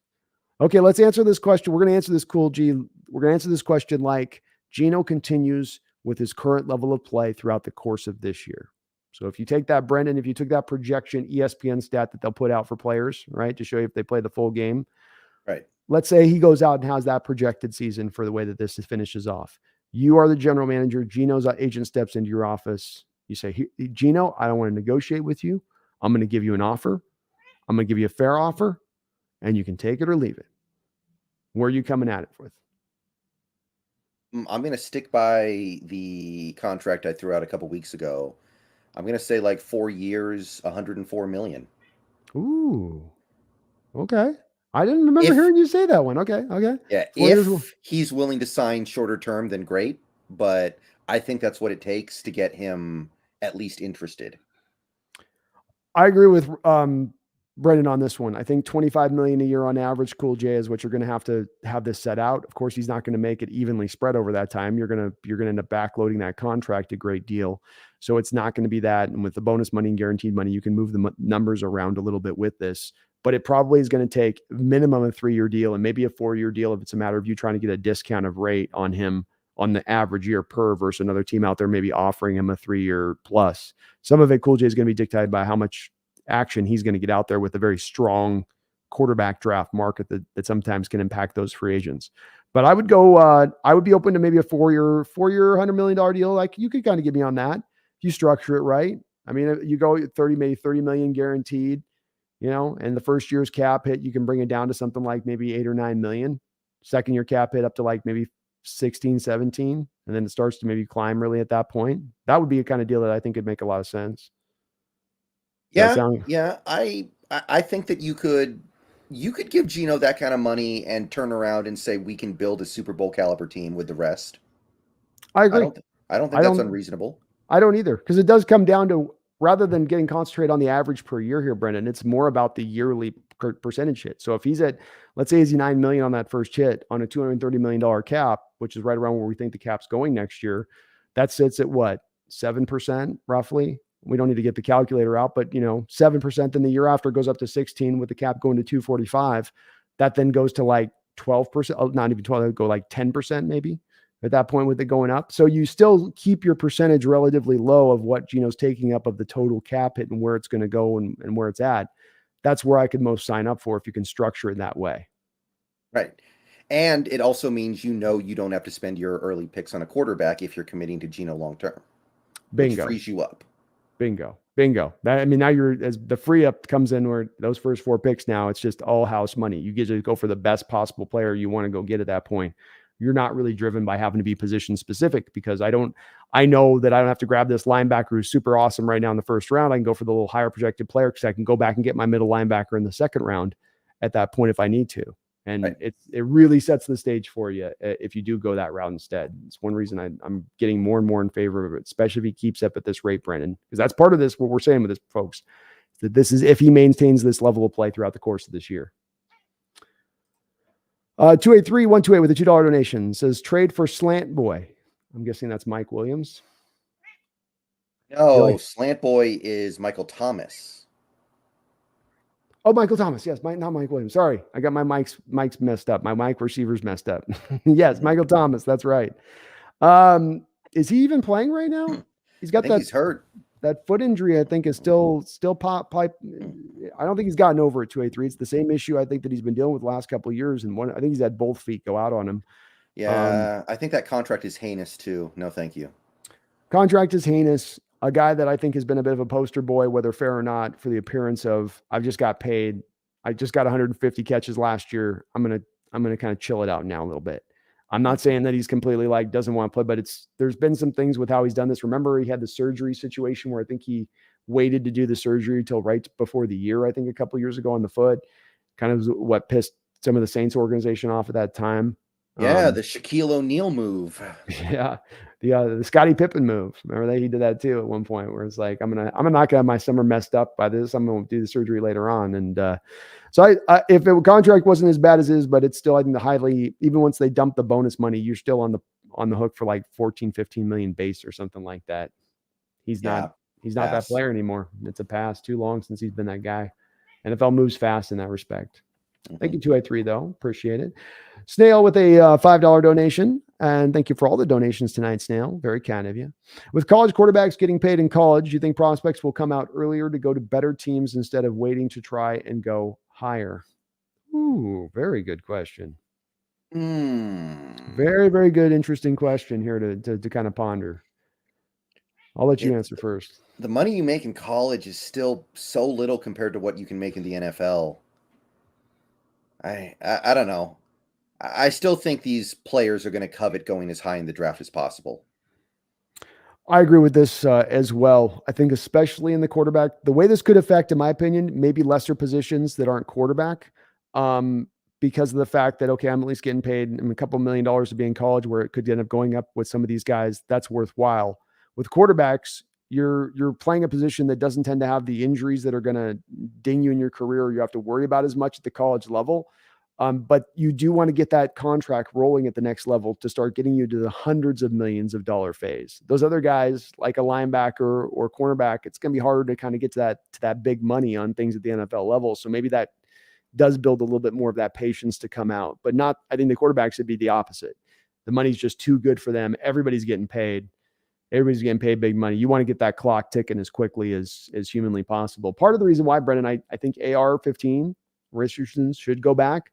Okay, let's answer this question. We're going to answer this, Cool G. We're going to answer this question like Geno continues with his current level of play throughout the course of this year. So if you take that, Brendan, if you took that projection ESPN stat that they'll put out for players, right, to show you if they play the full game, Right. let's say he goes out and has that projected season for the way that this finishes off. You are the general manager. Geno's agent steps into your office. You say, Geno, I don't want to negotiate with you. I'm going to give you an offer. I'm going to give you a fair offer, and you can take it or leave it. Where are you coming at it with? I'm going to stick by the contract I threw out a couple weeks ago. I'm going to say like 4 years, $104 million. Ooh, okay. I didn't remember hearing you say that one. Okay. Yeah, if he's willing to sign shorter term, then great. But I think that's what it takes to get him at least interested. I agree with Brendan on this one. I think $25 million a year on average, Cool J, is what you're going to have this set out. Of course, he's not going to make it evenly spread over that time. You're going to end up backloading that contract a great deal. So it's not going to be that. And with the bonus money and guaranteed money, you can move the numbers around a little bit with this. But it probably is going to take minimum a 3-year deal and maybe a 4-year deal if it's a matter of you trying to get a discount of rate on him on the average year per versus another team out there maybe offering him a 3-year plus. Some of it, Cool J, is going to be dictated by how much action he's going to get out there with a very strong quarterback draft market that sometimes can impact those free agents. But I would go, I would be open to maybe a 4-year, $100 million deal. Like you could kind of get me on that if you structure it right. I mean, you go maybe 30 million guaranteed, and the first year's cap hit, you can bring it down to something like maybe 8 or 9 million. Second year cap hit up to like maybe 16, 17. And then it starts to maybe climb really at that point. That would be a kind of deal that I think could make a lot of sense. Yeah. I think that you could give Geno that kind of money and turn around and say we can build a Super Bowl caliber team with the rest. I agree. I don't think that's unreasonable. I don't either, because it does come down to, rather than getting concentrated on the average per year here, Brendan, it's more about the yearly percentage hit. So if he's at, let's say he's $9 million on that first hit on a $230 million cap, which is right around where we think the cap's going next year, that sits at what, 7% roughly? We don't need to get the calculator out, but 7%. Then the year after goes up to 16 with the cap going to 245. That then goes to like 12%, not even 12, go like 10% maybe at that point with it going up. So you still keep your percentage relatively low of what Geno's taking up of the total cap hit and where it's going to go and where it's at. That's where I could most sign up for if you can structure it that way. Right. And it also means you don't have to spend your early picks on a quarterback if you're committing to Geno long term. Bingo. Which frees you up. Bingo. Now as the free up comes in where those first 4 picks, now it's just all house money. You get to go for the best possible player you want to go get at that point. You're not really driven by having to be position specific, because I know that I don't have to grab this linebacker who's super awesome right now in the first round. I can go for the little higher projected player because I can go back and get my middle linebacker in the second round at that point if I need to. And right. It really sets the stage for you if you do go that route instead. It's one reason I'm getting more and more in favor of it, especially if he keeps up at this rate, Brendan, because that's part of this, what we're saying with this, folks, that this is if he maintains this level of play throughout the course of this year. 283-128 with a $2 donation says trade for Slant Boy. I'm guessing that's Mike Williams. No, Slant Boy is Michael Thomas. Oh, Michael Thomas. Yes, not Mike Williams. Sorry, I got my mics messed up. My mic receivers messed up. Yes, Michael Thomas. That's right. Is he even playing right now? He's got he's hurt. That foot injury, I think, is still pop pipe. I don't think he's gotten over it. 283. It's the same issue I think that he's been dealing with the last couple of years, and I think he's had both feet go out on him. Yeah, I think that contract is heinous too. No, thank you. Contract is heinous. A guy that I think has been a bit of a poster boy, whether fair or not, for the appearance of I've just got paid. I just got 150 catches last year. I'm gonna kind of chill it out now a little bit. I'm not saying that he's completely doesn't want to play, but there's been some things with how he's done this. Remember, he had the surgery situation where I think he waited to do the surgery till right before the year, I think a couple of years ago on the foot, kind of what pissed some of the Saints organization off at that time. Yeah, the Shaquille O'Neal move. Yeah, the Scottie Pippen move. Remember that he did that too at one point, where it's like, I'm not gonna have my summer messed up by this. I'm gonna do the surgery later on. And so if the contract wasn't as bad as it is, but it's still, I think, the highly, even once they dump the bonus money, you're still on the hook for like 14, 15 million base or something like that. He's not Yeah, he's not that pass. player anymore. It's a pass. Too long since he's been that guy. NFL moves fast in that respect. Thank Mhm. you, 283, though. Appreciate it. Snail with a $5 donation. And thank you for all the donations tonight, Snail. Very kind of you. With college quarterbacks getting paid in college, you think prospects will come out earlier to go to better teams instead of waiting to try and go higher? Ooh, very good question. Hmm. Very, very good, interesting question here to kind of ponder. I'll let you It's answer first. the money you make in college is still so little compared to what you can make in the NFL. I don't know. I still think these players are going to covet going as high in the draft as possible. I agree with this as well. I think, especially in the quarterback, the way this could affect, in my opinion, maybe lesser positions that aren't quarterback, um, because of the fact that, okay, I'm at least getting paid a couple $1 million to be in college, where it could end up going up with some of these guys. That's worthwhile. With quarterbacks, you're playing a position that doesn't tend to have the injuries that are going to ding you in your career, or you have to worry about as much at the college level. But you do want to get that contract rolling at the next level to start getting you to the hundreds of millions of dollar phase. Those other guys, like a linebacker or cornerback, it's going to be harder to kind of get to that big money on things at the NFL level. So maybe that does build a little bit more of that patience to come out. But not, I think the quarterbacks should be the opposite. The money's just too good for them. Everybody's getting paid. Everybody's getting paid big money. You want to get that clock ticking as quickly as humanly possible. Part of the reason why, Brendan, I think AR-15 Richardson should go back.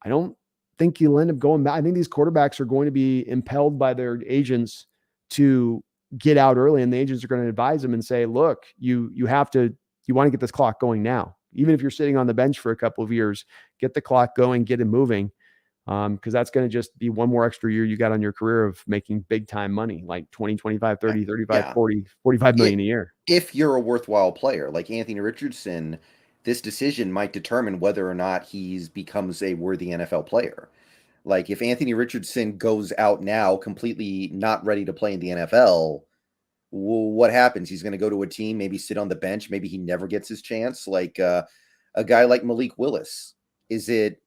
I don't think he'll end up going back. I think these quarterbacks are going to be impelled by their agents to get out early, and the agents are going to advise them and say, look, you have to, you want to get this clock going now. Even if you're sitting on the bench for a couple of years, get the clock going, get it moving. Because that's going to just be one more extra year you got on your career of making big time money, like 20, 25, 30, 35, Yeah. 40, 45 It, million a year. if you're a worthwhile player like Anthony Richardson, this decision might determine whether or not he becomes a worthy NFL player. Like if Anthony Richardson goes out now completely not ready to play in the NFL, what happens? He's going to go to a team, maybe sit on the bench, maybe he never gets his chance. Like a guy like Malik Willis. Is it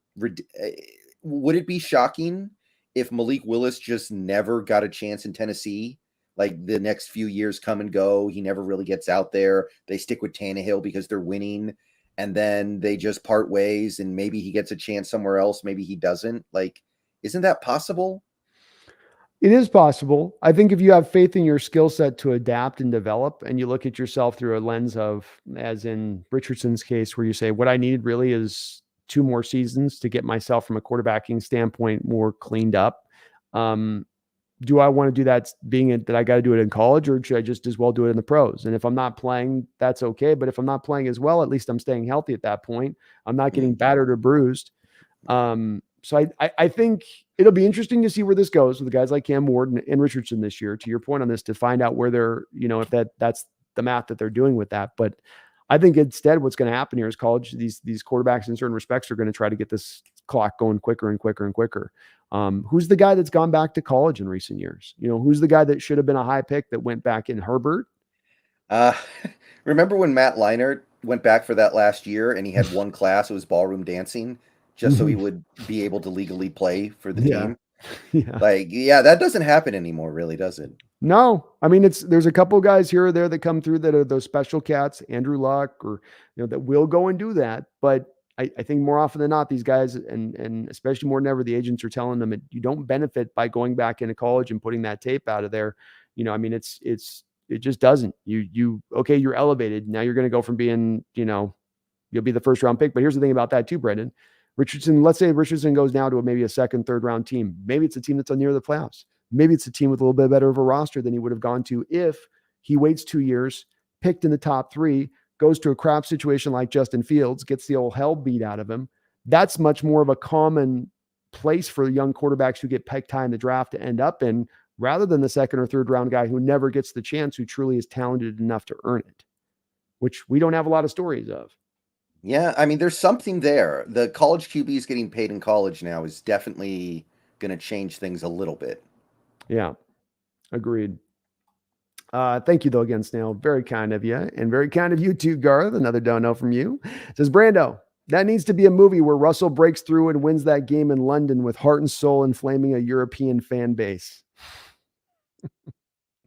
would it be shocking if Malik Willis just never got a chance in Tennessee? Like the next few years come and go, he never really gets out there. They stick with Tannehill because they're winning, and then they just part ways, and maybe he gets a chance somewhere else, maybe he doesn't. Like, isn't that possible? It is possible. I think if you have faith in your skill set to adapt and develop, and you look at yourself through a lens of, as in Richardson's case, where you say, what I needed really is 2 more seasons to get myself from a quarterbacking standpoint more cleaned up. Um, do I want to do that being it that I got to do it in college, or should I just as well do it in the pros? And if I'm not playing, that's okay. But if I'm not playing as well, at least I'm staying healthy at that point. I'm not getting Mm, battered or bruised. So I think it'll be interesting to see where this goes with guys like Cam Ward and Richardson this year. To your point on this, to find out where they're, if that's the math that they're doing with that. But I think instead, what's going to happen here is college. These quarterbacks, in certain respects, are going to try to get this clock going quicker and quicker and quicker. Who's the guy that's gone back to college in recent years? Who's the guy that should have been a high pick that went back in? Herbert? Uh, remember when Matt Leinart went back for that last year and he had one class, it was ballroom dancing, just so he would be able to legally play for the Yeah, team? yeah. Like, yeah, that doesn't happen anymore, really, does it? No, I mean there's a couple guys here or there that come through that are those special cats, Andrew Luck, or that will go and do that. But I think more often than not, these guys and especially more than ever, the agents are telling them you don't benefit by going back into college and putting that tape out of there. I mean it just doesn't. You okay, you're elevated. Now you're gonna go from being, you'll be the first round pick. But here's the thing about that too, Brendan. Richardson, let's say Richardson goes now to maybe a second, third round team. Maybe it's a team that's near the playoffs. Maybe it's a team with a little bit better of a roster than he would have gone to if he waits 2 years, picked in the top three, goes to a crap situation like Justin Fields, gets the old hell beat out of him. That's much more of a common place for young quarterbacks who get picked high in the draft to end up in, rather than the second or third round guy who never gets the chance, who truly is talented enough to earn it, which we don't have a lot of stories of. Yeah, I mean, there's something there. The college QBs getting paid in college now is definitely going to change things a little bit. Yeah, agreed. Thank you though again, Snail. Very kind of you, and very kind of you too, Garth. Another dono from you. Says Brando. That needs to be a movie where Russell breaks through and wins that game in London with heart and soul, inflaming a European fan base.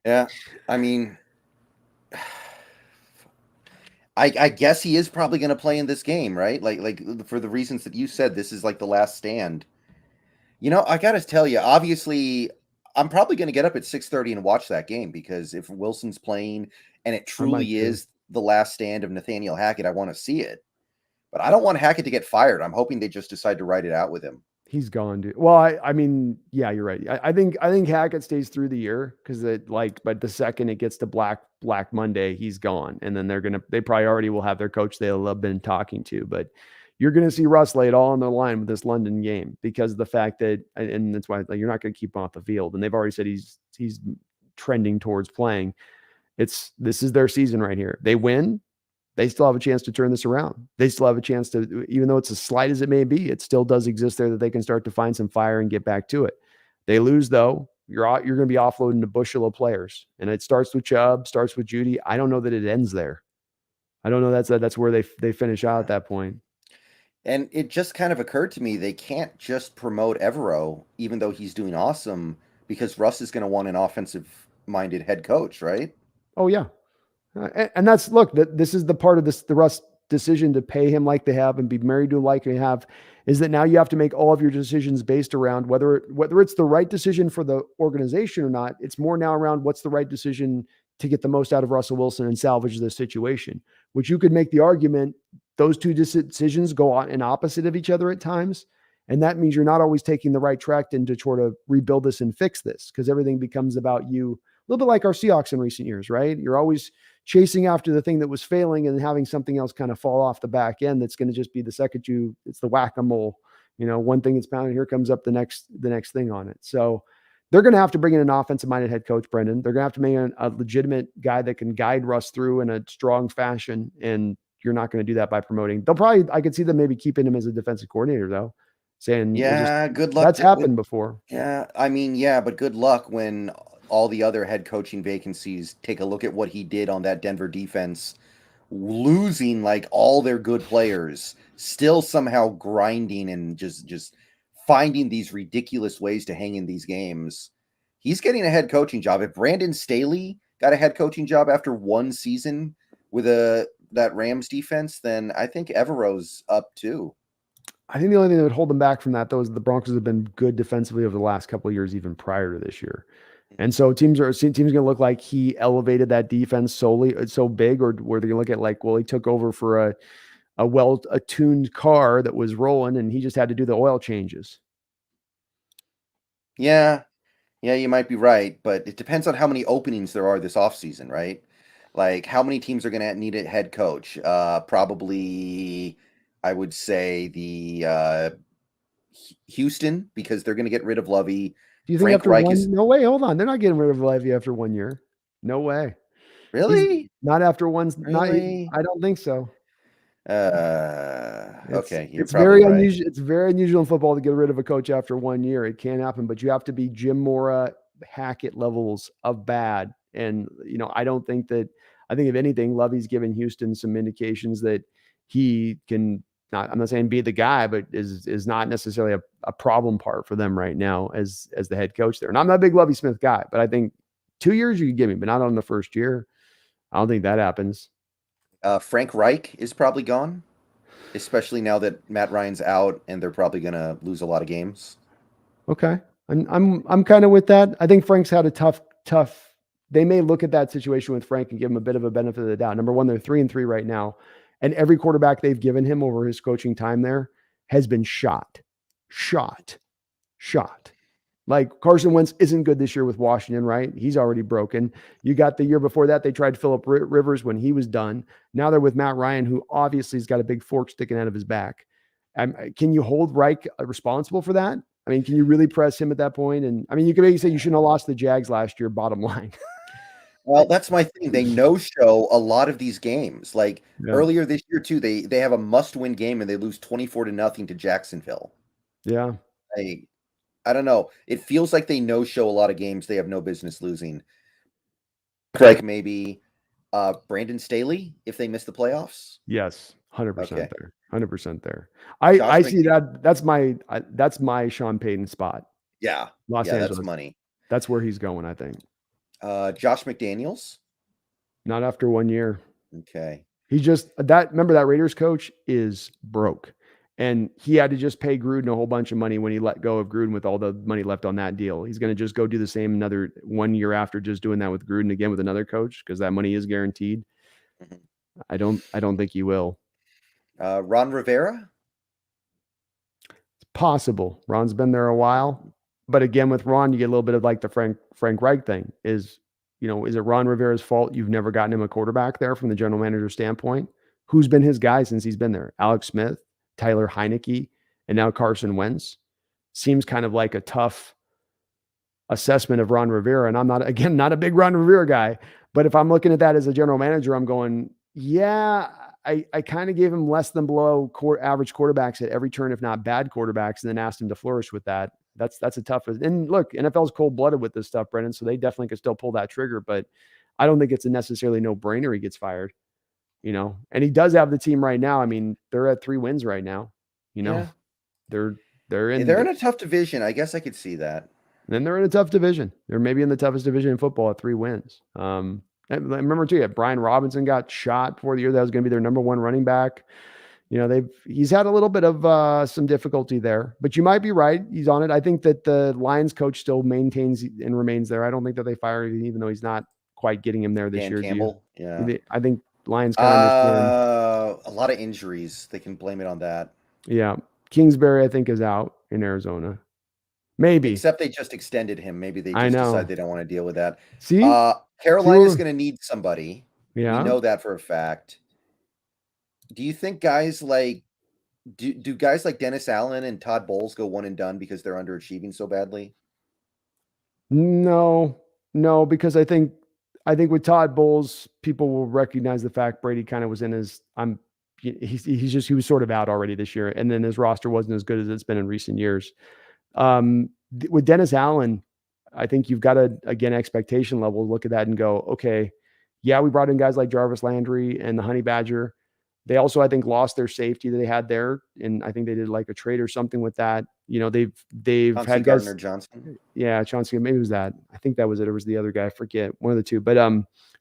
Yeah, I mean, I guess he is probably going to play in this game, right? Like for the reasons that you said, this is like the last stand. You know, I got to tell you, obviously, I'm probably going to get up at 6:30 and watch that game because if Wilson's playing and it I might truly too. is the last stand of Nathaniel Hackett, I want to see it. But I don't want Hackett to get fired. I'm hoping they just decide to write it out with him. He's gone, dude. Well, I mean, yeah, you're right. I think Hackett stays through the year because but the second it gets to Black Monday, he's gone, and then they probably already will have their coach they'll have been talking to, but you're gonna see Russ lay it all on the line with this London game because of the fact that, and that's why like, you're not gonna keep him off the field, and they've already said he's trending towards playing. This is their season right here. They win, they still have a chance to turn this around. They still have a chance to, even though it's as slight as it may be, it still does exist there that they can start to find some fire and get back to it. They lose though, you're going to be offloading a bushel of players, and it starts with Chubb, starts with Judy. I don't know that it ends there. I don't know that's where they finish out at that point. And it just kind of occurred to me they can't just promote Evero, even though he's doing awesome, because Russ is going to want an offensive-minded head coach, right? Oh yeah, and that's look. This is the part of the Russ decision to pay him like they have and be married to him like they have, is that now you have to make all of your decisions based around whether it's the right decision for the organization or not. It's more now around what's the right decision to get the most out of Russell Wilson and salvage this situation. Which you could make the argument those two decisions go on in opposite of each other at times. And that means you're not always taking the right track to try to rebuild this and fix this because everything becomes about you. A little bit like our Seahawks in recent years, right? You're always chasing after the thing that was failing and having something else kind of fall off the back end. That's going to just be the second it's the whack-a-mole, one thing is pounded. Here comes up the next thing on it. So they're going to have to bring in an offensive minded head coach, Brendan. They're going to have to make a legitimate guy that can guide Russ through in a strong fashion. And you're not going to do that by promoting. I could see them maybe keeping him as a defensive coordinator though, saying Yeah, good luck. that's happened before. Yeah, I mean, yeah, but good luck when all the other head coaching vacancies take a look at what he did on that Denver defense, losing like all their good players, still somehow grinding and just finding these ridiculous ways to hang in these games. He's getting a head coaching job. If Brandon Staley got a head coaching job after one season with that Rams defense, then I think Evero's up too. I think the only thing that would hold them back from that, though, is the Broncos have been good defensively over the last couple of years, even prior to this year. And so teams going to look like he elevated that defense so big, or where they're going to look at like, well, he took over for a well-attuned car that was rolling, and he just had to do the oil changes. Yeah, you might be right, but it depends on how many openings there are this offseason, right? Like how many teams are going to need a head coach? Probably, I would say the Houston, because they're going to get rid of Lovey. Do you think Frank after Reich one? is No way. Hold on, they're not getting rid of Levy after 1 year. No way. He's really, not after one. Not. really. I don't think so. Okay, you're It's probably very right. unusual. It's very unusual in football to get rid of a coach after 1 year. It can happen, but you have to be Jim Mora Hackett levels of bad. And I don't think that. I think if anything, Lovey's given Houston some indications that he can. Not, I'm not saying be the guy, but is not necessarily a problem part for them right now as the head coach there. And I'm not a big Lovey Smith guy, but I think 2 years you could give me, but not on the first year. I don't think that happens. Frank Reich is probably gone, especially now that Matt Ryan's out and they're probably going to lose a lot of games. Okay. I'm kind of with that. I think Frank's had a tough. They may look at that situation with Frank and give him a bit of a benefit of the doubt. Number one, they're 3-3 right now, and every quarterback they've given him over his coaching time there has been shot. Like Carson Wentz isn't good this year with Washington, right? He's already broken. You got the year before that, they tried Phillip Rivers when he was done. Now they're with Matt Ryan, who obviously has got a big fork sticking out of his back. Can you hold Reich responsible for that? I mean, can you really press him at that point? And I mean, you could maybe say you shouldn't have lost the Jags last year, bottom line. Well, that's my thing. They no-show a lot of these games. Like Yeah. earlier this year too, they have a must-win game and they lose 24-0 to Jacksonville. Yeah. I don't know. It feels like they no-show a lot of games they have no business losing. Like maybe Brandon Staley if they miss the playoffs. Yes, 100% Okay. there. 100% there. Josh I see McDaniels. that. That's my Sean Payton spot. Yeah. Los Yeah, that's Angeles. money. That's where he's going, I think. Josh McDaniels. Not after 1 year. Okay. He just remember that Raiders coach is broke. And he had to just pay Gruden a whole bunch of money when he let go of Gruden with all the money left on that deal. He's going to just go do the same another 1 year after just doing that with Gruden again with another coach because that money is guaranteed. Mhm. I don't think he will. Ron Rivera. It's possible. Ron's been there a while. But again, with Ron, you get a little bit of like the Frank Reich thing. Is it Ron Rivera's fault you've never gotten him a quarterback there from the general manager standpoint? Who's been his guy since he's been there? Alex Smith, Tyler Heineke, and now Carson Wentz. Seems kind of like a tough assessment of Ron Rivera. And I'm not a big Ron Rivera guy, but if I'm looking at that as a general manager, I'm going, yeah, I kind of gave him less than below average quarterbacks at every turn, if not bad quarterbacks, and then asked him to flourish with that. That's a tough. And look, NFL's cold blooded with this stuff, Brendan. So they definitely could still pull that trigger, but I don't think it's a necessarily no brainer. He gets fired, and he does have the team right now. I mean, they're at 3 wins right now. Yeah. They're They're in a tough division. I guess I could see that. then they're in a tough division. They're maybe in the toughest division in football at 3 wins. I remember too, Brian Robinson got shot before the year that was going to be their number 1 running back. He's had a little bit of some difficulty there, but you might be right. He's on it. I think that the Lions coach still maintains and remains there. I don't think that they fire him, even though he's not quite getting him there this Dan year. Campbell. Yeah. I think Lions kind of understand. A lot of injuries. They can blame it on that. Yeah. Kingsbury, I think, is out in Arizona. Maybe. Except they just extended him. Maybe they I just know. decide they don't want to deal with that. See? Carolina's going to need somebody. We Yeah. know that for a fact. Do you think guys like do guys like Dennis Allen and Todd Bowles go one and done because they're underachieving so badly? No, because I think with Todd Bowles, people will recognize the fact Brady kind of was in his he was sort of out already this year, and then his roster wasn't as good as it's been in recent years. With Dennis Allen, I think you've got to again expectation level look at that and go, okay, yeah, we brought in guys like Jarvis Landry and the Honey Badger. They also, I think, lost their safety that they had there, and I think they did like a trade or something with that. They've Chauncey had guys. Gardner Johnson. Yeah, Chauncey, maybe it was that. I think that was it. Or was the other guy? I forget. One of the two. But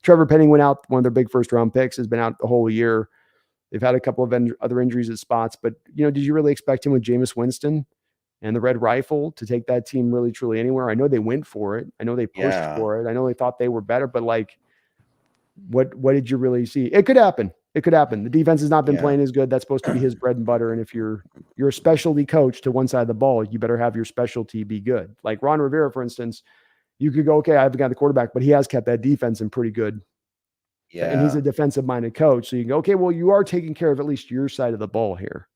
Trevor Penning went out. One of their big first round picks has been out the whole year. They've had a couple of other injuries at spots. But did you really expect him with Jameis Winston and the Red Rifle to take that team really truly anywhere? I know they went for it. I know they pushed for it. I know they thought they were better. But like, what did you really see? It could happen. It could happen. The defense has not been playing as good. That's supposed to be his bread and butter. And if you're a specialty coach to one side of the ball, you better have your specialty be good. Like Ron Rivera, for instance, you could go, okay, I haven't got the quarterback, but he has kept that defense in pretty good. Yeah. And he's a defensive minded coach. So you can go, okay, well, you are taking care of at least your side of the ball here.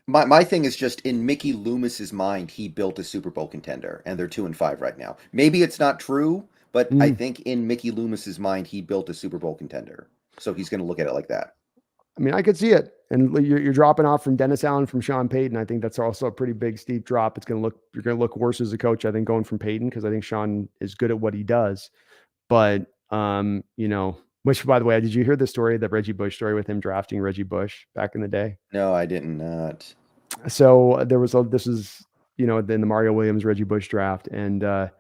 My thing is just in Mickey Loomis's mind, he built a Super Bowl contender, and they're 2-5 right now. Maybe it's not true, but I think in Mickey Loomis's mind, he built a Super Bowl contender. So he's going to look at it like that. I mean, I could see it. And you're dropping off from Dennis Allen from Sean Payton. I think that's also a pretty big, steep drop. You're going to look worse as a coach, I think, going from Payton, because I think Sean is good at what he does. But, which, by the way, did you hear the story, the Reggie Bush story with him drafting Reggie Bush back in the day? No, I did not. So this is, in the Mario Williams, Reggie Bush draft. And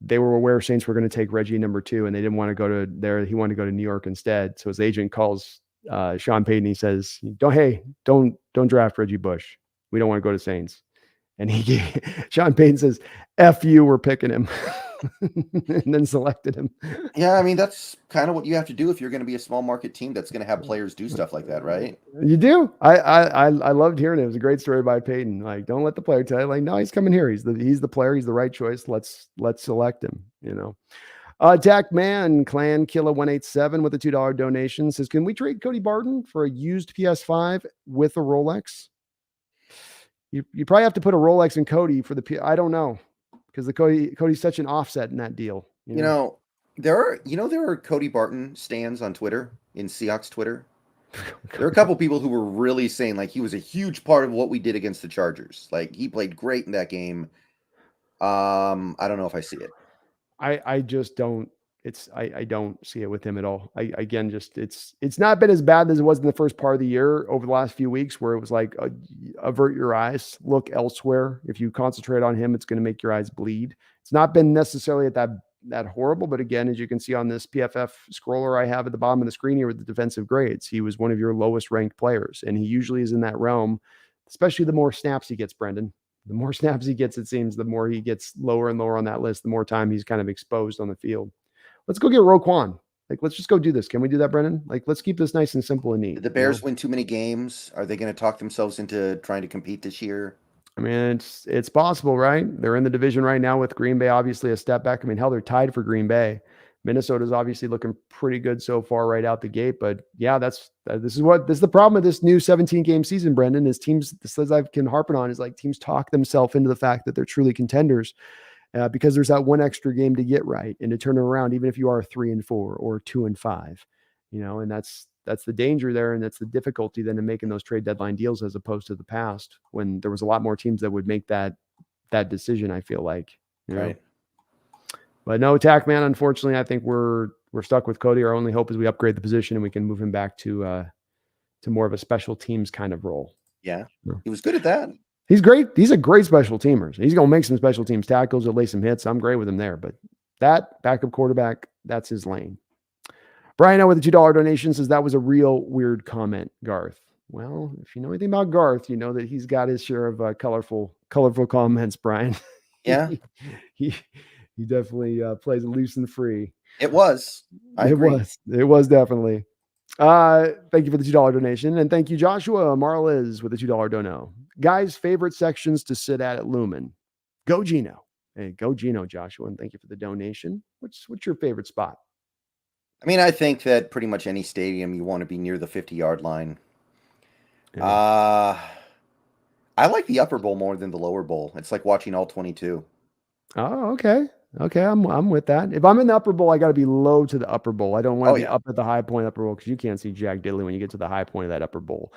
they were aware Saints were going to take Reggie number 2, and they didn't want to go to there. He wanted to go to New York instead. So his agent calls Sean Payton. He says, don't draft Reggie Bush. We don't want to go to Saints. And Sean Payton says, F you, we're picking him. And then selected him. Yeah, I mean, that's kind of what you have to do if you're going to be a small market team that's going to have players do stuff like that, right? You do. I loved hearing it. It was a great story by Payton. Like, don't let the player tell you, like, no, he's coming here. He's the player. He's the right choice. Let's select him, Dak Man Clan Killa 187 with a $2 donation says, can we trade Cody Barton for a used PS5 with a Rolex? You probably have to put a Rolex in Cody for I don't know, because Cody's such an offset in that deal. There are Cody Barton stands on Twitter, in Seahawks Twitter. There are a couple people who were really saying like he was a huge part of what we did against the Chargers. Like he played great in that game. I don't know if I see it. I just don't. I don't see it with him at all. I again just it's not been as bad as it was in the first part of the year over the last few weeks where it was like avert your eyes, look elsewhere. If you concentrate on him, it's going to make your eyes bleed. It's not been necessarily at that horrible, but again, as you can see on this PFF scroller I have at the bottom of the screen here with the defensive grades, he was one of your lowest ranked players, and he usually is in that realm, especially the more snaps he gets, Brendan. The more snaps he gets, it seems, the more he gets lower and lower on that list, the more time he's kind of exposed on the field. Let's go get Roquan. Like, let's just go do this. Can we do that, Brendan? Like, let's keep this nice and simple and neat. Did the Bears win too many games? Are they going to talk themselves into trying to compete this year? I mean, it's possible, right? They're in the division right now with Green Bay, obviously a step back. I mean, hell, they're tied for Green Bay. Minnesota's obviously looking pretty good so far right out the gate. But yeah, this is the problem with this new 17-game season, Brendan, is teams, this as I can harp on, is like teams talk themselves into the fact that they're truly contenders. Because there's that one extra game to get right and to turn it around, even if you are 3-4 or 2-5, and that's the danger there. And that's the difficulty then in making those trade deadline deals, as opposed to the past when there was a lot more teams that would make that decision. I feel like, right. But no, Tack Man, unfortunately, I think we're stuck with Cody. Our only hope is we upgrade the position and we can move him back to more of a special teams kind of role. Yeah. He was good at that. He's great. He's a great special teamer. He's going to make some special teams tackles or lay some hits. I'm great with him there. But that backup quarterback, that's his lane. Brian with the $2 donation says that was a real weird comment, Garth. Well, if you know anything about Garth, you know that he's got his share of colorful comments, Brian. Yeah. he definitely plays it loose and free. It was. It was definitely. Thank you for the $2 donation. And thank you, Joshua Marliz, with the $2 dono. Guys, favorite sections to sit at Lumen. Go Gino. Hey, go Gino, Joshua. And thank you for the donation. What's your favorite spot? I mean, I think that pretty much any stadium you want to be near the 50-yard line. Yeah. I like the upper bowl more than the lower bowl. It's like watching all 22. Oh, okay. Okay, I'm with that. If I'm in the upper bowl, I got to be low to the upper bowl. I don't want to be up at the high point upper bowl because you can't see Jack Diddley when you get to the high point of that upper bowl.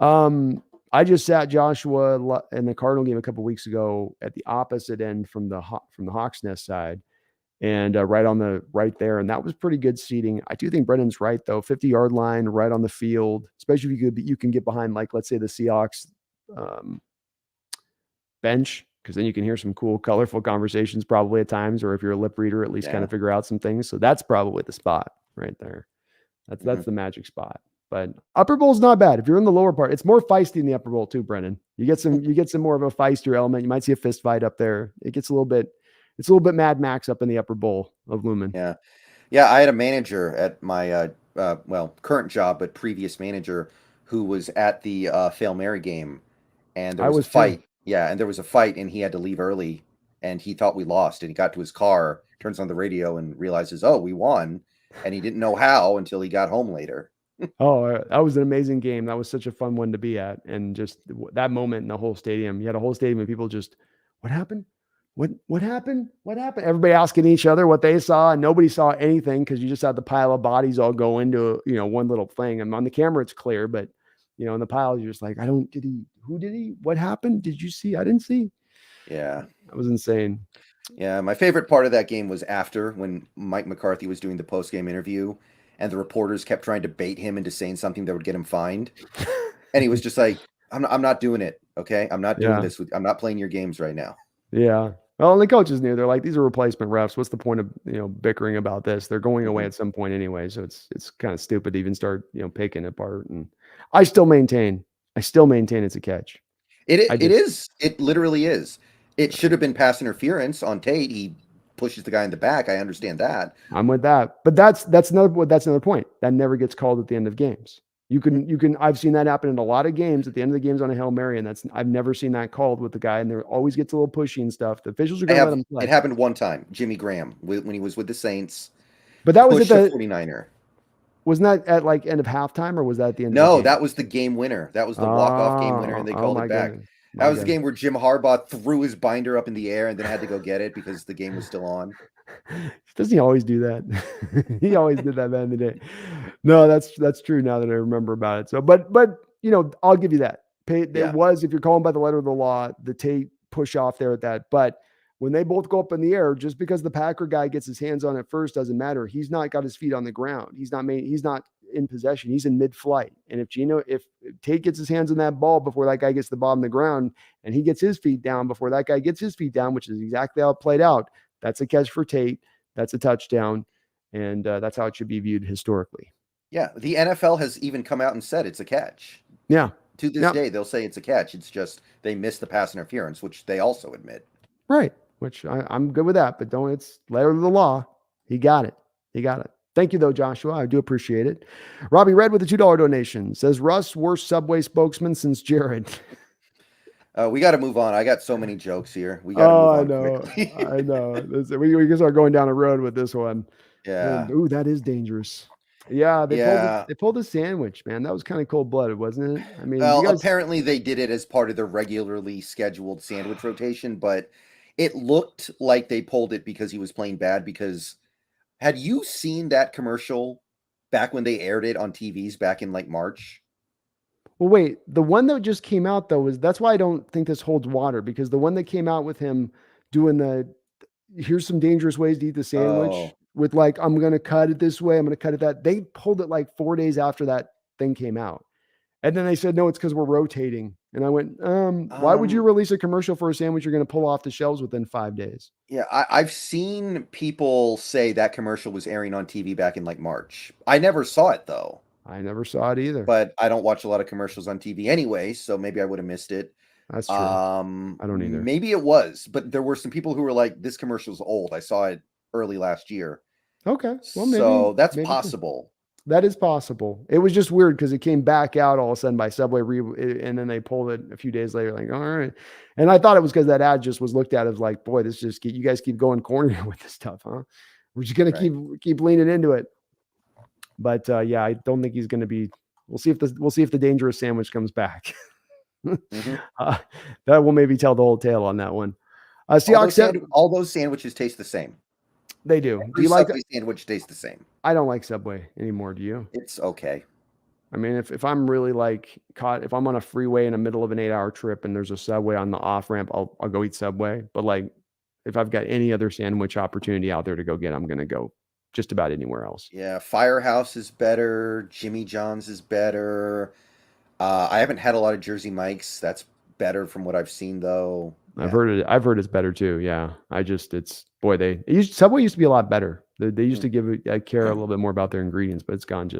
I just sat Joshua in the Cardinal game a couple of weeks ago at the opposite end from the Hawks Nest side, and right there, and that was pretty good seating. I do think Brendan's right though. 50-yard line, right on the field, especially if you can get behind, like, let's say the Seahawks bench, because then you can hear some cool, colorful conversations probably at times, or if you're a lip reader, at least kind of figure out some things. So that's probably the spot right there. That's the magic spot. But upper bowl's not bad. If you're in the lower part, it's more feisty in the upper bowl too, Brendan. You get some more of a feistier element. You might see a fist fight up there. It's a little bit Mad Max up in the upper bowl of Lumen. Yeah. Yeah. I had a manager at my, current job, but previous manager who was at the Fail Mary game, and there was a fight. Too. Yeah. And there was a fight and he had to leave early and he thought we lost, and he got to his car, turns on the radio and realizes, oh, we won. And he didn't know how until he got home later. Oh, that was an amazing game. That was such a fun one to be at. And just that moment in the whole stadium, you had a whole stadium of people just, what happened? What happened? What happened? Everybody asking each other what they saw, and nobody saw anything because you just had the pile of bodies all go into, one little thing. And on the camera, it's clear, but in the pile, you're just like, who did he, what happened? Did you see? I didn't see. Yeah. That was insane. Yeah. My favorite part of that game was after, when Mike McCarthy was doing the post-game interview and the reporters kept trying to bait him into saying something that would get him fined. And he was just like, I'm not doing it. Okay. I'm not doing this. I'm not playing your games right now. Yeah. Well, and the coaches knew. They're like, these are replacement refs. What's the point of bickering about this? They're going away at some point anyway. So it's kind of stupid to even start, picking it apart. And I still maintain it's a catch. It is. It literally is. It should have been pass interference on Tate. He pushes the guy in the back. I understand that. I'm with that. But that's another point. That never gets called at the end of games. You can I've seen that happen in a lot of games at the end of the games on a Hail Mary, and I've never seen that called with the guy, and there always gets a little pushy and stuff. The officials are going to let him play. It happened one time, Jimmy Graham, when he was with the Saints. But that was at the 49er. Wasn't that at like end of halftime, or was that at the end? No, that was the game winner. That was the walk-off game winner, and they called it back. That was the game where Jim Harbaugh threw his binder up in the air and then had to go get it because the game was still on. Doesn't he always do that? He always did that back in the day. No, that's true now that I remember about it. So, but I'll give you that. There Yeah. was, if you're calling by the letter of the law, the Tate push off there at that. But when they both go up in the air, just because the Packer guy gets his hands on it first doesn't matter. He's not got his feet on the ground. He's not in possession. He's in mid-flight. And if Tate gets his hands on that ball before that guy gets the ball on the ground, and he gets his feet down before that guy gets his feet down, which is exactly how it played out, that's a catch for Tate. That's a touchdown. And that's how it should be viewed historically. Yeah. The NFL has even come out and said it's a catch. Yeah. To this day, they'll say it's a catch. It's just they missed the pass interference, which they also admit. Right. Which I'm good with that, but it's letter of the law. He got it. Thank you, though, Joshua. I do appreciate it. Robbie Red with a $2 donation says, Russ, worst Subway spokesman since Jared. We got to move on. I got so many jokes here. We got to move on quickly. I know. We can start going down a road with this one. Yeah. Ooh, that is dangerous. Yeah, they pulled a sandwich, man. That was kind of cold-blooded, wasn't it? I mean, apparently they did it as part of their regularly scheduled sandwich rotation, but it looked like they pulled it because he was playing bad. Because had you seen that commercial back when they aired it on TVs back in like March? Well, wait, the one that just came out though that's why I don't think this holds water, because the one that came out with him doing here's some dangerous ways to eat the sandwich with like, I'm going to cut it this way, I'm going to cut it that. They pulled it like 4 days after that thing came out. And then they said, no, it's because we're rotating. And I went, why would you release a commercial for a sandwich you're going to pull off the shelves within 5 days? Yeah, I've seen people say that commercial was airing on TV back in like March. I never saw it though. I never saw it either. But I don't watch a lot of commercials on TV anyway, so maybe I would have missed it. That's true. I don't either. Maybe it was, but there were some people who were like, this commercial's old. I saw it early last year. Okay. Well, so that's possible. That is possible. It was just weird because it came back out all of a sudden by Subway, and then they pulled it a few days later. Like, all right. And I thought it was because that ad just was looked at as like, boy, this just you guys keep going corner with this stuff, huh? We're just gonna keep leaning into it. But yeah, I don't think he's gonna be. We'll see if the dangerous sandwich comes back. That will maybe tell the whole tale on that one. Seahawks all those sandwiches taste the same. They do. Every do you like Subway sandwich tastes the same? I don't like Subway anymore. Do you? It's okay. I mean, if I'm really like if I'm on a freeway in the middle of an 8-hour trip and there's a Subway on the off ramp, I'll go eat Subway. But like, if I've got any other sandwich opportunity out there to go get, I'm gonna go just about anywhere else. Yeah, Firehouse is better. Jimmy John's is better. I haven't had a lot of Jersey Mike's. That's better from what I've seen, though. Yeah. I've heard it's better too. Yeah, Subway used to be a lot better. They used to care a little bit more about their ingredients, but it's gone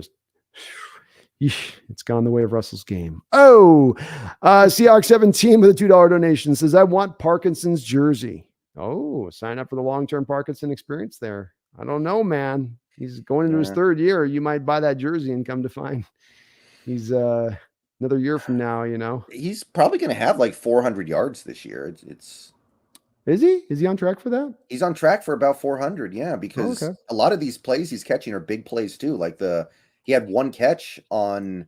it's gone the way of Russell's game. Seahawks 17 with a $2 donation says, I want Parkinson's jersey. Oh, sign up for the long-term Parkinson experience there. I don't know, man. He's going into his third year. You might buy that jersey and come to find he's another year from now, he's probably going to have like 400 yards this year. Is he on track for that? He's on track for about 400. Yeah. Because a lot of these plays he's catching are big plays too. Like he had one catch on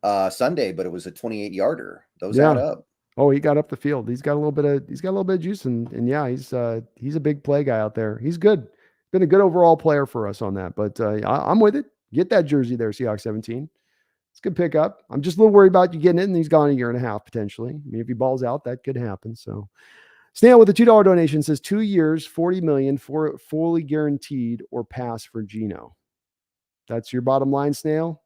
Sunday, but it was a 28-yarder. Those add up. Oh, he got up the field. He's got a little bit of juice and yeah, he's a big play guy out there. He's good. Been a good overall player for us on that, but I'm with it. Get that jersey there, Seahawks 17. It's a good pickup. I'm just a little worried about you getting it, and he's gone a year and a half potentially. I mean, if he balls out, that could happen. So, Snail with a $2 donation says 2 years, $40 million for fully guaranteed or pass for Geno. That's your bottom line, Snail.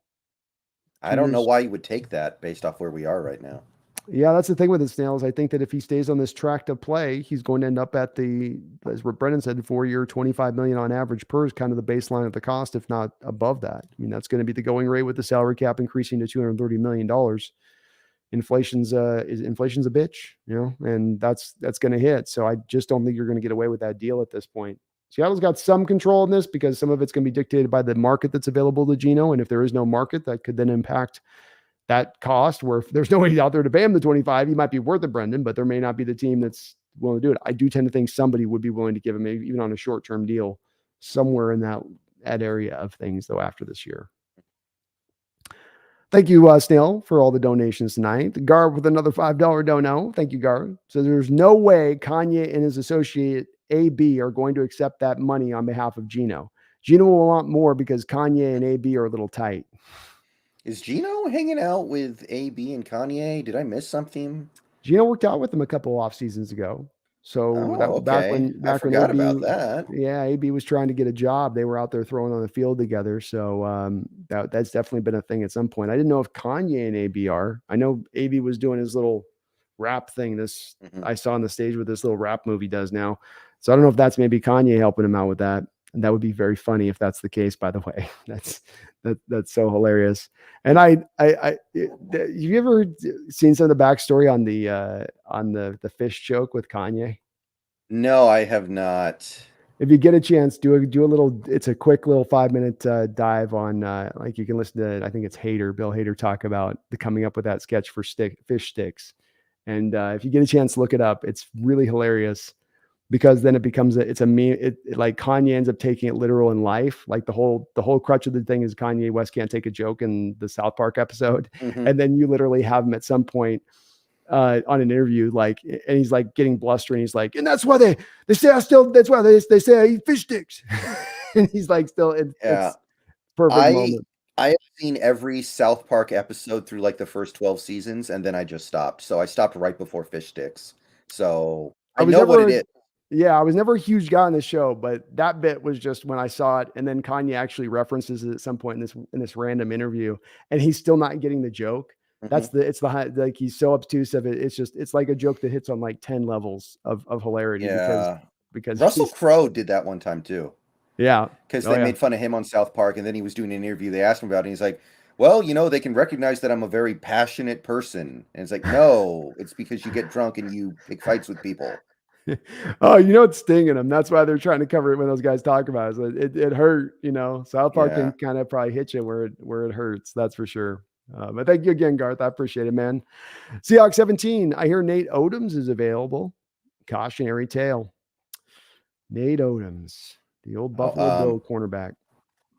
I don't know why you would take that based off where we are right now. Yeah, that's the thing with the Snails. I think that if he stays on this track to play, he's going to end up at as what Brendan said, 4-year, $25 million on average per is kind of the baseline of the cost, if not above that. I mean, that's going to be the going rate with the salary cap increasing to $230 million. Inflation's a bitch, and that's going to hit. So I just don't think you're going to get away with that deal at this point. Seattle's got some control in this because some of it's going to be dictated by the market that's available to Geno. And if there is no market, that could then impact that cost, where if there's nobody out there to pay him the 25, he might be worth it, Brendan, but there may not be the team that's willing to do it. I do tend to think somebody would be willing to give him, maybe even on a short-term deal, somewhere in that area of things, though, after this year. Thank you, Snail, for all the donations tonight. Garb with another $5 dono. Thank you, Garb. So there's no way Kanye and his associate AB are going to accept that money on behalf of Geno. Gino will want more because Kanye and AB are a little tight. Is Gino hanging out with AB and Kanye? Did I miss something? Gino worked out with them a couple off seasons ago. So Oh, that okay. I back when forgot about AB, that. yeah, AB was trying to get a job. They were out there throwing on the field together. So that's definitely been a thing at some point. I didn't know if Kanye and AB are. I know AB was doing his little rap thing. This Mhm. I saw on the stage with this little rap movie does now. So I don't know if that's maybe Kanye helping him out with that. And that would be very funny if that's the case. By the way, that's so hilarious. And have you ever seen some of the backstory on the fish joke with Kanye? No, I have not. If you get a chance, do a little. It's a quick little 5 minute dive on like you can listen to. I think it's Bill Hader talk about the coming up with that sketch for fish sticks. And if you get a chance, look it up. It's really hilarious because then it becomes it's a meme. Like Kanye ends up taking it literal in life. Like the whole crutch of the thing is Kanye West can't take a joke in the South Park episode, Mhm. and then you literally have him at some point on an interview, like, and he's like getting blustering. He's like, and that's why they say I still. That's why they say I eat fish sticks. And he's like, still, Yeah. it's perfect I moment. I have seen every South Park episode through like the first 12 seasons, and then I just stopped. So I stopped right before Fish Sticks. So I I was know what it never, is. yeah, I was never a huge guy on the show, but that bit was just when I saw it, and then Kanye actually references it at some point in this random interview, and he's still not getting the joke. Mhm. It's the like he's so obtuse of it. It's like a joke that hits on like 10 levels of hilarity Yeah. because Russell he's Crowe did that one time too, yeah. because Oh they yeah. made fun of him on South Park, and then he was doing an interview. They asked him about it, and he's like, "Well, they can recognize that I'm a very passionate person." And it's like, "No, it's because you get drunk and you pick fights with people." Oh, it's stinging them. That's why they're trying to cover it when those guys talk about it. So it hurt, South Park can Yeah. kind of probably hit you where it hurts. That's for sure. But thank you again, Garth. I appreciate it, man. Seahawks 17. I hear Nate Odoms is available. Cautionary tale. Nate Odoms, the old Oh, Buffalo Bill cornerback.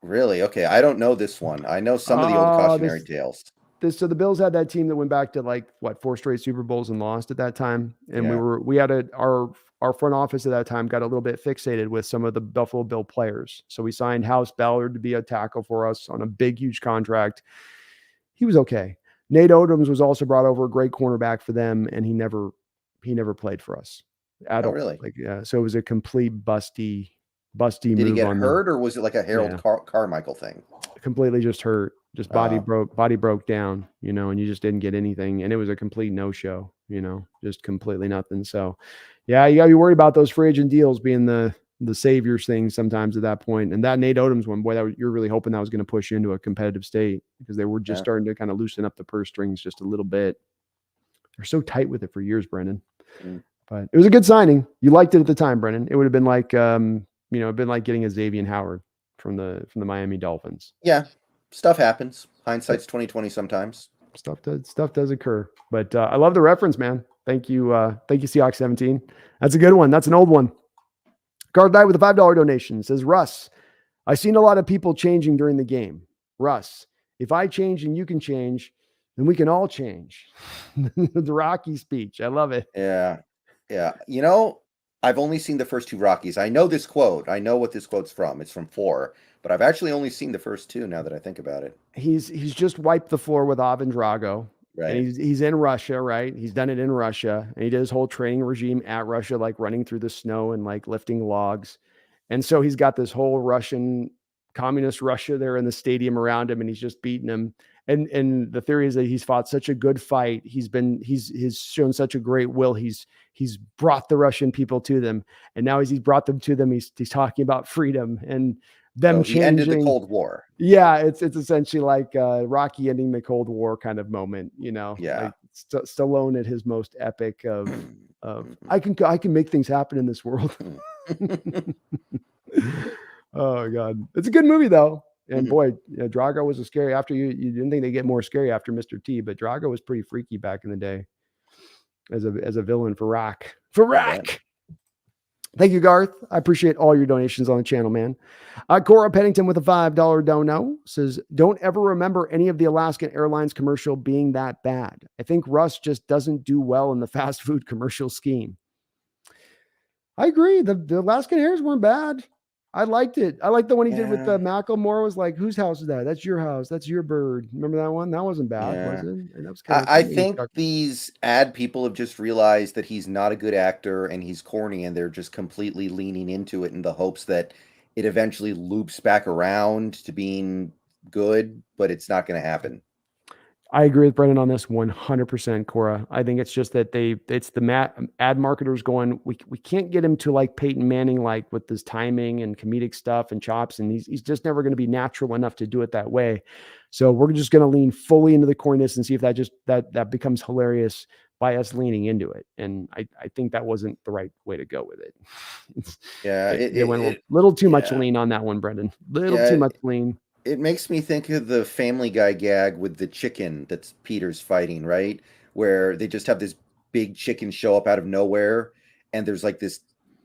really? Okay, I don't know this one. I know some of the old Uh cautionary this tales. so the Bills had that team that went back to like what 4 straight Super Bowls and lost at that time, and Yeah. we had our front office at that time got a little bit fixated with some of the Buffalo Bill players. So we signed House Ballard to be a tackle for us on a big huge contract. He was okay. Nate Odoms was also brought over a great cornerback for them, and he never played for us at Oh, all. really? Like so it was a complete busty Did he move get on the hurt, or was it like a Harold yeah Carmichael thing? completely just hurt, just Uh, body broke down, and you just didn't get anything. And it was a complete no show, just completely nothing. So, yeah, you got to be worried about those free agent deals being the saviors thing sometimes at that point. And that Nate Odoms one, boy, you're really hoping that was going to push you into a competitive state because they were just yeah. starting to kind of loosen up the purse strings just a little bit. They're so tight with it for years, Brendan. Mm. But it was a good signing. You liked it at the time, Brendan. It would have been like, it'd been like getting a Xavier Howard from the Miami Dolphins. Yeah. Stuff happens. Hindsight's 2020 sometimes. Stuff does occur, but I love the reference, man. Thank you, Seahawks 17. That's a good one. That's an old one. Guard Knight with a $5 donation says, Russ, I've seen a lot of people changing during the game. Russ, if I change and you can change, then we can all change. The Rocky speech. I love it. Yeah. Yeah. I've only seen the first two Rockies. I know this quote. I know what this quote's from. It's from four, but I've actually only seen the first two now that I think about it. He's just wiped the floor with Ivan Drago. And Right. he's in Russia, right? He's done it in Russia. And he did his whole training regime at Russia, like running through the snow and like lifting logs. And so he's got this whole Russian communist Russia there in the stadium around him, and he's just beating him. And the theory is that he's fought such a good fight. He's shown such a great will. He's brought the Russian people to them. And now as he's brought them to them, he's talking about freedom and them So he ended the changing. Cold War. Yeah, it's essentially like Rocky ending the Cold War kind of moment, Yeah. like Stallone at his most epic of I can make things happen in this world. Oh God, it's a good movie though, and boy, Drago was a scary. After you didn't think they get more scary after Mr. T, but Drago was pretty freaky back in the day as a villain for Rock. Thank you, Garth. I appreciate all your donations on the channel, man. Cora Pennington with a $5 dono says, don't ever remember any of the Alaskan Airlines commercial being that bad. I think Russ just doesn't do well in the fast food commercial scheme. I agree. The Alaskan Airs weren't bad. I liked it. I liked the one he did with Yeah, the Macklemore. Was like, whose house is that? That's your house. That's your bird. Remember that one? That wasn't bad, was yeah. it? And that was kind of I that made me think chuckle. these ad people have just realized that he's not a good actor and he's corny, and they're just completely leaning into it in the hopes that it eventually loops back around to being good, but it's not going to happen. I agree with Brendan on this 100%, Cora. I think it's just that it's the ad marketers going, we can't get him to like Peyton Manning, like with this timing and comedic stuff and chops. And he's just never going to be natural enough to do it that way. So we're just going to lean fully into the corniness and see if that becomes hilarious by us leaning into it. And I think that wasn't the right way to go with it. Yeah, They went a little too much yeah, lean on that one, Brendan. Little too yeah. much lean. It makes me think of the Family Guy gag with the chicken that's Peter's fighting, right? Where they just have this big chicken show up out of nowhere, and there's like this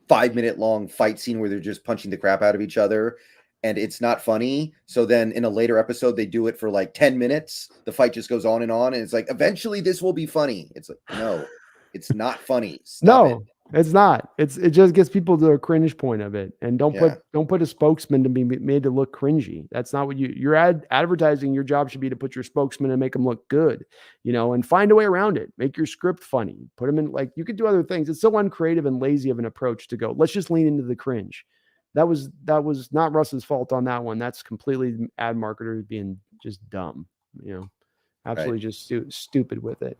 5 minute long fight scene where they're just punching the crap out of each other, and it's not funny. So then in a later episode, they do it for like 10 minutes. The fight just goes on, and it's like, eventually this will be funny. It's like, no, it's not funny. Stop it. No, it's not. It just gets people to a cringe point of it. And Yeah, don't put a spokesman to be made to look cringy. That's not what you're advertising. Your job should be to put your spokesman and make them look good, and find a way around it. Make your script funny. Put them in, like, you could do other things. It's so uncreative and lazy of an approach to go, let's just lean into the cringe. That was not Russ's fault on that one. That's completely ad marketers being just dumb, right. absolutely just stupid with it.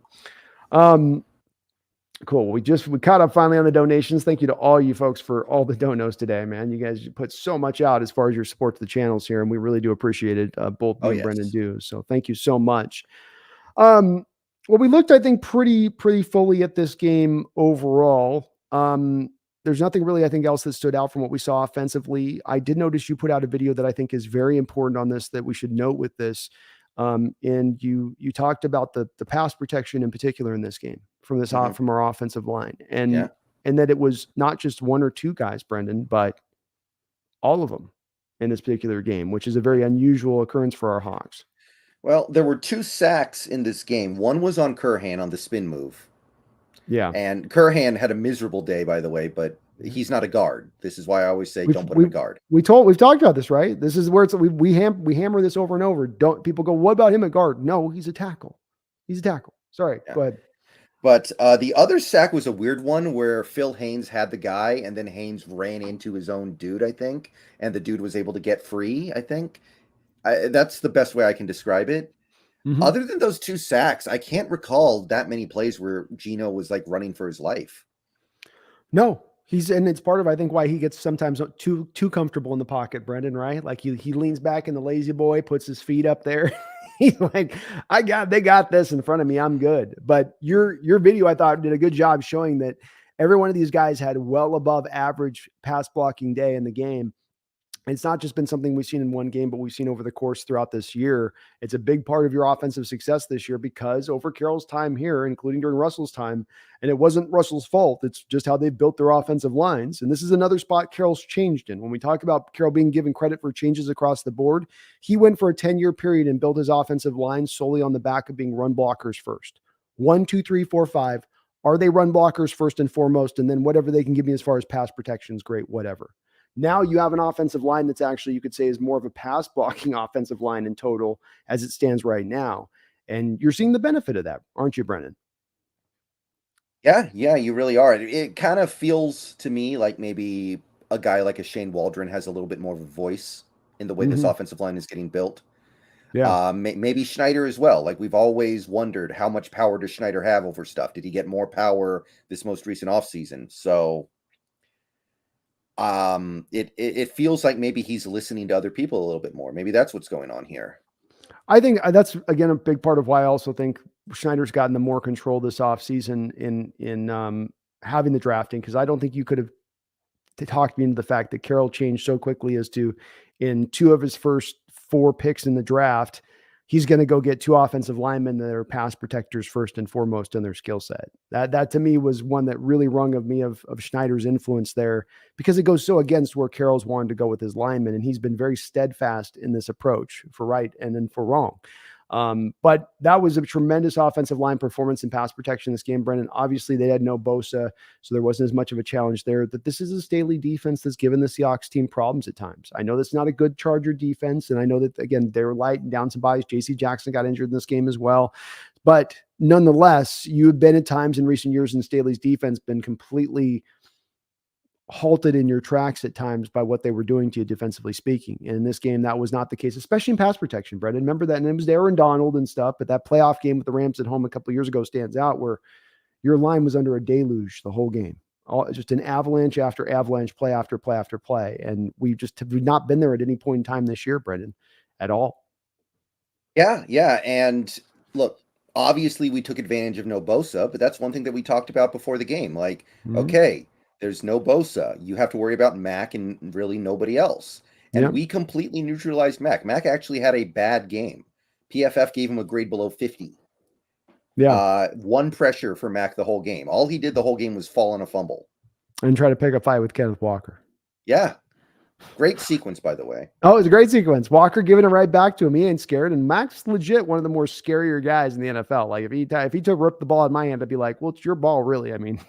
Um, Cool. We caught up finally on the donations. Thank you to all you folks for all the donos today, man. You guys put so much out as far as your support to the channels here, and we really do appreciate it. Both Oh, me and Brendan yes. do. So thank you so much. Um, well, we looked, I think, pretty fully at this game overall. There's nothing really, I think, else that stood out from what we saw offensively. I did notice you put out a video that I think is very important on this that we should note with this. And you talked about the pass protection in particular in this game Hmm. from our offensive line, Yeah. and that it was not just one or two guys, Brendan, but all of them in this particular game, which is a very unusual occurrence for our Hawks. Well, there were two sacks in this game. One was on Curhan on the spin move. Yeah. And Curhan had a miserable day, by the way, but Yeah. he's not a guard. This is why I always say We've don't put him we at guard. we've talked about this, right? This is where we hammer this over and over. Don't people go, what about him at guard? No, he's a tackle. He's a tackle. Sorry, Yeah. go ahead. But the other sack was a weird one where Phil Haynes had the guy, and then Haynes ran into his own dude, I think, and the dude was able to get free, I think. That's the best way I can describe it. Mhm. Other than those two sacks, I can't recall that many plays where Gino was like running for his life. No, and it's part of, I think, why he gets sometimes too comfortable in the pocket, Brendan, right? Like he leans back in the lazy boy, puts his feet up there. He's like, they got this in front of me. I'm good. But your video, I thought, did a good job showing that every one of these guys had well above average pass blocking day in the game. It's not just been something we've seen in one game, but we've seen over the course throughout this year. It's a big part of your offensive success this year because over Carroll's time here, including during Russell's time, and it wasn't Russell's fault. It's just how they built their offensive lines. And this is another spot Carroll's changed in. When we talk about Carroll being given credit for changes across the board, he went for a 10-year period and built his offensive line solely on the back of being run blockers first. 1, 2, 3, 4, 5. Are they run blockers first and foremost? And then whatever they can give me as far as pass protection is great, whatever. Now you have an offensive line that's actually, you could say, is more of a pass blocking offensive line in total as it stands right now. And you're seeing the benefit of that, aren't you, Brennan? Yeah, you really are. It kind of feels to me like maybe a guy like a Shane Waldron has a little bit more of a voice in the way this Mm-hmm. offensive line is getting built. Yeah. Maybe Schneider as well. Like we've always wondered, how much power does Schneider have over stuff? Did he get more power this most recent offseason? So it feels like maybe he's listening to other people a little bit more. Maybe that's what's going on here. I think that's, again, a big part of why I also think Schneider's gotten the more control this offseason in having the drafting, because I don't think you could have talked me into the fact that Carroll changed so quickly as to, in two of his first four picks in the draft, he's going to go get two offensive linemen that are pass protectors first and foremost in their skill set. That to me was one that really rung of me of Schneider's influence there, because it goes so against where Carroll's wanted to go with his linemen. And he's been very steadfast in this approach for right and then for wrong. But that was a tremendous offensive line performance and pass protection this game, Brendan. Obviously, they had no Bosa, so there wasn't as much of a challenge there. That this is a Staley defense that's given the Seahawks team problems at times. I know that's not a good Charger defense, and I know that, again, they're light and down some bodies. J.C. Jackson got injured in this game as well. But nonetheless, you have been at times in recent years in Staley's defense been completely halted in your tracks at times by what they were doing to you defensively speaking. And in this game, that was not the case, especially in pass protection, Brendan. Remember that, and it was Aaron Donald and stuff, but that playoff game with the Rams at home a couple of years ago stands out where your line was under a deluge the whole game. Just an avalanche after avalanche, play after play after play. And we just have not been there at any point in time this year, Brendan, at all. Yeah. And look, obviously we took advantage of no Bosa, but that's one thing that we talked about before the game. Like, okay, there's no Bosa. You have to worry about Mac and really nobody else. And we completely neutralized Mac. Mac actually had a bad game. PFF gave him a grade below 50. Yeah. One pressure for Mac the whole game. All he did the whole game was fall on a fumble. And try to pick a fight with Kenneth Walker. Yeah. Great sequence, by the way. Oh, it was a great sequence. Walker giving it right back to him. He ain't scared. And Mac's legit one of the more scarier guys in the NFL. Like if he took ripped the ball in my hand, I'd be like, well, it's your ball, really. I mean,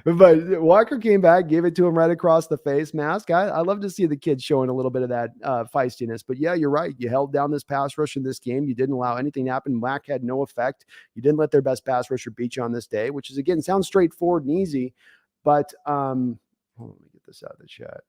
but Walker came back, gave it to him right across the face mask. I love to see the kids showing a little bit of that feistiness. But yeah, you're right. You held down this pass rush in this game. You didn't allow anything to happen. Mac had no effect. You didn't let their best pass rusher beat you on this day, which is, again, sounds straightforward and easy. But hold on, let me get this out of the chat.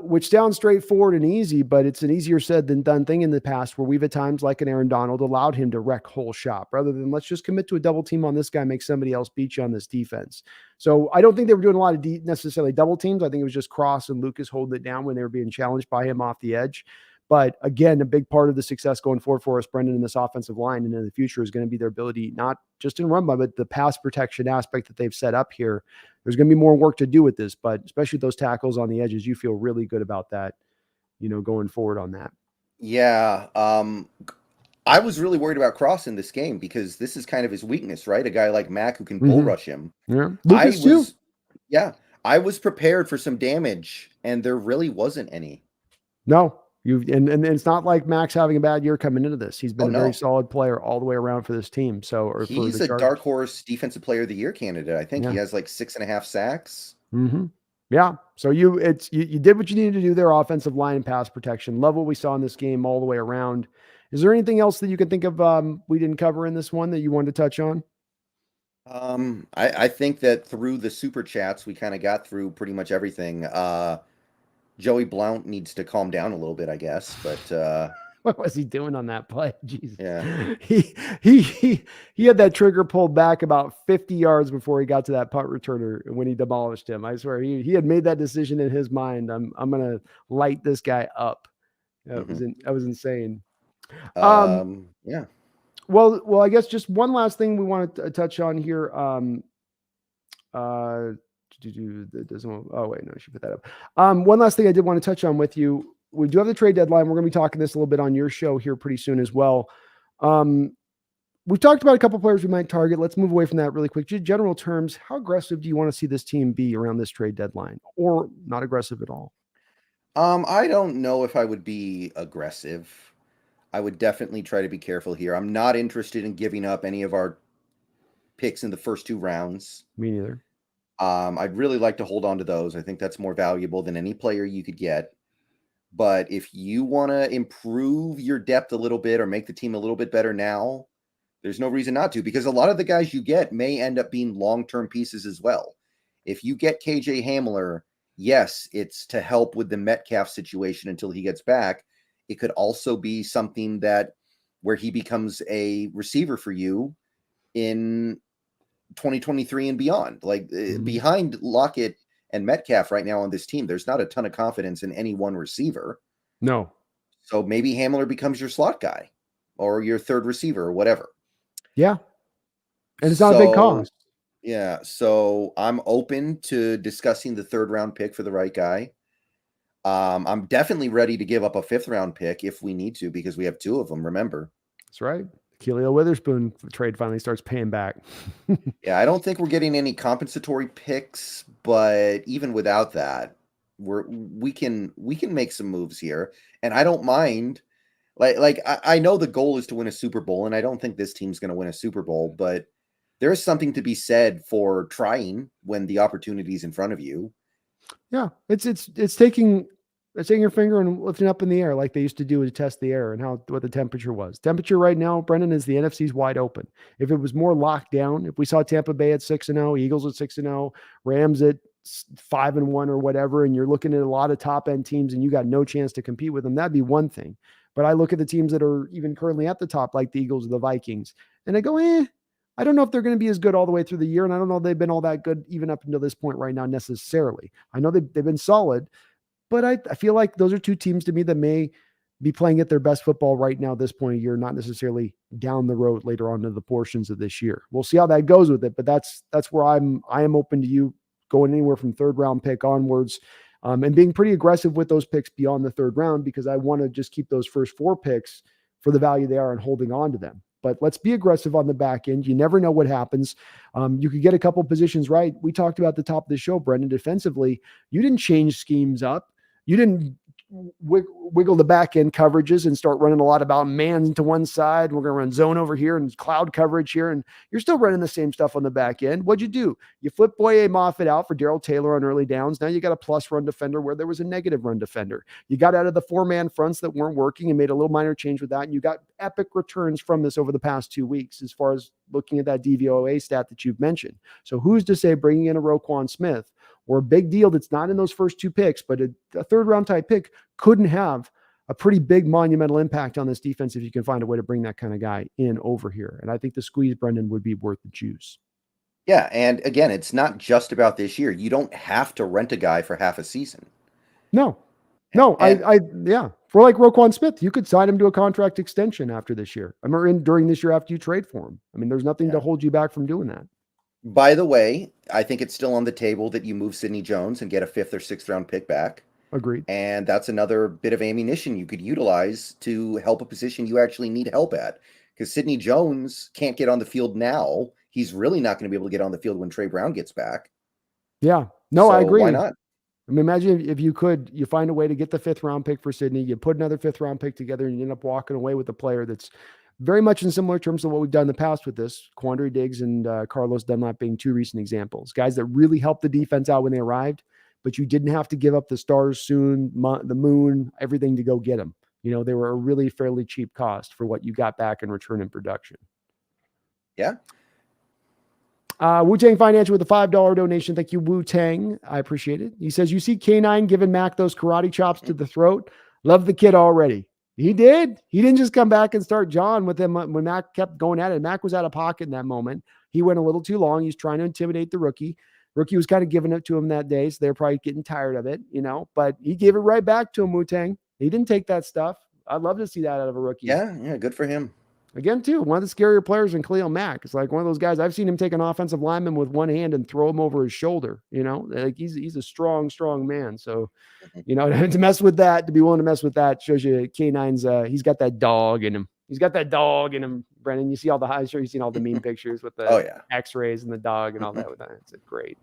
Which sounds straightforward and easy, but it's an easier said than done thing in the past where we've at times, like an Aaron Donald, allowed him to wreck whole shop rather than let's just commit to a double team on this guy, make somebody else beat you on this defense. So I don't think they were doing a lot of necessarily double teams. I think it was just Cross and Lucas holding it down when they were being challenged by him off the edge. But again, a big part of the success going forward for us, Brendan, in this offensive line and in the future is going to be their ability, not just in run, but the pass protection aspect that they've set up here. There's going to be more work to do with this, but especially those tackles on the edges, you feel really good about that, going forward on that. Yeah. I was really worried about Cross in this game because this is kind of his weakness, right? A guy like Mac who can bull rush him. Yeah. Lucas too. Yeah. I was prepared for some damage and there really wasn't any. No. And it's not like Mac's having a bad year coming into this. He's been a very solid player all the way around for this team. So he's a dark horse defensive player of the year candidate. I think he has like 6.5 sacks. Yeah. So you did what you needed to do there, offensive line and pass protection. Love what we saw in this game all the way around. Is there anything else that you can think of we didn't cover in this one that you wanted to touch on? I think that through the super chats, we kind of got through pretty much everything. Joey Blount needs to calm down a little bit, I guess. But what was he doing on that play? Jesus. Yeah. He had that trigger pulled back about 50 yards before he got to that punt returner when he demolished him. I swear he had made that decision in his mind. I'm gonna light this guy up. That was insane. Yeah. Well, I guess just one last thing we want to touch on here. Oh wait, no, I should put that up. One last thing I did want to touch on with you. We do have the trade deadline. We're going to be talking this a little bit on your show here pretty soon as well. We've talked about a couple players we might target. Let's move away from that really quick. General terms, how aggressive do you want to see this team be around this trade deadline, or not aggressive at all? I don't know if I would be aggressive. I would definitely try to be careful here. I'm not interested in giving up any of our picks in the first 2 rounds. Me neither. I'd really like to hold on to those. I think that's more valuable than any player you could get. But if you want to improve your depth a little bit or make the team a little bit better now, there's no reason not to, because a lot of the guys you get may end up being long-term pieces as well. If you get KJ Hamler, yes, it's to help with the Metcalf situation until he gets back. It could also be something where he becomes a receiver for you in 2023 and beyond. Like behind Lockett and Metcalf right now on this team, there's not a ton of confidence in any one receiver. No. So maybe Hamler becomes your slot guy or your third receiver or whatever. Yeah. And it's not a big cost. Yeah. So I'm open to discussing the 3rd round pick for the right guy. I'm definitely ready to give up a 5th round pick if we need to, because we have 2 of them, remember. That's right. Keelio Witherspoon trade finally starts paying back. Yeah, I don't think we're getting any compensatory picks, but even without that, we can make some moves here. And I don't mind I know the goal is to win a Super Bowl, and I don't think this team's going to win a Super Bowl, but there is something to be said for trying when the opportunity is in front of you. Yeah, it's taking your finger and lifting up in the air like they used to do to test the air and what the temperature was. Temperature right now, Brendan, is the NFC's wide open. If it was more locked down, if we saw Tampa Bay at 6-0, Eagles at 6-0, Rams at 5-1 or whatever, and you're looking at a lot of top end teams and you got no chance to compete with them, that'd be one thing. But I look at the teams that are even currently at the top, like the Eagles or the Vikings, and I go, I don't know if they're going to be as good all the way through the year. And I don't know if they've been all that good even up until this point right now necessarily. I know they've been solid, but I feel like those are two teams to me that may be playing at their best football right now at this point of year, not necessarily down the road later on in the portions of this year. We'll see how that goes with it, but that's where I am open to you going anywhere from third round pick onwards, and being pretty aggressive with those picks beyond the third round, because I want to just keep those first 4 picks for the value they are and holding on to them. But let's be aggressive on the back end. You never know what happens. You could get a couple positions right. We talked about the top of the show, Brendan, defensively. You didn't change schemes up. You didn't wiggle the back end coverages and start running a lot about man to one side. We're going to run zone over here and cloud coverage here. And you're still running the same stuff on the back end. What'd you do? You flip Boye Moffitt out for Darrell Taylor on early downs. Now you got a plus run defender where there was a negative run defender. You got out of the 4-man fronts that weren't working and made a little minor change with that. And you got epic returns from this over the past 2 weeks, as far as looking at that DVOA stat that you've mentioned. So who's to say bringing in a Roquan Smith or a big deal that's not in those first 2 picks, but a third round type pick couldn't have a pretty big monumental impact on this defense if you can find a way to bring that kind of guy in over here. And I think the squeeze, Brendan, would be worth the juice. Yeah, and again, it's not just about this year. You don't have to rent a guy for half a season. No, yeah. For like Roquan Smith, you could sign him to a contract extension after this year. During this year after you trade for him. I mean, there's nothing to hold you back from doing that. By the way, I think it's still on the table that you move Sidney Jones and get a 5th or 6th round pick back. Agreed. And that's another bit of ammunition you could utilize to help a position you actually need help at. Because Sidney Jones can't get on the field now. He's really not going to be able to get on the field when Trey Brown gets back. Yeah. No, I agree. Why not? I mean, imagine if you find a way to get the 5th round pick for Sidney, you put another 5th round pick together, and you end up walking away with a player that's very much in similar terms to what we've done in the past with this. Quandary Diggs and Carlos Dunlap being 2 recent examples. Guys that really helped the defense out when they arrived, but you didn't have to give up the stars soon, the moon, everything to go get them. They were a really fairly cheap cost for what you got back in return in production. Yeah. Wu-Tang Financial with a $5 donation. Thank you, Wu-Tang. I appreciate it. He says, you see K9 giving Mac those karate chops to the throat. Love the kid already. He did. He didn't just come back and start John with him when Mac kept going at it. Mac was out of pocket in that moment. He went a little too long. He's trying to intimidate the rookie. Rookie was kind of giving it to him that day, so they're probably getting tired of it, but he gave it right back to him, Wu-Tang. He didn't take that stuff. I'd love to see that out of a rookie. Yeah, good for him. Again, too, one of the scarier players in Khalil Mack. It's like one of those guys. I've seen him take an offensive lineman with one hand and throw him over his shoulder. Like he's a strong man. So, to mess with that, to be willing to mess with that, shows you K9's. He's got that dog in him. He's got that dog in him, Brendan. You see all the highs. Sure, you've seen all the meme pictures with the X-rays and the dog and all that. With that, it's great.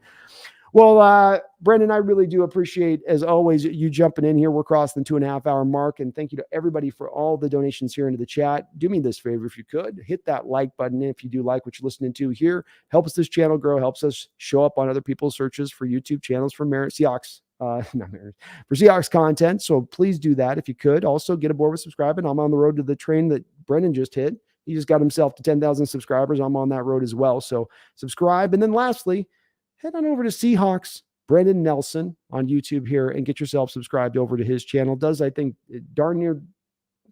Well, Brendan, I really do appreciate, as always, you jumping in here. We're crossing the 2.5 hour mark, and thank you to everybody for all the donations here into the chat. Do me this favor, if you could, hit that like button if you do like what you're listening to here. Helps this channel grow, helps us show up on other people's searches for YouTube channels for Seahawks. For Seahawks content. So please do that if you could. Also get aboard with subscribing. I'm on the road to the train that Brendan just hit. He just got himself to 10,000 subscribers. I'm on that road as well. So subscribe. And then lastly, head on over to Seahawks Brendon Nelson on YouTube here and get yourself subscribed over to his channel. Does, I think, darn near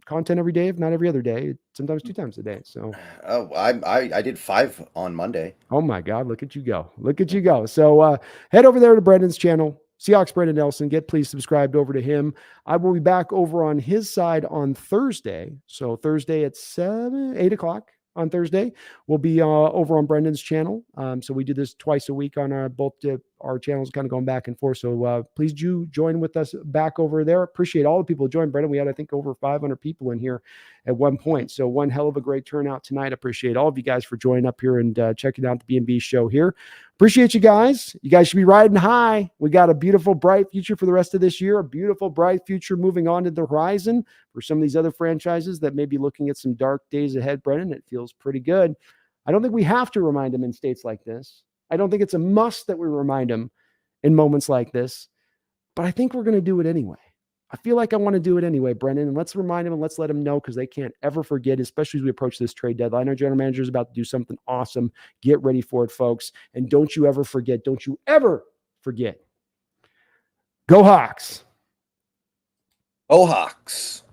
content every day, if not every other day, sometimes 2 times a day. So I did 5 on Monday. Oh my God, look at you go. Look at you go. So head over there to Brendan's channel, Seahawks Brendon Nelson. Please subscribed over to him. I will be back over on his side on Thursday. So Thursday at 8 o'clock. On Thursday, we'll be over on Brendan's channel. So we do this twice a week on both our channels kind of going back and forth. So please do join with us back over there. Appreciate all the people who joined, Brendon. We had, I think, over 500 people in here at one point. So one hell of a great turnout tonight. Appreciate all of you guys for joining up here and checking out the BNB show here. Appreciate you guys. You guys should be riding high. We got a beautiful, bright future for the rest of this year, a beautiful, bright future moving on to the horizon for some of these other franchises that may be looking at some dark days ahead, Brendon. It feels pretty good. I don't think we have to remind them in states like this. I don't think it's a must that we remind them in moments like this, but I think we're going to do it anyway. I feel like I want to do it anyway, Brendon, and let's remind them and let's let them know because they can't ever forget, especially as we approach this trade deadline. Our general manager is about to do something awesome. Get ready for it, folks. And don't you ever forget. Don't you ever forget. Go Hawks. Go Hawks.